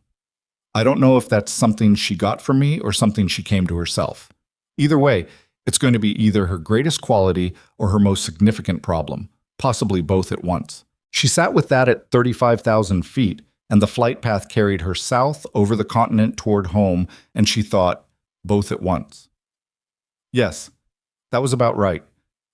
I don't know if that's something she got from me or something she came to herself. Either way, it's going to be either her greatest quality or her most significant problem, possibly both at once." She sat with that at 35,000 feet, and the flight path carried her south over the continent toward home, and she thought, both at once. Yes, that was about right.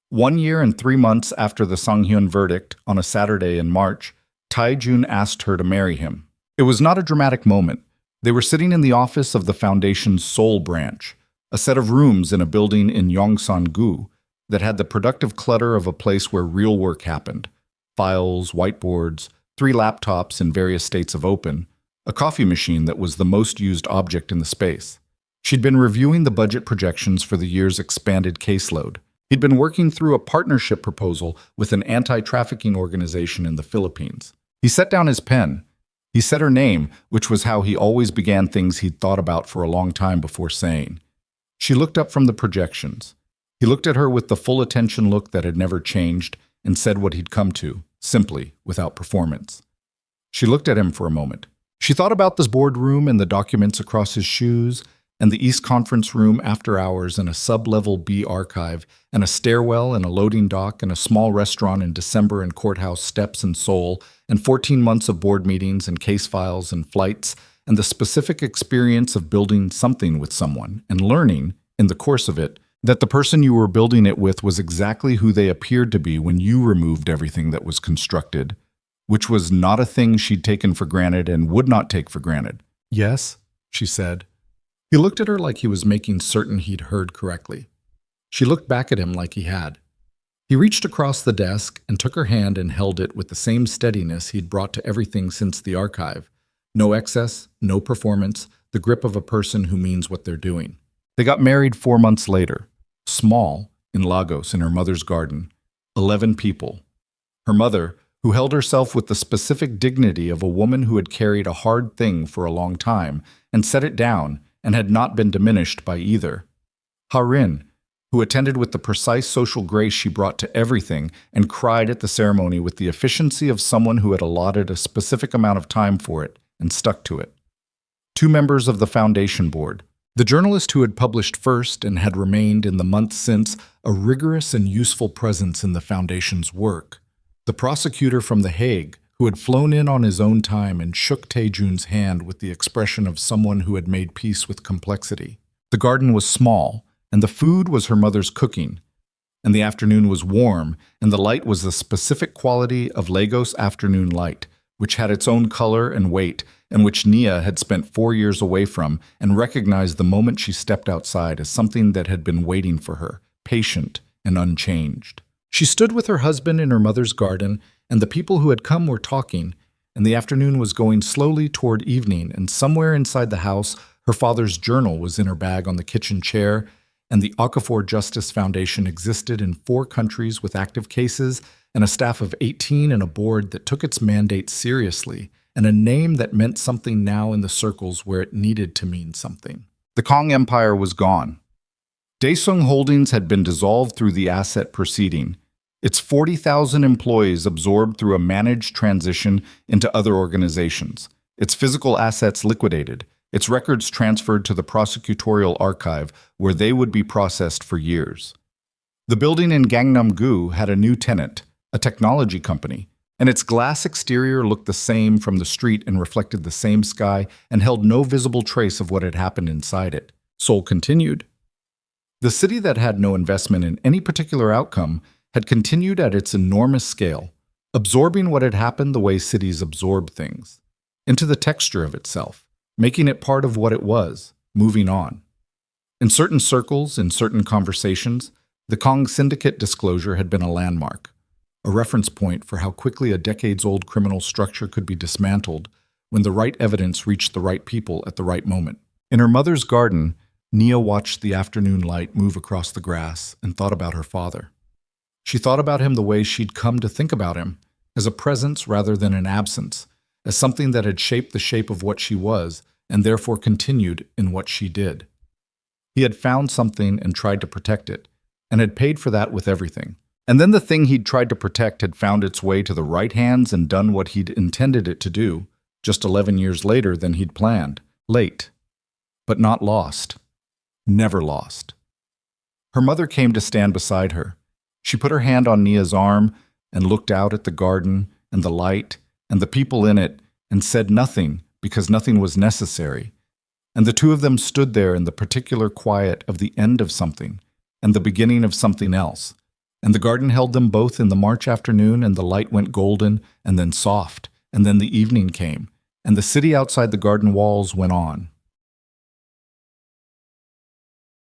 1 year and 3 months after the Sanghyun verdict, on a Saturday in March, Tae-jun asked her to marry him. It was not a dramatic moment. They were sitting in the office of the foundation's Seoul branch, a set of rooms in a building in Yongsan-gu that had the productive clutter of a place where real work happened. Files, whiteboards, 3 laptops in various states of open, a coffee machine that was the most used object in the space. She'd been reviewing the budget projections for the year's expanded caseload. He'd been working through a partnership proposal with an anti-trafficking organization in the Philippines. He set down his pen. He said her name, which was how he always began things he'd thought about for a long time before saying. She looked up from the projections. He looked at her with the full attention look that had never changed and said what he'd come to, simply, without performance. She looked at him for a moment. She thought about this boardroom and the documents across his shoes, and the East Conference Room after hours and a sub-level B archive, and a stairwell and a loading dock and a small restaurant in December and courthouse steps in Seoul, and 14 months of board meetings and case files and flights, and the specific experience of building something with someone and learning, in the course of it, that the person you were building it with was exactly who they appeared to be when you removed everything that was constructed, which was not a thing she'd taken for granted and would not take for granted. "Yes," she said. He looked at her like he was making certain he'd heard correctly. She looked back at him like he had. He reached across the desk and took her hand and held it with the same steadiness he'd brought to everything since the archive. No excess, no performance, the grip of a person who means what they're doing. They got married 4 months later. Small, in Lagos, in her mother's garden. 11 people. Her mother, who held herself with the specific dignity of a woman who had carried a hard thing for a long time and set it down and had not been diminished by either. Ha-rin, who attended with the precise social grace she brought to everything and cried at the ceremony with the efficiency of someone who had allotted a specific amount of time for it and stuck to it. 2 members of the foundation board. The journalist who had published first and had remained in the months since a rigorous and useful presence in the foundation's work. The prosecutor from The Hague, who had flown in on his own time and shook Tae-jun's hand with the expression of someone who had made peace with complexity. The garden was small, and the food was her mother's cooking, and the afternoon was warm, and the light was the specific quality of Lagos afternoon light, which had its own color and weight, and which Nia had spent 4 years away from and recognized the moment she stepped outside as something that had been waiting for her, patient and unchanged. She stood with her husband in her mother's garden, and the people who had come were talking, and the afternoon was going slowly toward evening, and somewhere inside the house, her father's journal was in her bag on the kitchen chair, and the Okafor Justice Foundation existed in 4 countries with active cases, and a staff of 18 and a board that took its mandate seriously, and a name that meant something now in the circles where it needed to mean something. The Kong Empire was gone. Daesung Holdings had been dissolved through the asset proceeding. Its 40,000 employees absorbed through a managed transition into other organizations. Its physical assets liquidated. Its records transferred to the prosecutorial archive, where they would be processed for years. The building in Gangnam-gu had a new tenant, a technology company, and its glass exterior looked the same from the street and reflected the same sky and held no visible trace of what had happened inside it. Seoul continued. The city that had no investment in any particular outcome had continued at its enormous scale, absorbing what had happened the way cities absorb things, into the texture of itself, making it part of what it was, moving on. In certain circles, in certain conversations, the Kong Syndicate disclosure had been a landmark, a reference point for how quickly a decades-old criminal structure could be dismantled when the right evidence reached the right people at the right moment. In her mother's garden, Nia watched the afternoon light move across the grass and thought about her father. She thought about him the way she'd come to think about him, as a presence rather than an absence, as something that had shaped the shape of what she was and therefore continued in what she did. He had found something and tried to protect it, and had paid for that with everything. And then the thing he'd tried to protect had found its way to the right hands and done what he'd intended it to do, just 11 years later than he'd planned. Late, but not lost. Never lost. Her mother came to stand beside her. She put her hand on Nia's arm and looked out at the garden and the light and the people in it and said nothing because nothing was necessary. And the two of them stood there in the particular quiet of the end of something and the beginning of something else. And the garden held them both in the March afternoon, and the light went golden and then soft, and then the evening came, and the city outside the garden walls went on.